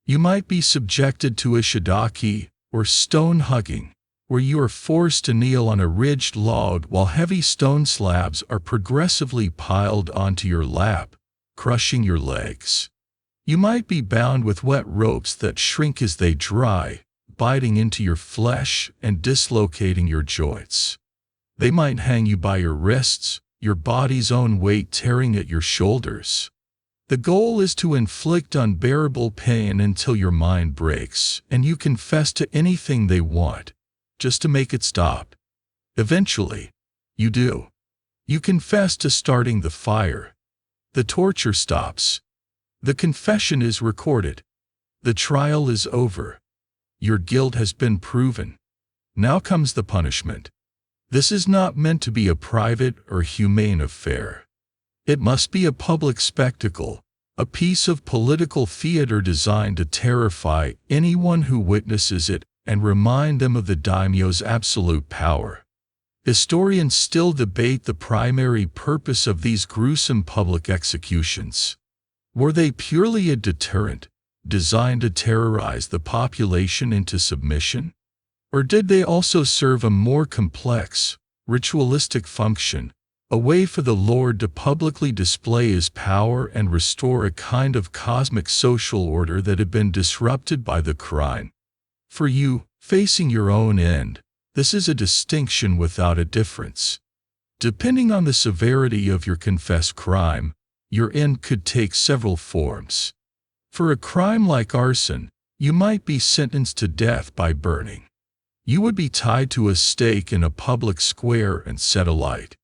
You might be subjected to a shiitake, or stone hugging, where you are forced to kneel on a ridged log while heavy stone slabs are progressively piled onto your lap, crushing your legs. You might be bound with wet ropes that shrink as they dry, biting into your flesh and dislocating your joints. They might hang you by your wrists, your body's own weight tearing at your shoulders. The goal is to inflict unbearable pain until your mind breaks and you confess to anything they want, just to make it stop. Eventually, you do. You confess to starting the fire. The torture stops. The confession is recorded. The trial is over. Your guilt has been proven. Now comes the punishment. This is not meant to be a private or humane affair. It must be a public spectacle, a piece of political theater designed to terrify anyone who witnesses it and remind them of the daimyo's absolute power. Historians still debate the primary purpose of these gruesome public executions. Were they purely a deterrent, designed to terrorize the population into submission? Or did they also serve a more complex, ritualistic function, a way for the Lord to publicly display his power and restore a kind of cosmic social order that had been disrupted by the crime? For you, facing your own end, this is a distinction without a difference. Depending on the severity of your confessed crime, your end could take several forms. For a crime like arson, you might be sentenced to death by burning. You would be tied to a stake in a public square and set alight.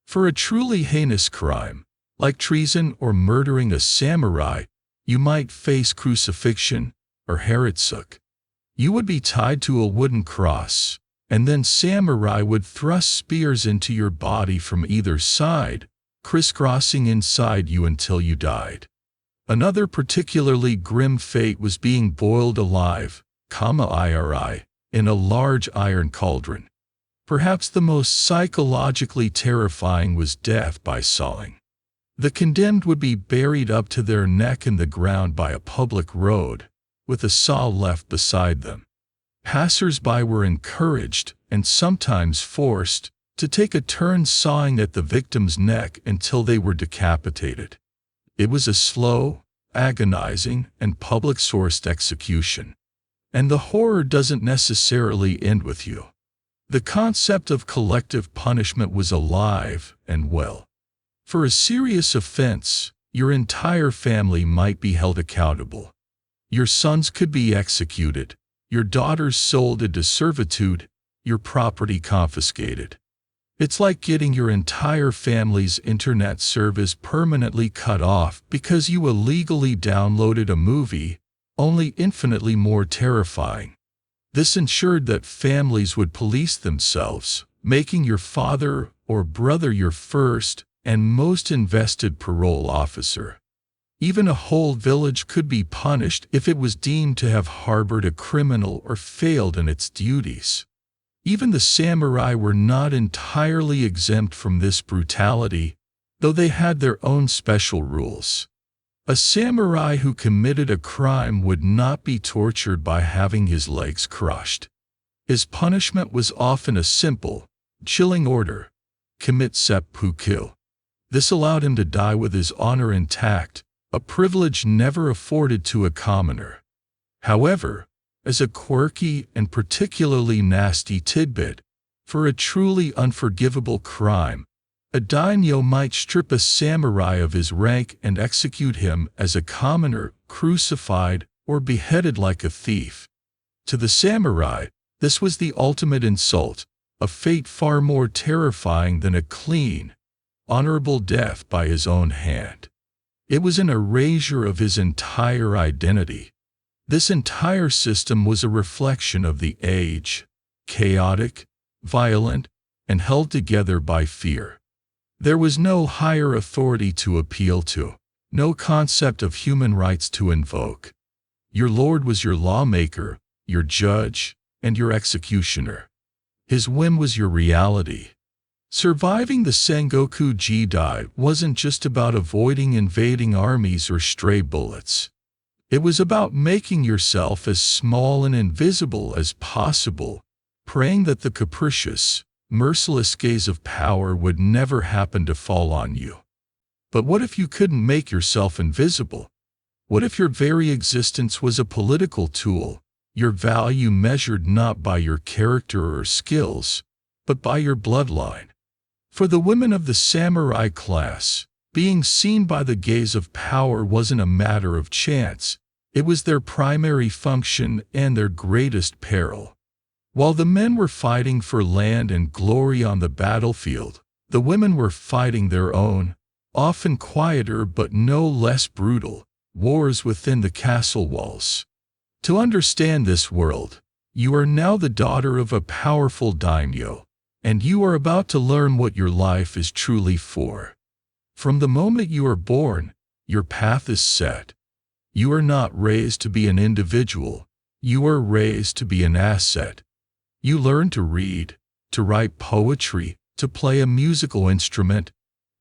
For a truly heinous crime, like treason or murdering a samurai, you might face crucifixion or haritsuke. You would be tied to a wooden cross, and then samurai would thrust spears into your body from either side, crisscrossing inside you until you died. Another particularly grim fate was being boiled alive, in a large iron cauldron. Perhaps the most psychologically terrifying was death by sawing. The condemned would be buried up to their neck in the ground by a public road, with a saw left beside them. Passers-by were encouraged, and sometimes forced, to take a turn sawing at the victim's neck until they were decapitated. It was a slow, agonizing, and public-sourced execution. And the horror doesn't necessarily end with you. The concept of collective punishment was alive and well. For a serious offense, your entire family might be held accountable. Your sons could be executed, your daughters sold into servitude, your property confiscated. It's like getting your entire family's internet service permanently cut off because you illegally downloaded a movie, only infinitely more terrifying. This ensured that families would police themselves, making your father or brother your first and most invested parole officer. Even a whole village could be punished if it was deemed to have harbored a criminal or failed in its duties. Even the samurai were not entirely exempt from this brutality, though they had their own special rules. A samurai who committed a crime would not be tortured by having his legs crushed. His punishment was often a simple, chilling order: commit seppuku. This allowed him to die with his honor intact, a privilege never afforded to a commoner. However, as a quirky and particularly nasty tidbit, for a truly unforgivable crime, a daimyo might strip a samurai of his rank and execute him as a commoner, crucified, or beheaded like a thief. To the samurai, this was the ultimate insult, a fate far more terrifying than a clean, honorable death by his own hand. It was an erasure of his entire identity. This entire system was a reflection of the age, chaotic, violent, and held together by fear. There was no higher authority to appeal to, no concept of human rights to invoke. Your lord was your lawmaker, your judge, and your executioner. His whim was your reality. Surviving the Sengoku Jidai wasn't just about avoiding invading armies or stray bullets. It was about making yourself as small and invisible as possible, praying that the capricious, merciless gaze of power would never happen to fall on you. But what if you couldn't make yourself invisible? What if your very existence was a political tool, your value measured not by your character or skills, but by your bloodline? For the women of the samurai class, being seen by the gaze of power wasn't a matter of chance. It was their primary function and their greatest peril. While the men were fighting for land and glory on the battlefield, the women were fighting their own, often quieter but no less brutal, wars within the castle walls. To understand this world, you are now the daughter of a powerful daimyo, and you are about to learn what your life is truly for. From the moment you are born, your path is set. You are not raised to be an individual, you are raised to be an asset. You learn to read, to write poetry, to play a musical instrument,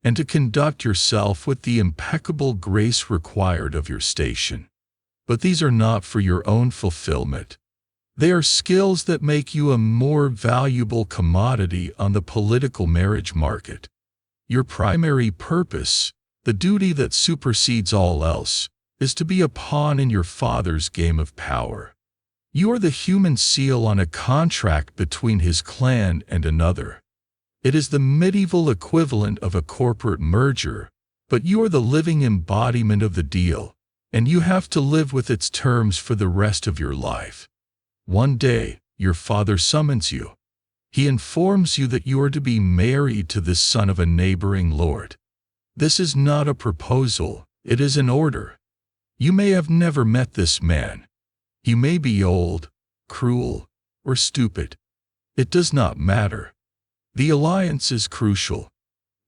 and to conduct yourself with the impeccable grace required of your station. But these are not for your own fulfillment. They are skills that make you a more valuable commodity on the political marriage market. Your primary purpose, the duty that supersedes all else, is to be a pawn in your father's game of power. You are the human seal on a contract between his clan and another. It is the medieval equivalent of a corporate merger, but you are the living embodiment of the deal, and you have to live with its terms for the rest of your life. One day, your father summons you. He informs you that you are to be married to the son of a neighboring lord. This is not a proposal, it is an order. You may have never met this man. He may be old, cruel, or stupid. It does not matter. The alliance is crucial.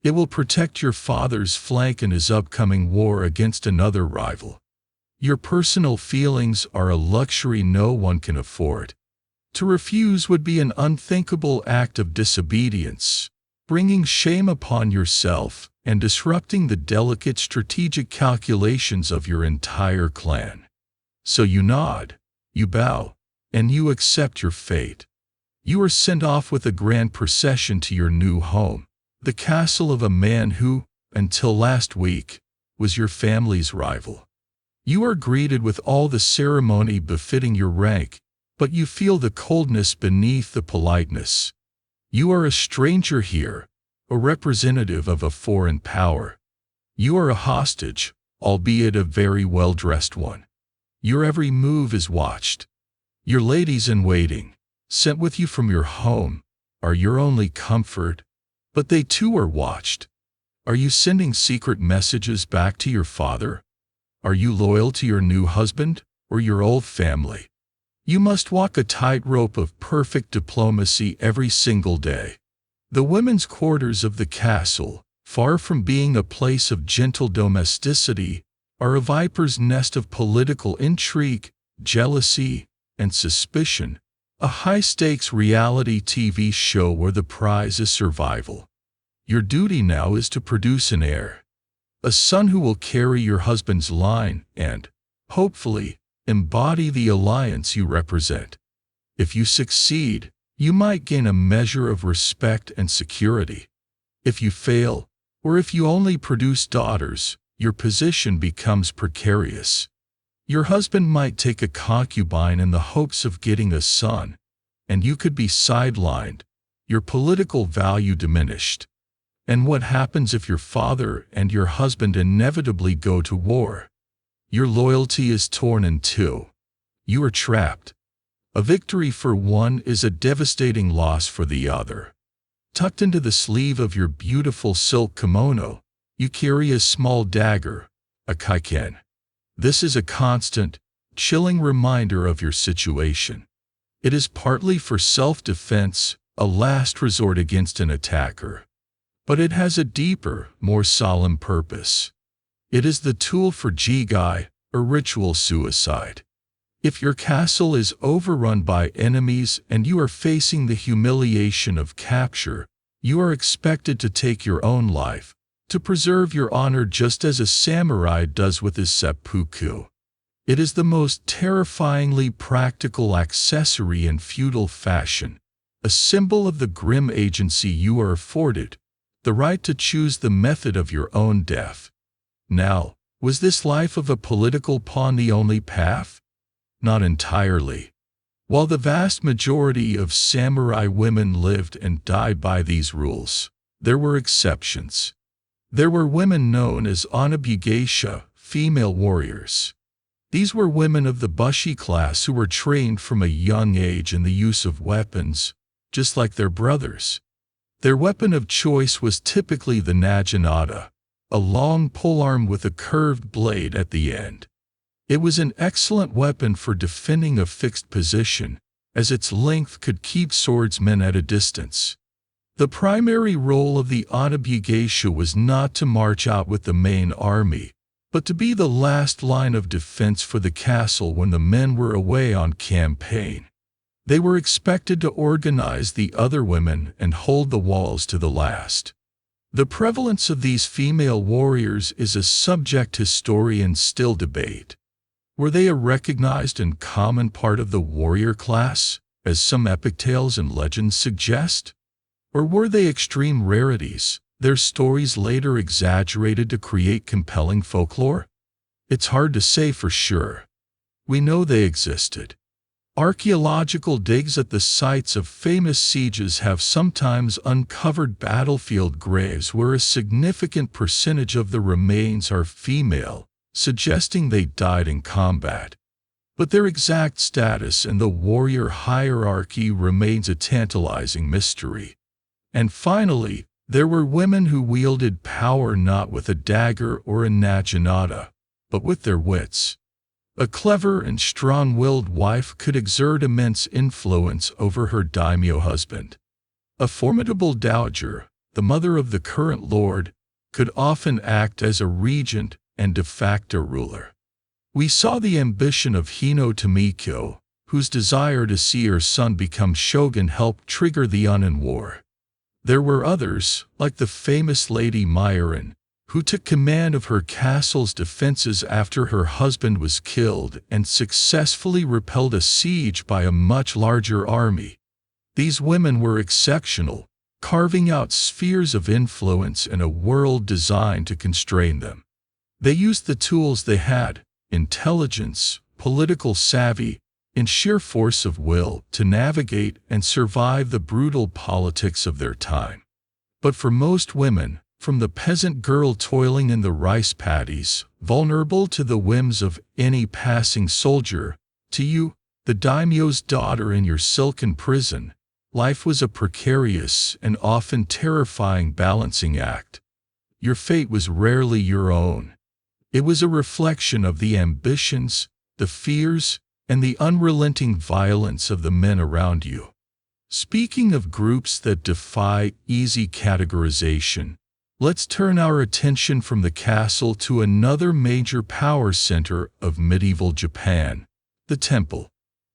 It will protect your father's flank in his upcoming war against another rival. Your personal feelings are a luxury no one can afford. To refuse would be an unthinkable act of disobedience, bringing shame upon yourself and disrupting the delicate strategic calculations of your entire clan. So you nod, you bow, and you accept your fate. You are sent off with a grand procession to your new home, the castle of a man who, until last week, was your family's rival. You are greeted with all the ceremony befitting your rank, but you feel the coldness beneath the politeness. You are a stranger here, a representative of a foreign power. You are a hostage, albeit a very well-dressed one. Your every move is watched. Your ladies-in-waiting, sent with you from your home, are your only comfort, but they too are watched. Are you sending secret messages back to your father? Are you loyal to your new husband or your old family? You must walk a tightrope of perfect diplomacy every single day. The women's quarters of the castle, far from being a place of gentle domesticity, are a viper's nest of political intrigue, jealousy, and suspicion, a high-stakes reality TV show where the prize is survival. Your duty now is to produce an heir. A son who will carry your husband's line and, hopefully, embody the alliance you represent. If you succeed, you might gain a measure of respect and security. If you fail, or if you only produce daughters, your position becomes precarious. Your husband might take a concubine in the hopes of getting a son, and you could be sidelined, your political value diminished. And what happens if your father and your husband inevitably go to war? Your loyalty is torn in two. You are trapped. A victory for one is a devastating loss for the other. Tucked into the sleeve of your beautiful silk kimono, you carry a small dagger, a kaiken. This is a constant, chilling reminder of your situation. It is partly for self-defense, a last resort against an attacker. But it has a deeper, more solemn purpose. It is the tool for jigai, or ritual suicide. If your castle is overrun by enemies and you are facing the humiliation of capture, you are expected to take your own life, to preserve your honor just as a samurai does with his seppuku. It is the most terrifyingly practical accessory in feudal fashion, a symbol of the grim agency you are afforded, the right to choose the method of your own death. Now, was this life of a political pawn the only path? Not entirely. While the vast majority of samurai women lived and died by these rules, there were exceptions. There were women known as anabugeisha, female warriors. These were women of the bushi class who were trained from a young age in the use of weapons, just like their brothers. Their weapon of choice was typically the naginata, a long polearm with a curved blade at the end. It was an excellent weapon for defending a fixed position, as its length could keep swordsmen at a distance. The primary role of the anabugeisha was not to march out with the main army, but to be the last line of defense for the castle when the men were away on campaign. They were expected to organize the other women and hold the walls to the last. The prevalence of these female warriors is a subject historians still debate. Were they a recognized and common part of the warrior class, as some epic tales and legends suggest? Or were they extreme rarities, their stories later exaggerated to create compelling folklore? It's hard to say for sure. We know they existed. Archaeological digs at the sites of famous sieges have sometimes uncovered battlefield graves where a significant percentage of the remains are female, suggesting they died in combat. But their exact status in the warrior hierarchy remains a tantalizing mystery. And finally, there were women who wielded power not with a dagger or a naginata, but with their wits. A clever and strong-willed wife could exert immense influence over her daimyo husband. A formidable dowager, the mother of the current lord, could often act as a regent and de facto ruler. We saw the ambition of Hino Tomiko, whose desire to see her son become shogun helped trigger the Unin War. There were others, like the famous Lady Myron, who took command of her castle's defenses after her husband was killed and successfully repelled a siege by a much larger army. These women were exceptional, carving out spheres of influence in a world designed to constrain them. They used the tools they had, intelligence, political savvy, and sheer force of will to navigate and survive the brutal politics of their time. But for most women, from the peasant girl toiling in the rice paddies, vulnerable to the whims of any passing soldier, to you, the daimyo's daughter in your silken prison, life was a precarious and often terrifying balancing act. Your fate was rarely your own. It was a reflection of the ambitions, the fears, and the unrelenting violence of the men around you. Speaking of groups that defy easy categorization, let's turn our attention from the castle to another major power center of medieval Japan, the temple.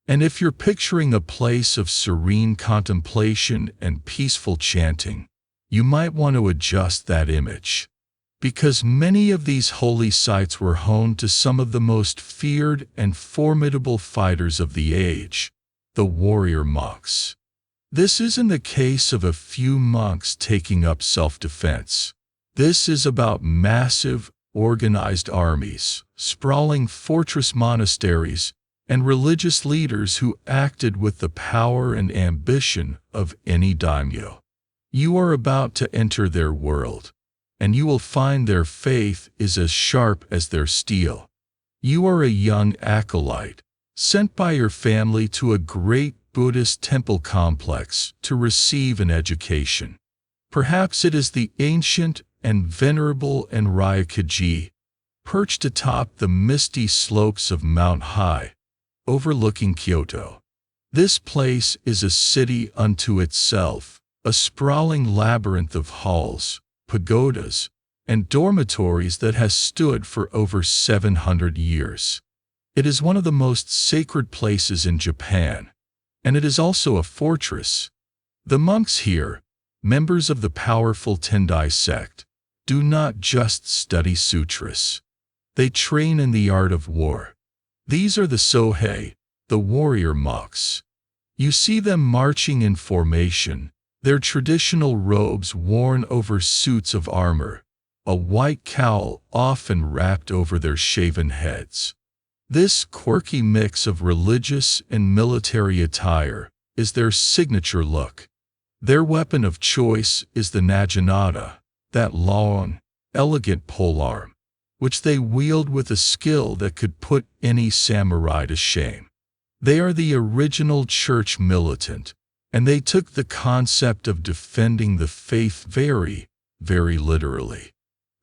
And if you're picturing a place of serene contemplation and peaceful chanting, you might want to adjust that image. because many of these holy sites were home to some of the most feared and formidable fighters of the age, the warrior monks. This isn't the case of a few monks taking up self-defense. This is about massive, organized armies, sprawling fortress monasteries, and religious leaders who acted with the power and ambition of any daimyo. You are about to enter their world, and you will find their faith is as sharp as their steel. You are a young acolyte, sent by your family to a great Buddhist temple complex to receive an education. Perhaps it is the ancient and venerable Enryakuji, perched atop the misty slopes of Mount Hai, overlooking Kyoto. This place is a city unto itself, a sprawling labyrinth of halls, pagodas, and dormitories that has stood for over 700 years. It is one of the most sacred places in Japan, and it is also a fortress. The monks here, members of the powerful Tendai sect, do not just study sutras. They train in the art of war. These are the Sohei, the warrior monks. You see them marching in formation, their traditional robes worn over suits of armor, a white cowl often wrapped over their shaven heads. This quirky mix of religious and military attire is their signature look. Their weapon of choice is the naginata, that long, elegant polearm, which they wield with a skill that could put any samurai to shame. They are the original church militant, and they took the concept of defending the faith very, very literally.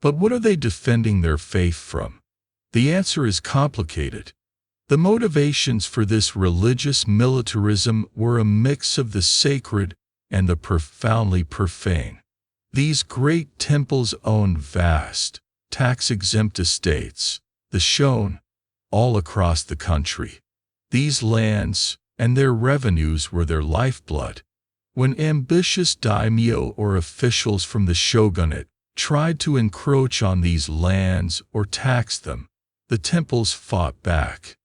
But what are they defending their faith from? The answer is complicated. The motivations for this religious militarism were a mix of the sacred and the profoundly profane. These great temples owned vast, tax-exempt estates, the shown, all across the country. These lands and their revenues were their lifeblood. When ambitious daimyo or officials from the shogunate tried to encroach on these lands or tax them, the temples fought back.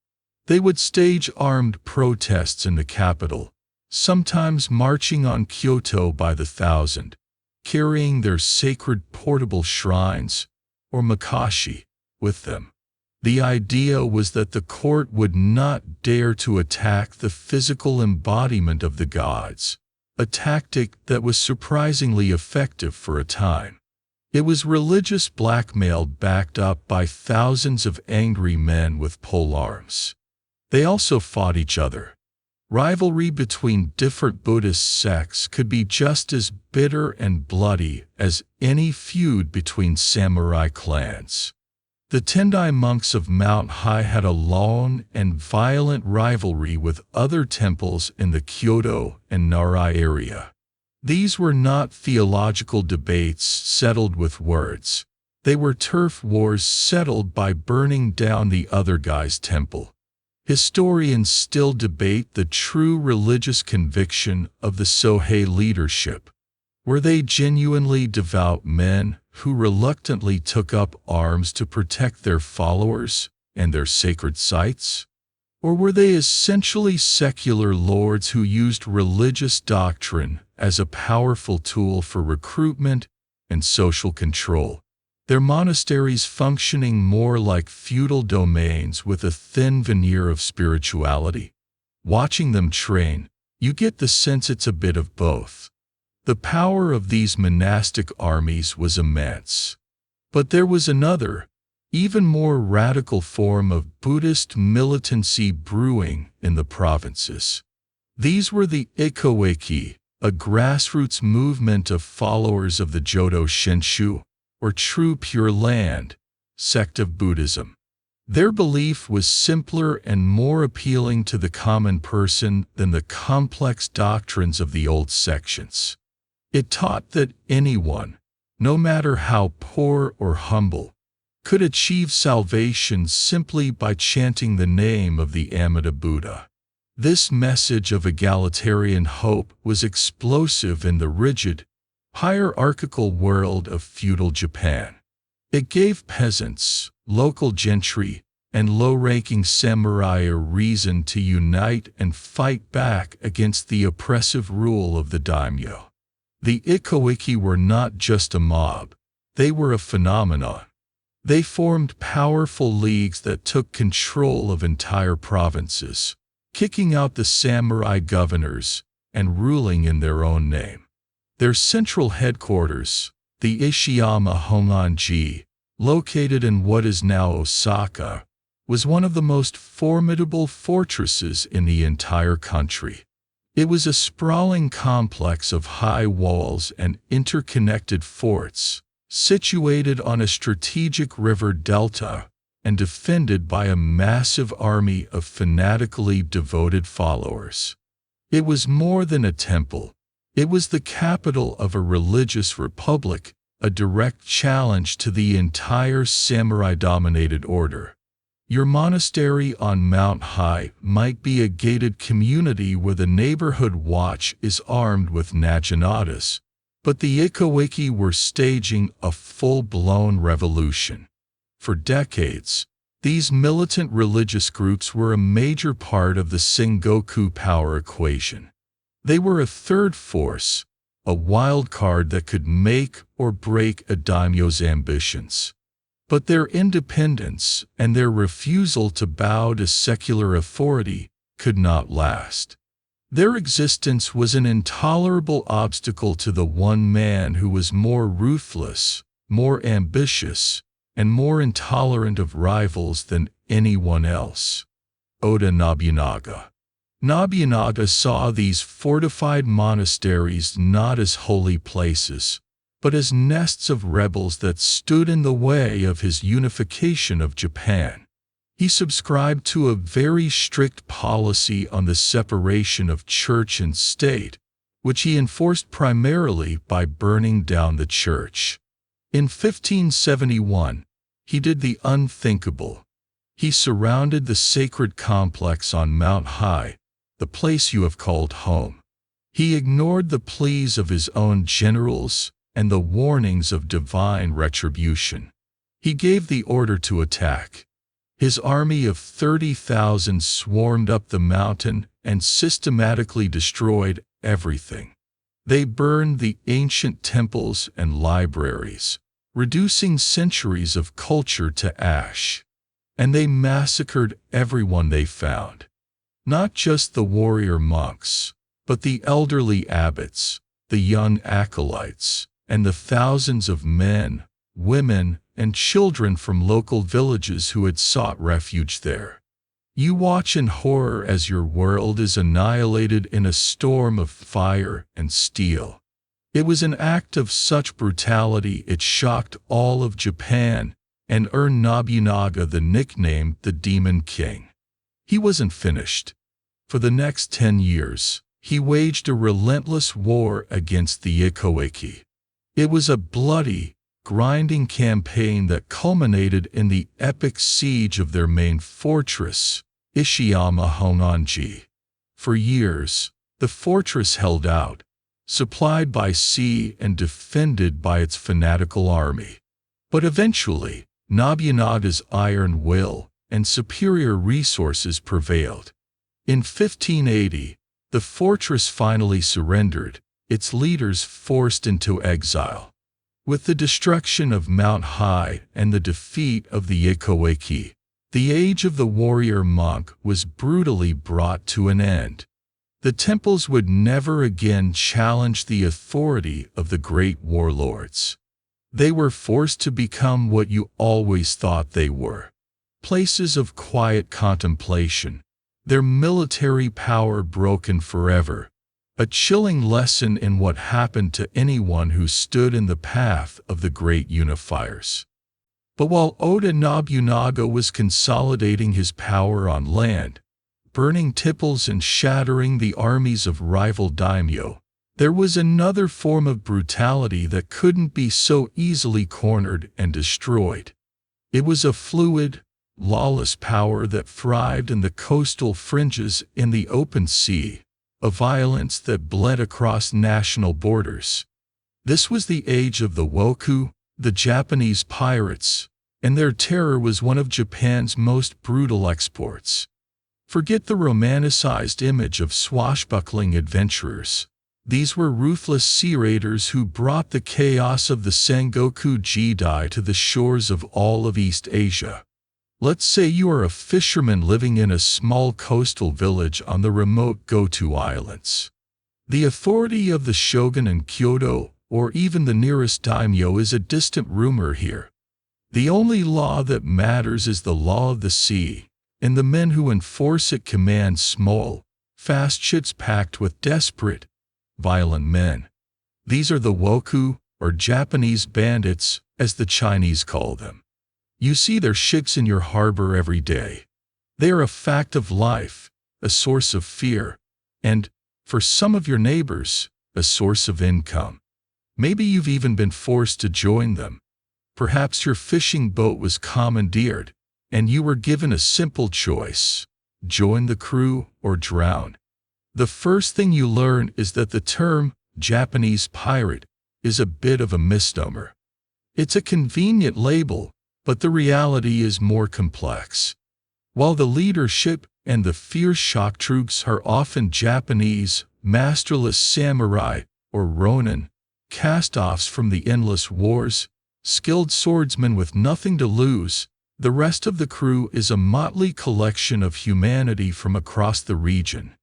They would stage armed protests in the capital, sometimes marching on Kyoto by the thousand, carrying their sacred portable shrines, or makashi, with them. The idea was that the court would not dare to attack the physical embodiment of the gods, a tactic that was surprisingly effective for a time. It was religious blackmail backed up by thousands of angry men with polearms. They also fought each other. Rivalry between different Buddhist sects could be just as bitter and bloody as any feud between samurai clans. The Tendai monks of Mount Hai had a long and violent rivalry with other temples in the Kyoto and Narai area. These were not theological debates settled with words. They were turf wars settled by burning down the other guy's temple. Historians still debate the true religious conviction of the Sohei leadership. Were they genuinely devout men who reluctantly took up arms to protect their followers and their sacred sites? Or were they essentially secular lords who used religious doctrine as a powerful tool for recruitment and social control, their monasteries functioning more like feudal domains with a thin veneer of spirituality? Watching them train, you get the sense it's a bit of both. The power of these monastic armies was immense. But there was another, even more radical form of Buddhist militancy brewing in the provinces. These were the Ikoeki, a grassroots movement of followers of the Jodo Shinshu, or True Pure Land, sect of Buddhism. Their belief was simpler and more appealing to the common person than the complex doctrines of the old sections. It taught that anyone, no matter how poor or humble, could achieve salvation simply by chanting the name of the Amida Buddha. This message of egalitarian hope was explosive in the rigid, hierarchical world of feudal Japan. It gave peasants, local gentry, and low-ranking samurai a reason to unite and fight back against the oppressive rule of the daimyo. The Ikoiki were not just a mob, they were a phenomenon. They formed powerful leagues that took control of entire provinces, kicking out the samurai governors and ruling in their own name. Their central headquarters, the Ishiyama Honganji, located in what is now Osaka, was one of the most formidable fortresses in the entire country. It was a sprawling complex of high walls and interconnected forts, situated on a strategic river delta and defended by a massive army of fanatically devoted followers. It was more than a temple. It was the capital of a religious republic, a direct challenge to the entire samurai-dominated order. Your monastery on Mount High might be a gated community where the neighborhood watch is armed with naginatas, but the Ikoiki were staging a full-blown revolution. For decades, these militant religious groups were a major part of the Sengoku power equation. They were a third force, a wild card that could make or break a daimyo's ambitions. But their independence and their refusal to bow to secular authority could not last. Their existence was an intolerable obstacle to the one man who was more ruthless, more ambitious, and more intolerant of rivals than anyone else: Oda Nobunaga. Nobunaga saw these fortified monasteries not as holy places, but as nests of rebels that stood in the way of his unification of Japan. He subscribed to a very strict policy on the separation of church and state, which he enforced primarily by burning down the church. In 1571, he did the unthinkable. He surrounded the sacred complex on Mount High, the place you have called home. He ignored the pleas of his own generals and the warnings of divine retribution. He gave the order to attack. His army of 30,000 swarmed up the mountain and systematically destroyed everything. They burned the ancient temples and libraries, reducing centuries of culture to ash. And they massacred everyone they found. Not just the warrior monks, but the elderly abbots, the young acolytes, and the thousands of men, women, and children from local villages who had sought refuge there. You watch in horror as your world is annihilated in a storm of fire and steel. It was an act of such brutality it shocked all of Japan and earned Nobunaga the nickname the Demon King. He wasn't finished. For the next 10 years, he waged a relentless war against the Ikoiki. It was a bloody, grinding campaign that culminated in the epic siege of their main fortress, Ishiyama Honganji. For years, the fortress held out, supplied by sea and defended by its fanatical army. But eventually, Nobunaga's iron will and superior resources prevailed. In 1580, the fortress finally surrendered, its leaders forced into exile. With the destruction of Mount High and the defeat of the Ikoiki, the age of the warrior monk was brutally brought to an end. The temples would never again challenge the authority of the great warlords. They were forced to become what you always thought they were: places of quiet contemplation, their military power broken forever, a chilling lesson in what happened to anyone who stood in the path of the great unifiers. But while Oda Nobunaga was consolidating his power on land, burning temples and shattering the armies of rival daimyo, there was another form of brutality that couldn't be so easily cornered and destroyed. It was a fluid, lawless power that thrived in the coastal fringes in the open sea, a violence that bled across national borders. This was the age of the woku, the Japanese pirates, and their terror was one of Japan's most brutal exports. Forget the romanticized image of swashbuckling adventurers. These were ruthless sea raiders who brought the chaos of the Sengoku Jidai to the shores of all of East Asia. Let's say you are a fisherman living in a small coastal village on the remote Goto Islands. The authority of the shogun in Kyoto, or even the nearest daimyo, is a distant rumor here. The only law that matters is the law of the sea, and the men who enforce it command small, fast ships packed with desperate, violent men. These are the woku, or Japanese bandits, as the Chinese call them. You see their ships in your harbor every day. They are a fact of life, a source of fear, and, for some of your neighbors, a source of income. Maybe you've even been forced to join them. Perhaps your fishing boat was commandeered, and you were given a simple choice: join the crew or drown. The first thing you learn is that the term Japanese pirate is a bit of a misnomer. It's a convenient label, but the reality is more complex. While the leadership and the fierce shock troops are often Japanese, masterless samurai, or ronin, cast-offs from the endless wars, skilled swordsmen with nothing to lose, the rest of the crew is a motley collection of humanity from across the region.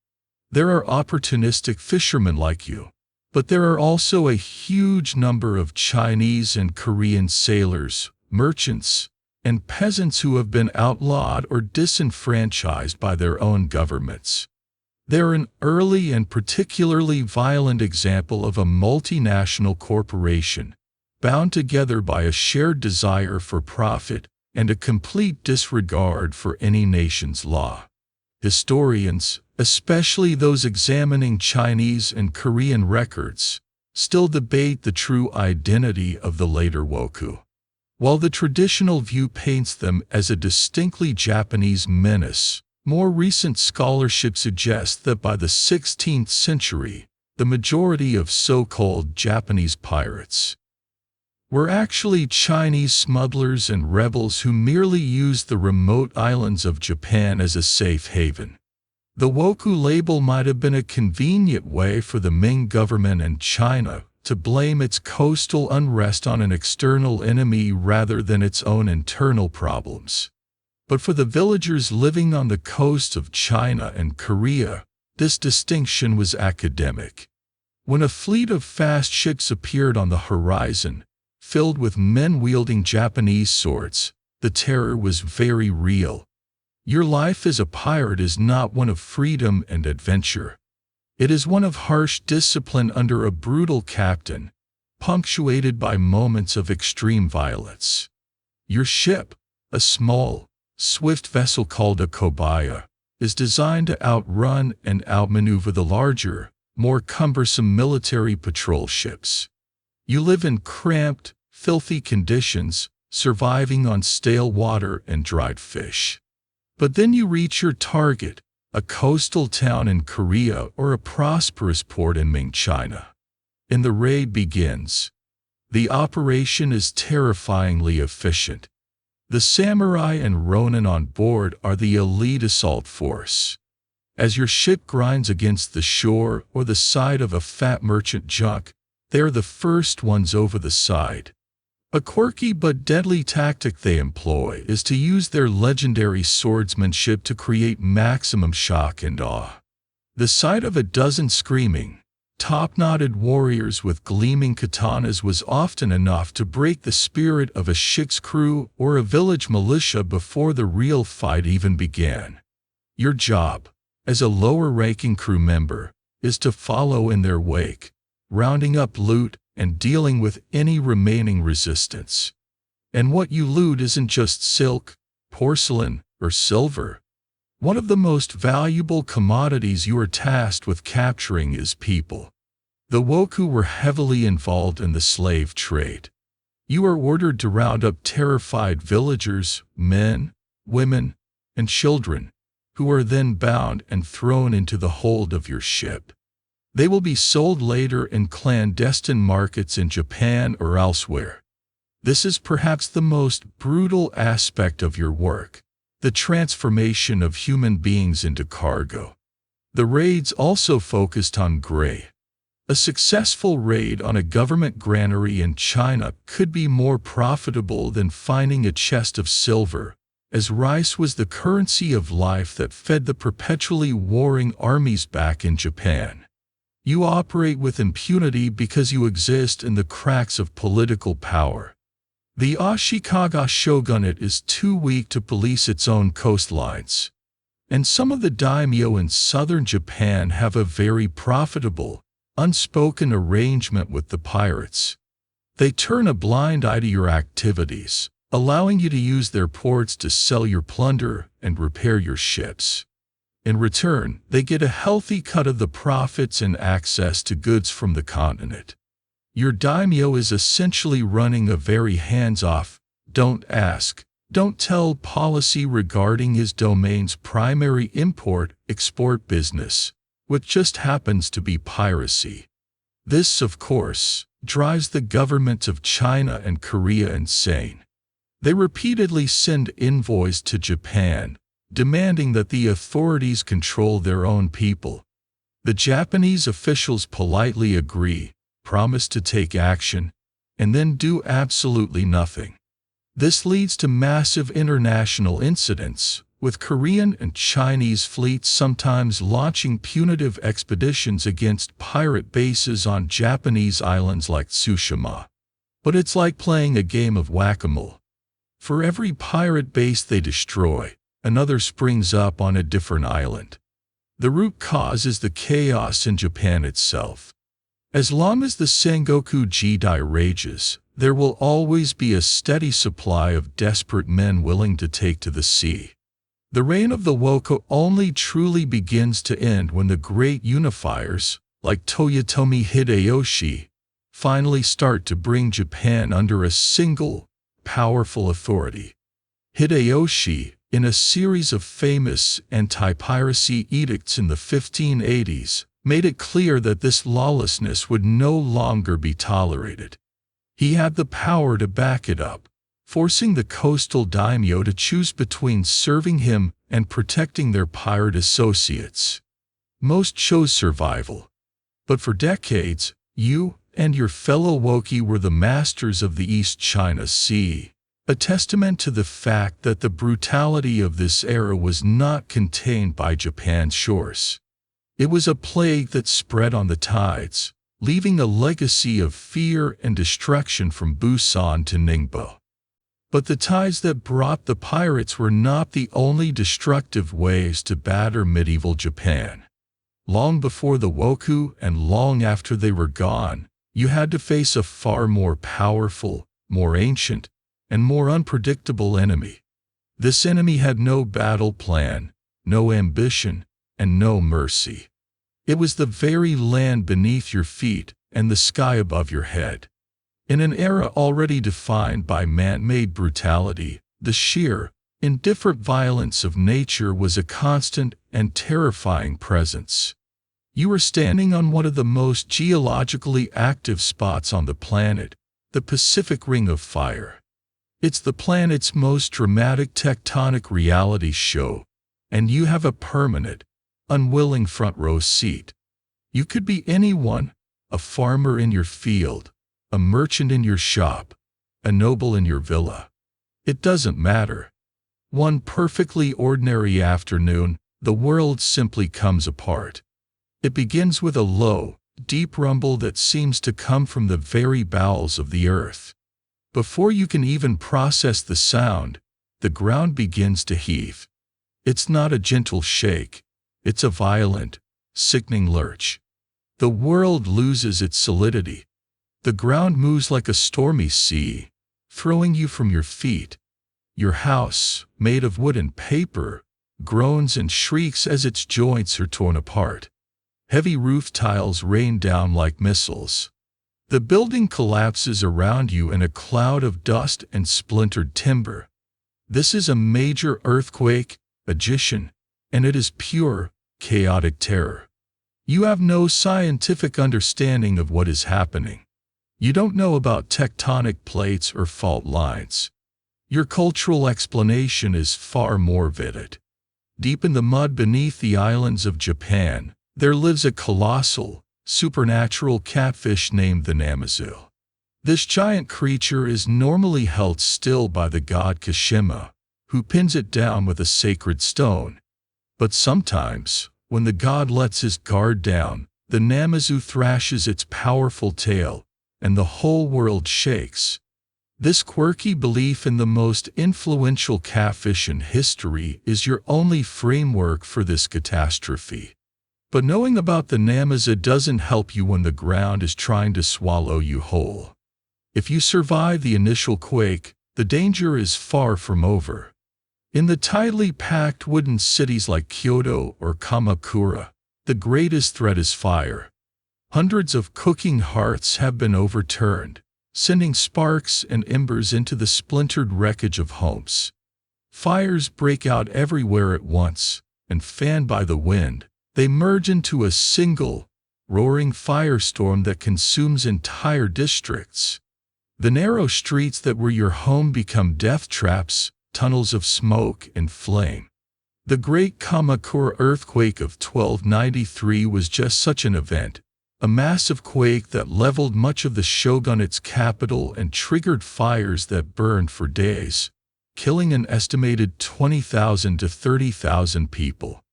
There are opportunistic fishermen like you, but there are also a huge number of Chinese and Korean sailors, merchants, and peasants who have been outlawed or disenfranchised by their own governments. They're an early and particularly violent example of a multinational corporation, bound together by a shared desire for profit and a complete disregard for any nation's law. Historians, especially those examining Chinese and Korean records, still debate the true identity of the later woku. While the traditional view paints them as a distinctly Japanese menace, more recent scholarship suggests that by the 16th century, the majority of so-called Japanese pirates were actually Chinese smugglers and rebels who merely used the remote islands of Japan as a safe haven. The woku label might have been a convenient way for the Ming government and China to blame its coastal unrest on an external enemy rather than its own internal problems. But for the villagers living on the coast of China and Korea, this distinction was academic. When a fleet of fast ships appeared on the horizon, filled with men wielding Japanese swords, the terror was very real. Your life as a pirate is not one of freedom and adventure. It is one of harsh discipline under a brutal captain, punctuated by moments of extreme violence. Your ship, a small, swift vessel called a kobaya, is designed to outrun and outmaneuver the larger, more cumbersome military patrol ships. You live in cramped, filthy conditions, surviving on stale water and dried fish. But then you reach your target, a coastal town in Korea or a prosperous port in Ming China. And the raid begins. The operation is terrifyingly efficient. The samurai and ronin on board are the elite assault force. As your ship grinds against the shore or the side of a fat merchant junk, they're the first ones over the side. A quirky but deadly tactic they employ is to use their legendary swordsmanship to create maximum shock and awe. The sight of a dozen screaming, top-knotted warriors with gleaming katanas was often enough to break the spirit of a ship's crew or a village militia before the real fight even began. Your job, as a lower-ranking crew member, is to follow in their wake, rounding up loot and dealing with any remaining resistance. And what you loot isn't just silk, porcelain, or silver. One of the most valuable commodities you are tasked with capturing is people. The woku were heavily involved in the slave trade. You are ordered to round up terrified villagers, men, women, and children, who are then bound and thrown into the hold of your ship. They will be sold later in clandestine markets in Japan or elsewhere. This is perhaps the most brutal aspect of your work, the transformation of human beings into cargo. The raids also focused on gray. A successful raid on a government granary in China could be more profitable than finding a chest of silver, as rice was the currency of life that fed the perpetually warring armies back in Japan. You operate with impunity because you exist in the cracks of political power. The Ashikaga shogunate is too weak to police its own coastlines. And some of the daimyo in southern Japan have a very profitable, unspoken arrangement with the pirates. They turn a blind eye to your activities, allowing you to use their ports to sell your plunder and repair your ships. In return, they get a healthy cut of the profits and access to goods from the continent. Your daimyo is essentially running a very hands-off, don't ask, don't tell policy regarding his domain's primary import-export business, which just happens to be piracy. This, of course, drives the governments of China and Korea insane. They repeatedly send envoys to Japan, demanding that the authorities control their own people. The Japanese officials politely agree, promise to take action, and then do absolutely nothing. This leads to massive international incidents, with Korean and Chinese fleets sometimes launching punitive expeditions against pirate bases on Japanese islands like Tsushima. But it's like playing a game of whack-a-mole. For every pirate base they destroy, another springs up on a different island. The root cause is the chaos in Japan itself. As long as the Sengoku Jidai rages, there will always be a steady supply of desperate men willing to take to the sea. The reign of the Woko only truly begins to end when the great unifiers, like Toyotomi Hideyoshi, finally start to bring Japan under a single, powerful authority. Hideyoshi, in a series of famous anti-piracy edicts in the 1580s, made it clear that this lawlessness would no longer be tolerated. He had the power to back it up, forcing the coastal daimyo to choose between serving him and protecting their pirate associates. Most chose survival. But for decades, you and your fellow Woki were the masters of the East China Sea, a testament to the fact that the brutality of this era was not contained by Japan's shores. It was a plague that spread on the tides, leaving a legacy of fear and destruction from Busan to Ningbo. But the ties that brought the pirates were not the only destructive ways to batter medieval Japan. Long before the Woku and long after they were gone, you had to face a far more powerful, more ancient, and more unpredictable enemy. This enemy had no battle plan, no ambition, and no mercy. It was the very land beneath your feet and the sky above your head. In an era already defined by man-made brutality, the sheer, indifferent violence of nature was a constant and terrifying presence. You were standing on one of the most geologically active spots on the planet, the Pacific Ring of Fire. It's the planet's most dramatic tectonic reality show, and you have a permanent, unwilling front row seat. You could be anyone, a farmer in your field, a merchant in your shop, a noble in your villa. It doesn't matter. One perfectly ordinary afternoon, the world simply comes apart. It begins with a low, deep rumble that seems to come from the very bowels of the earth. Before you can even process the sound, the ground begins to heave. It's not a gentle shake. It's a violent, sickening lurch. The world loses its solidity. The ground moves like a stormy sea, throwing you from your feet. Your house, made of wood and paper, groans and shrieks as its joints are torn apart. Heavy roof tiles rain down like missiles. The building collapses around you in a cloud of dust and splintered timber. This is a major earthquake, Egyptian, and it is pure, chaotic terror. You have no scientific understanding of what is happening. You don't know about tectonic plates or fault lines. Your cultural explanation is far more vivid. Deep in the mud beneath the islands of Japan, there lives a colossal, supernatural catfish named the Namazu. This giant creature is normally held still by the god Kashima, who pins it down with a sacred stone. But sometimes, when the god lets his guard down, the Namazu thrashes its powerful tail, and the whole world shakes. This quirky belief in the most influential catfish in history is your only framework for this catastrophe. But knowing about the Namazu doesn't help you when the ground is trying to swallow you whole. If you survive the initial quake, the danger is far from over. In the tightly packed wooden cities like Kyoto or Kamakura, the greatest threat is fire. Hundreds of cooking hearths have been overturned, sending sparks and embers into the splintered wreckage of homes. Fires break out everywhere at once, and fanned by the wind, they merge into a single, roaring firestorm that consumes entire districts. The narrow streets that were your home become death traps, tunnels of smoke and flame. The Great Kamakura earthquake of 1293 was just such an event. A massive quake that leveled much of the shogunate's capital and triggered fires that burned for days, killing an estimated 20,000 to 30,000 people.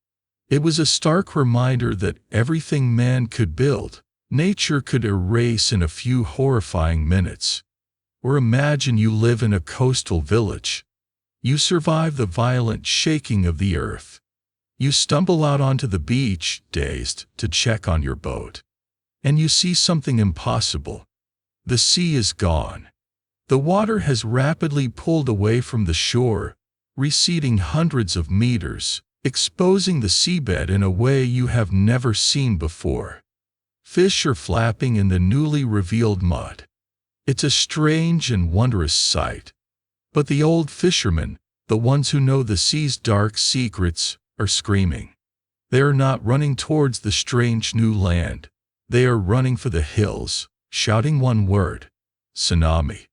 It was a stark reminder that everything man could build, nature could erase in a few horrifying minutes. Or imagine you live in a coastal village. You survive the violent shaking of the earth. You stumble out onto the beach, dazed, to check on your boat. And you see something impossible. The sea is gone. The water has rapidly pulled away from the shore, receding hundreds of meters, exposing the seabed in a way you have never seen before. Fish are flapping in the newly revealed mud. It's a strange and wondrous sight. But the old fishermen, the ones who know the sea's dark secrets, are screaming. They are not running towards the strange new land. They are running for the hills, shouting one word: tsunami.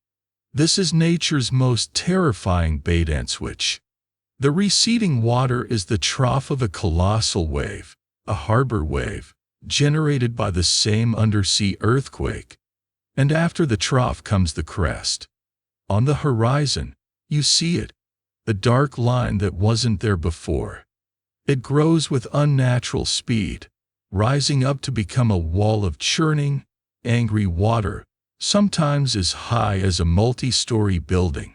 This is nature's most terrifying bait and switch. The receding water is the trough of a colossal wave, a harbor wave, generated by the same undersea earthquake. And after the trough comes the crest. On the horizon, you see it, the dark line that wasn't there before. It grows with unnatural speed, rising up to become a wall of churning, angry water, sometimes as high as a multi-story building.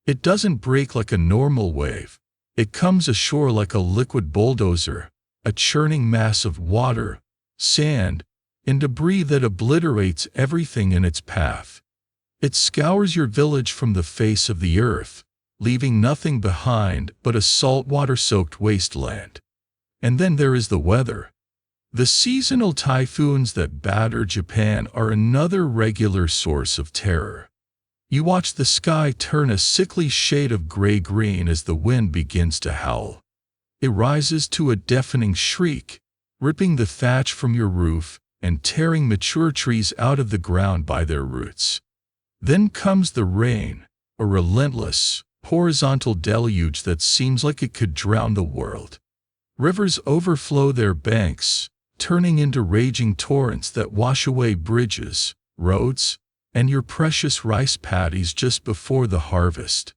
It doesn't break like a normal wave. It comes ashore like a liquid bulldozer, a churning mass of water, sand, and debris that obliterates everything in its path. It scours your village from the face of the earth, leaving nothing behind but a saltwater-soaked wasteland. And then there is the weather. The seasonal typhoons that batter Japan are another regular source of terror. You watch the sky turn a sickly shade of gray-green as the wind begins to howl. It rises to a deafening shriek, ripping the thatch from your roof and tearing mature trees out of the ground by their roots. Then comes the rain, a relentless, horizontal deluge that seems like it could drown the world. Rivers overflow their banks, turning into raging torrents that wash away bridges, roads, and your precious rice paddies just before the harvest.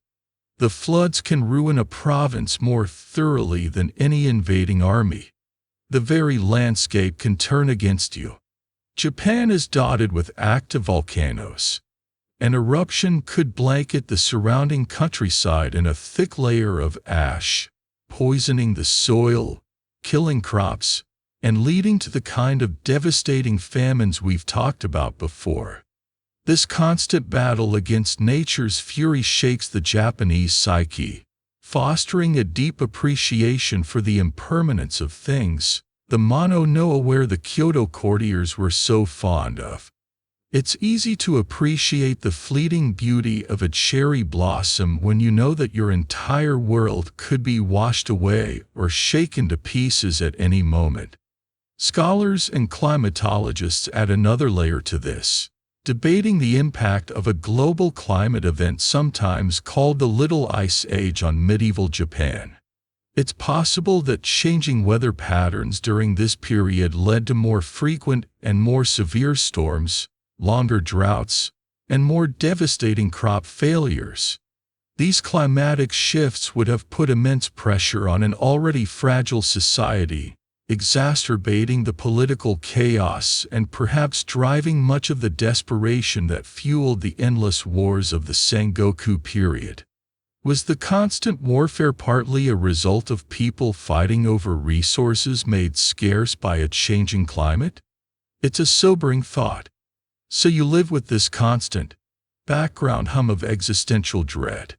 The floods can ruin a province more thoroughly than any invading army. The very landscape can turn against you. Japan is dotted with active volcanoes. An eruption could blanket the surrounding countryside in a thick layer of ash, poisoning the soil, killing crops, and leading to the kind of devastating famines we've talked about before. This constant battle against nature's fury shakes the Japanese psyche, fostering a deep appreciation for the impermanence of things, the mono no where the Kyoto courtiers were so fond of. It's easy to appreciate the fleeting beauty of a cherry blossom when you know that your entire world could be washed away or shaken to pieces at any moment. Scholars and climatologists add another layer to this. debating the impact of a global climate event sometimes called the Little Ice Age on medieval Japan. It's possible that changing weather patterns during this period led to more frequent and more severe storms, longer droughts, and more devastating crop failures. These climatic shifts would have put immense pressure on an already fragile society, exacerbating the political chaos and perhaps driving much of the desperation that fueled the endless wars of the Sengoku period. Was the constant warfare partly a result of people fighting over resources made scarce by a changing climate? It's a sobering thought. So you live with this constant, background hum of existential dread.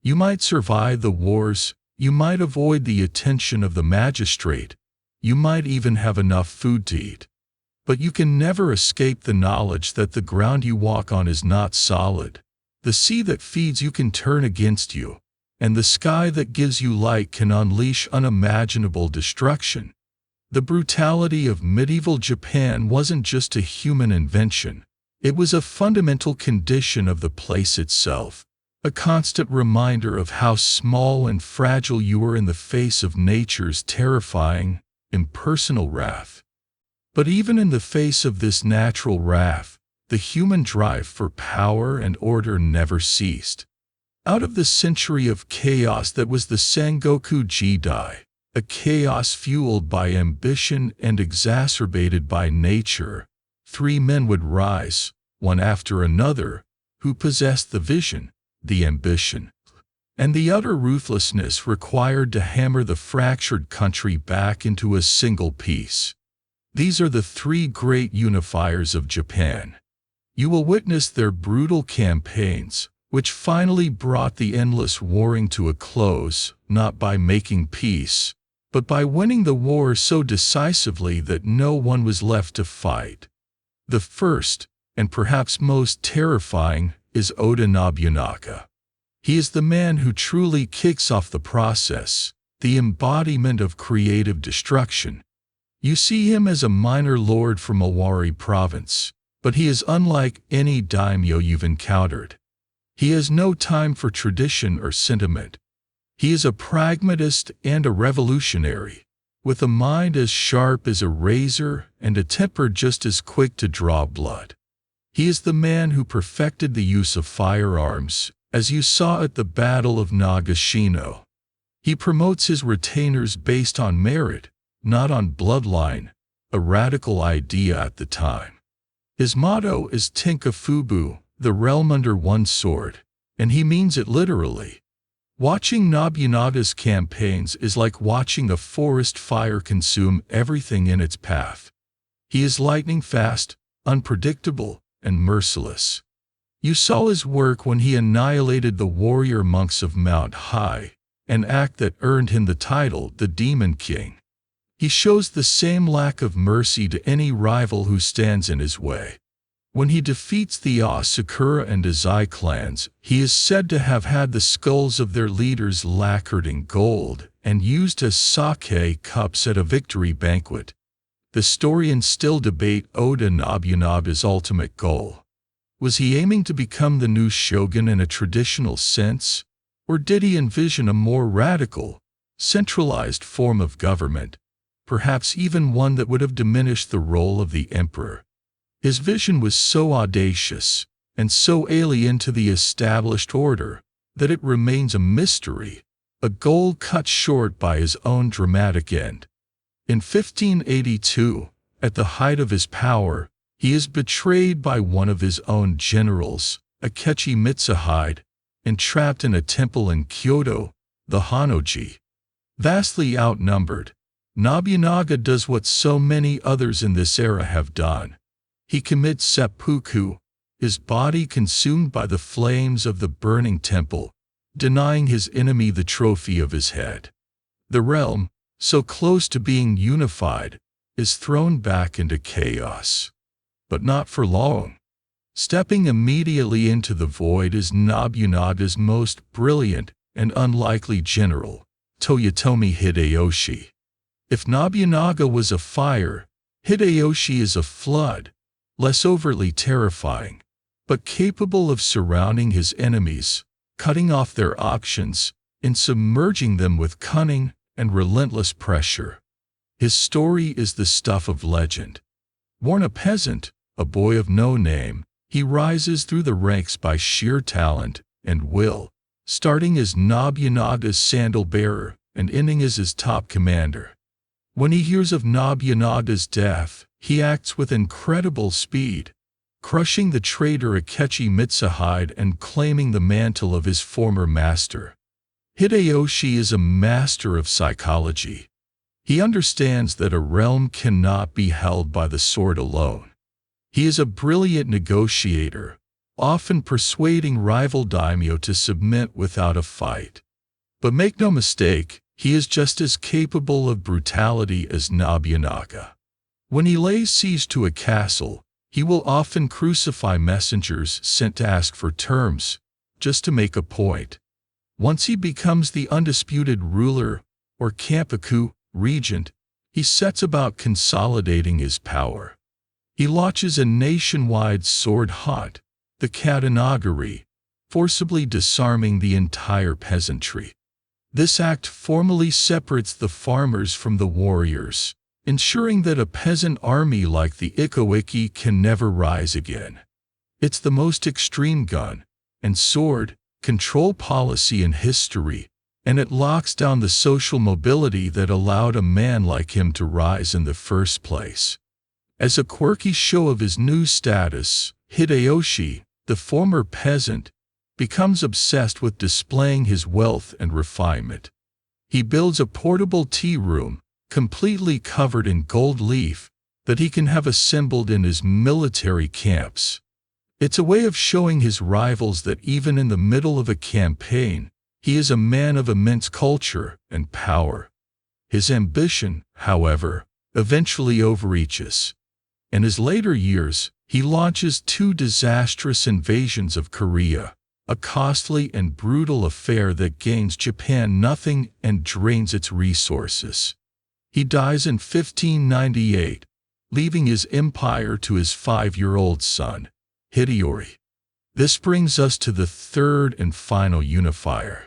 You might survive the wars, you might avoid the attention of the magistrate, you might even have enough food to eat. But you can never escape the knowledge that the ground you walk on is not solid. The sea that feeds you can turn against you, and the sky that gives you light can unleash unimaginable destruction. The brutality of medieval Japan wasn't just a human invention. It was a fundamental condition of the place itself, a constant reminder of how small and fragile you were in the face of nature's terrifying, impersonal wrath. But even in the face of this natural wrath, the human drive for power and order never ceased. Out of the century of chaos that was the Sengoku Jidai, a chaos fueled by ambition and exacerbated by nature, 3 men would rise, one after another, who possessed the vision, the ambition, and the utter ruthlessness required to hammer the fractured country back into a single piece. These are the 3 great unifiers of Japan. You will witness their brutal campaigns, which finally brought the endless warring to a close, not by making peace, but by winning the war so decisively that no one was left to fight. The first, and perhaps most terrifying, is Oda Nobunaga. He is the man who truly kicks off the process, the embodiment of creative destruction. You see him as a minor lord from Owari province, but he is unlike any daimyo you've encountered. He has no time for tradition or sentiment. He is a pragmatist and a revolutionary, with a mind as sharp as a razor and a temper just as quick to draw blood. He is the man who perfected the use of firearms, as you saw at the Battle of Nagashino. He promotes his retainers based on merit, not on bloodline, a radical idea at the time. His motto is Tenkafubu, the realm under one sword, and he means it literally. Watching Nobunaga's campaigns is like watching a forest fire consume everything in its path. He is lightning fast, unpredictable, and merciless. You saw his work when he annihilated the warrior monks of Mount High, an act that earned him the title the Demon King. He shows the same lack of mercy to any rival who stands in his way. When he defeats the Asakura and Azai clans, he is said to have had the skulls of their leaders lacquered in gold and used as sake cups at a victory banquet. The historians still debate Oda Nobunaga's ultimate goal. Was he aiming to become the new shogun in a traditional sense, or did he envision a more radical, centralized form of government, perhaps even one that would have diminished the role of the emperor? His vision was so audacious and so alien to the established order that it remains a mystery, a goal cut short by his own dramatic end. In 1582, at the height of his power, he is betrayed by one of his own generals, Akechi Mitsuhide, and trapped in a temple in Kyoto, the Honnoji. Vastly outnumbered, Nobunaga does what so many others in this era have done. He commits seppuku, his body consumed by the flames of the burning temple, denying his enemy the trophy of his head. The realm, so close to being unified, is thrown back into chaos. But not for long. Stepping immediately into the void is Nobunaga's most brilliant and unlikely general, Toyotomi Hideyoshi. If Nobunaga was a fire, Hideyoshi is a flood, less overtly terrifying, but capable of surrounding his enemies, cutting off their options, and submerging them with cunning and relentless pressure. His story is the stuff of legend. Born a peasant, a boy of no name, he rises through the ranks by sheer talent and will, starting as Nobunaga's sandal-bearer and ending as his top commander. When he hears of Nobunaga's death, he acts with incredible speed, crushing the traitor Akechi Mitsuhide and claiming the mantle of his former master. Hideyoshi is a master of psychology. He understands that a realm cannot be held by the sword alone. He is a brilliant negotiator, often persuading rival daimyo to submit without a fight. But make no mistake, he is just as capable of brutality as Nobunaga. When he lays siege to a castle, he will often crucify messengers sent to ask for terms, just to make a point. Once he becomes the undisputed ruler, or Kampuku, regent, he sets about consolidating his power. He launches a nationwide sword hunt, the Katanagari, forcibly disarming the entire peasantry. This act formally separates the farmers from the warriors, ensuring that a peasant army like the Ikoiki can never rise again. It's the most extreme gun and sword control policy in history, and it locks down the social mobility that allowed a man like him to rise in the first place. As a quirky show of his new status, Hideyoshi, the former peasant, becomes obsessed with displaying his wealth and refinement. He builds a portable tea room, completely covered in gold leaf, that he can have assembled in his military camps. It's a way of showing his rivals that even in the middle of a campaign, he is a man of immense culture and power. His ambition, however, eventually overreaches. In his later years, he launches 2 disastrous invasions of Korea, a costly and brutal affair that gains Japan nothing and drains its resources. He dies in 1598, leaving his empire to his 5-year-old son, Hideyori. This brings us to the third and final unifier.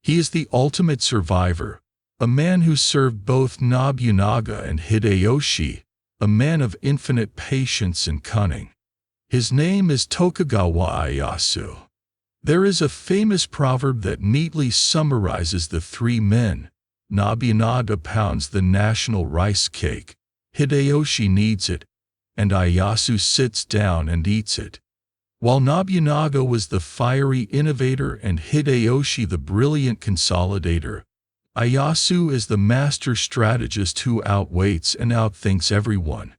He is the ultimate survivor, a man who served both Nobunaga and Hideyoshi, a man of infinite patience and cunning. His name is Tokugawa Ieyasu. There is a famous proverb that neatly summarizes the 3 men. Nobunaga pounds the national rice cake, Hideyoshi kneads it, and Ieyasu sits down and eats it. While Nobunaga was the fiery innovator and Hideyoshi the brilliant consolidator, Ieyasu is the master strategist who outweights and outthinks everyone.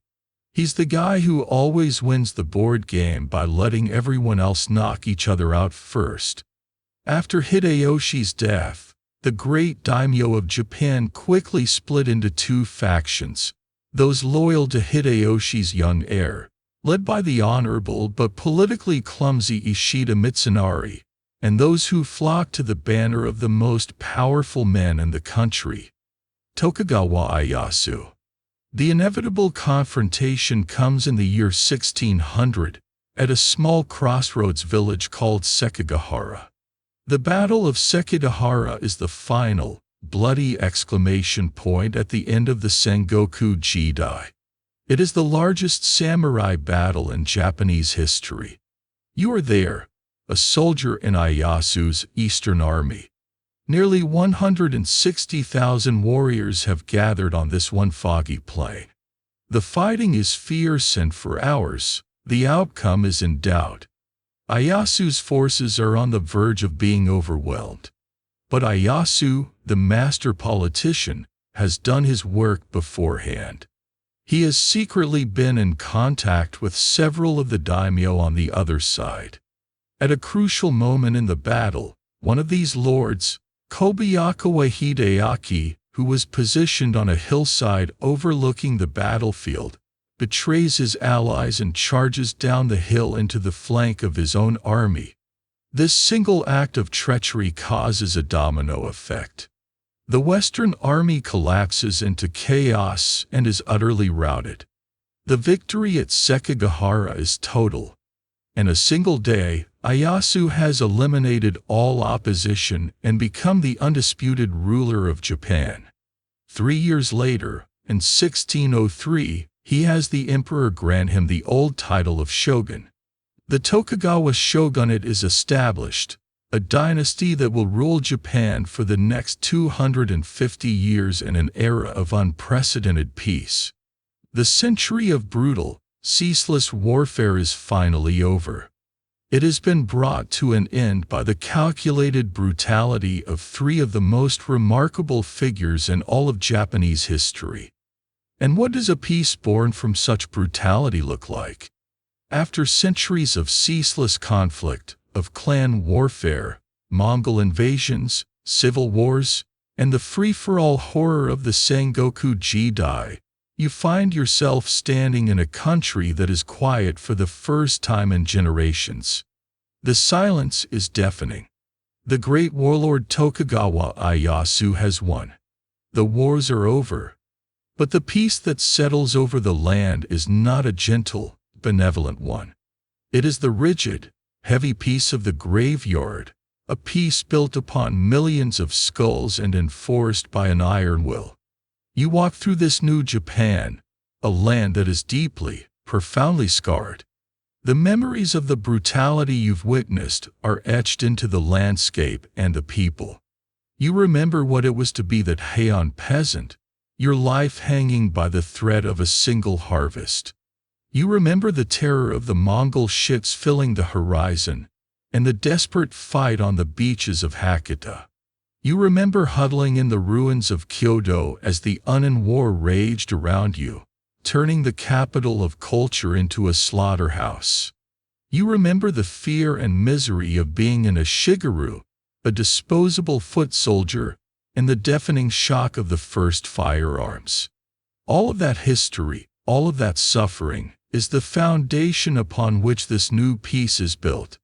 He's the guy who always wins the board game by letting everyone else knock each other out first. After Hideyoshi's death, the great daimyo of Japan quickly split into 2 factions, those loyal to Hideyoshi's young heir, led by the honorable but politically clumsy Ishida Mitsunari, and those who flocked to the banner of the most powerful man in the country, Tokugawa Ieyasu. The inevitable confrontation comes in the year 1600, at a small crossroads village called Sekigahara. The Battle of Sekigahara is the final, bloody exclamation point at the end of the Sengoku Jidai. It is the largest samurai battle in Japanese history. You are there, a soldier in Ieyasu's Eastern Army. Nearly 160,000 warriors have gathered on this one foggy plain. The fighting is fierce and for hours, the outcome is in doubt. Ieyasu's forces are on the verge of being overwhelmed. But Ieyasu, the master politician, has done his work beforehand. He has secretly been in contact with several of the daimyo on the other side. At a crucial moment in the battle, one of these lords, Kobayakawa Hideaki, who was positioned on a hillside overlooking the battlefield, betrays his allies and charges down the hill into the flank of his own army. This single act of treachery causes a domino effect. The Western army collapses into chaos and is utterly routed. The victory at Sekigahara is total. In a single day, Ieyasu has eliminated all opposition and become the undisputed ruler of Japan. 3 years later, in 1603, he has the emperor grant him the old title of shogun. The Tokugawa shogunate is established, a dynasty that will rule Japan for the next 250 years in an era of unprecedented peace. The century of brutal, ceaseless warfare is finally over. It has been brought to an end by the calculated brutality of 3 of the most remarkable figures in all of Japanese history. And what does a peace born from such brutality look like? After centuries of ceaseless conflict, of clan warfare, Mongol invasions, civil wars, and the free-for-all horror of the Sengoku Jidai, you find yourself standing in a country that is quiet for the first time in generations. The silence is deafening. The great warlord Tokugawa Ieyasu has won. The wars are over. But the peace that settles over the land is not a gentle, benevolent one. It is the rigid, heavy peace of the graveyard, a peace built upon millions of skulls and enforced by an iron will. You walk through this new Japan, a land that is deeply, profoundly scarred. The memories of the brutality you've witnessed are etched into the landscape and the people. You remember what it was to be that Heian peasant, your life hanging by the thread of a single harvest. You remember the terror of the Mongol ships filling the horizon, and the desperate fight on the beaches of Hakata. You remember huddling in the ruins of Kyoto as the Unin War raged around you, turning the capital of culture into a slaughterhouse. You remember the fear and misery of being in a shigaroo, a disposable foot soldier, and the deafening shock of the first firearms. All of that history, all of that suffering, is the foundation upon which this new peace is built.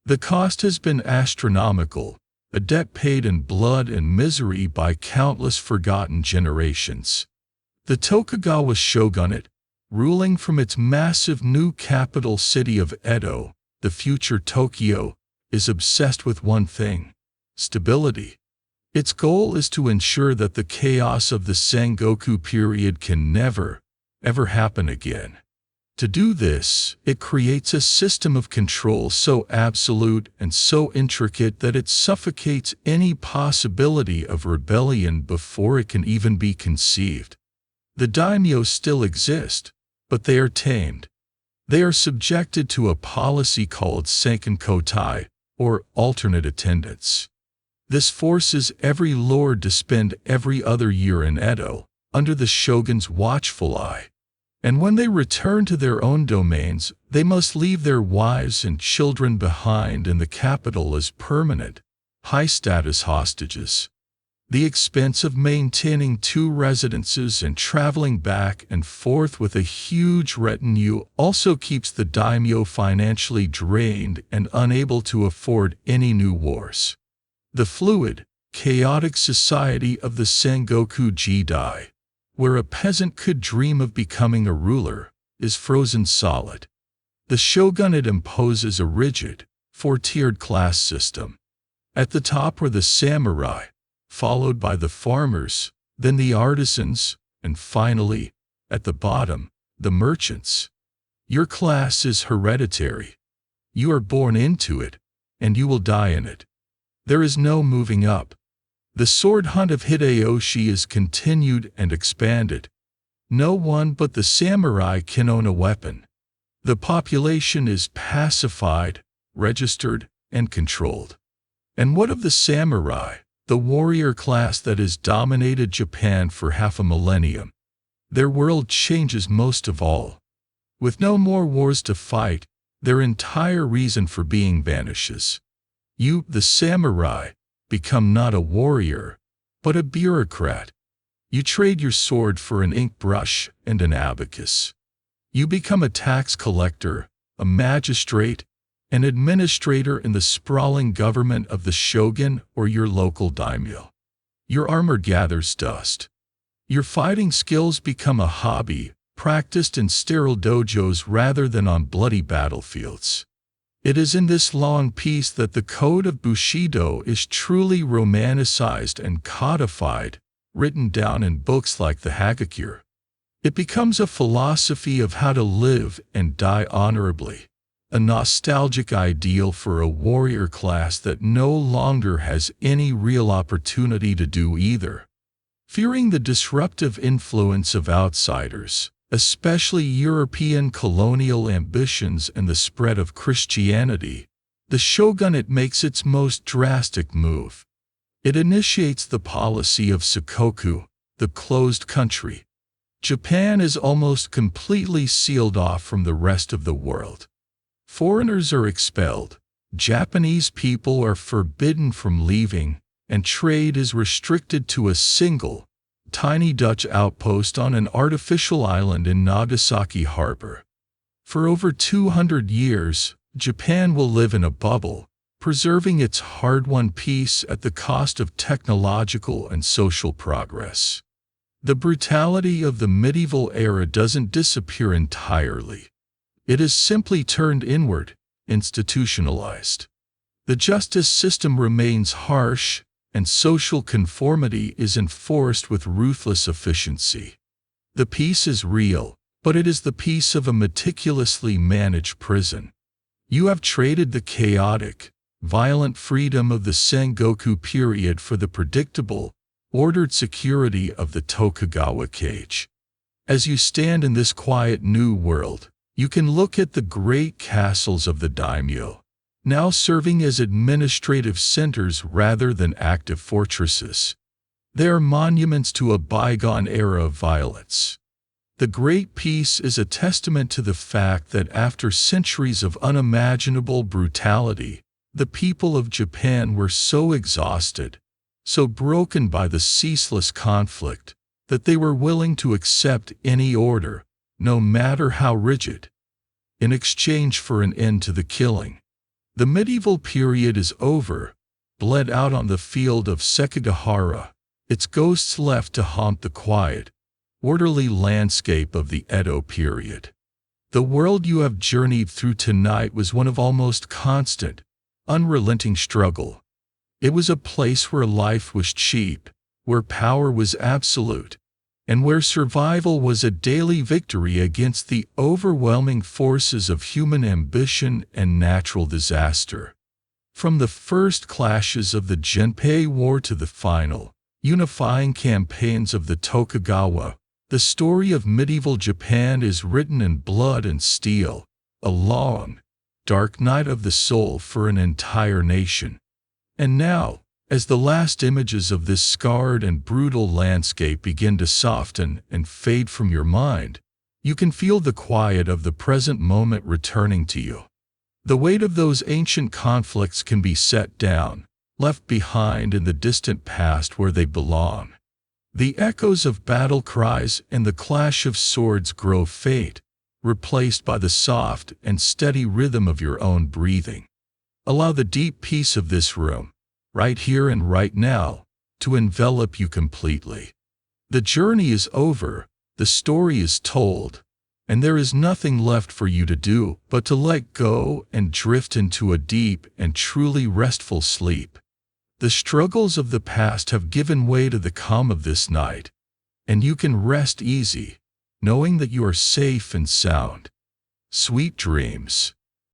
The cost has been astronomical, a debt paid in blood and misery by countless forgotten generations. The Tokugawa shogunate, ruling from its massive new capital city of Edo, the future Tokyo, is obsessed with one thing: stability. Its goal is to ensure that the chaos of the Sengoku period can never, ever happen again. To do this, it creates a system of control so absolute and so intricate that it suffocates any possibility of rebellion before it can even be conceived. The daimyo still exist, but they are tamed. They are subjected to a policy called Senkan-kotai, or alternate attendance. This forces every lord to spend every other year in Edo, under the shogun's watchful eye. And when they return to their own domains, they must leave their wives and children behind in the capital as permanent, high-status hostages. The expense of maintaining 2 residences and traveling back and forth with a huge retinue also keeps the daimyo financially drained and unable to afford any new wars. The fluid, chaotic society of the Sengoku Jidai, where a peasant could dream of becoming a ruler, is frozen solid. The shogunate imposes a rigid, 4-tiered class system. At the top are the samurai, followed by the farmers, then the artisans, and finally, at the bottom, the merchants. Your class is hereditary. You are born into it, and you will die in it. There is no moving up. The sword hunt of Hideyoshi is continued and expanded. No one but the samurai can own a weapon. The population is pacified, registered, and controlled. And what of the samurai, the warrior class that has dominated Japan for half a millennium? Their world changes most of all. With no more wars to fight, their entire reason for being vanishes. You, the samurai, become not a warrior, but a bureaucrat. You trade your sword for an ink brush and an abacus. You become a tax collector, a magistrate, an administrator in the sprawling government of the shogun or your local daimyo. Your armor gathers dust. Your fighting skills become a hobby, practiced in sterile dojos rather than on bloody battlefields. It is in this long piece that the code of Bushido is truly romanticized and codified, written down in books like the Hagakure. It becomes a philosophy of how to live and die honorably, a nostalgic ideal for a warrior class that no longer has any real opportunity to do either. Fearing the disruptive influence of outsiders, especially European colonial ambitions and the spread of Christianity, the shogunate makes its most drastic move. It initiates the policy of Sakoku, the closed country. Japan is almost completely sealed off from the rest of the world. Foreigners are expelled, Japanese people are forbidden from leaving, and trade is restricted to a single, tiny Dutch outpost on an artificial island in Nagasaki Harbor. For over 200 years, Japan will live in a bubble, preserving its hard-won peace at the cost of technological and social progress. The brutality of the medieval era doesn't disappear entirely. It is simply turned inward, institutionalized. The justice system remains harsh, and social conformity is enforced with ruthless efficiency. The peace is real, but it is the peace of a meticulously managed prison. You have traded the chaotic, violent freedom of the Sengoku period for the predictable, ordered security of the Tokugawa cage. As you stand in this quiet new world, you can look at the great castles of the daimyo, now serving as administrative centers rather than active fortresses. They are monuments to a bygone era of violence. The Great Peace is a testament to the fact that after centuries of unimaginable brutality, the people of Japan were so exhausted, so broken by the ceaseless conflict, that they were willing to accept any order, no matter how rigid, in exchange for an end to the killing. The medieval period is over, bled out on the field of Sekigahara, its ghosts left to haunt the quiet, orderly landscape of the Edo period. The world you have journeyed through tonight was one of almost constant, unrelenting struggle. It was a place where life was cheap, where power was absolute, and where survival was a daily victory against the overwhelming forces of human ambition and natural disaster. From the first clashes of the Genpei War to the final, unifying campaigns of the Tokugawa, the story of medieval Japan is written in blood and steel, a long, dark night of the soul for an entire nation. And now, as the last images of this scarred and brutal landscape begin to soften and fade from your mind, you can feel the quiet of the present moment returning to you. The weight of those ancient conflicts can be set down, left behind in the distant past where they belong. The echoes of battle cries and the clash of swords grow faint, replaced by the soft and steady rhythm of your own breathing. Allow the deep peace of this room, right here and right now, to envelop you completely. The journey is over, the story is told, and there is nothing left for you to do but to let go and drift into a deep and truly restful sleep. The struggles of the past have given way to the calm of this night, and you can rest easy, knowing that you are safe and sound. Sweet dreams.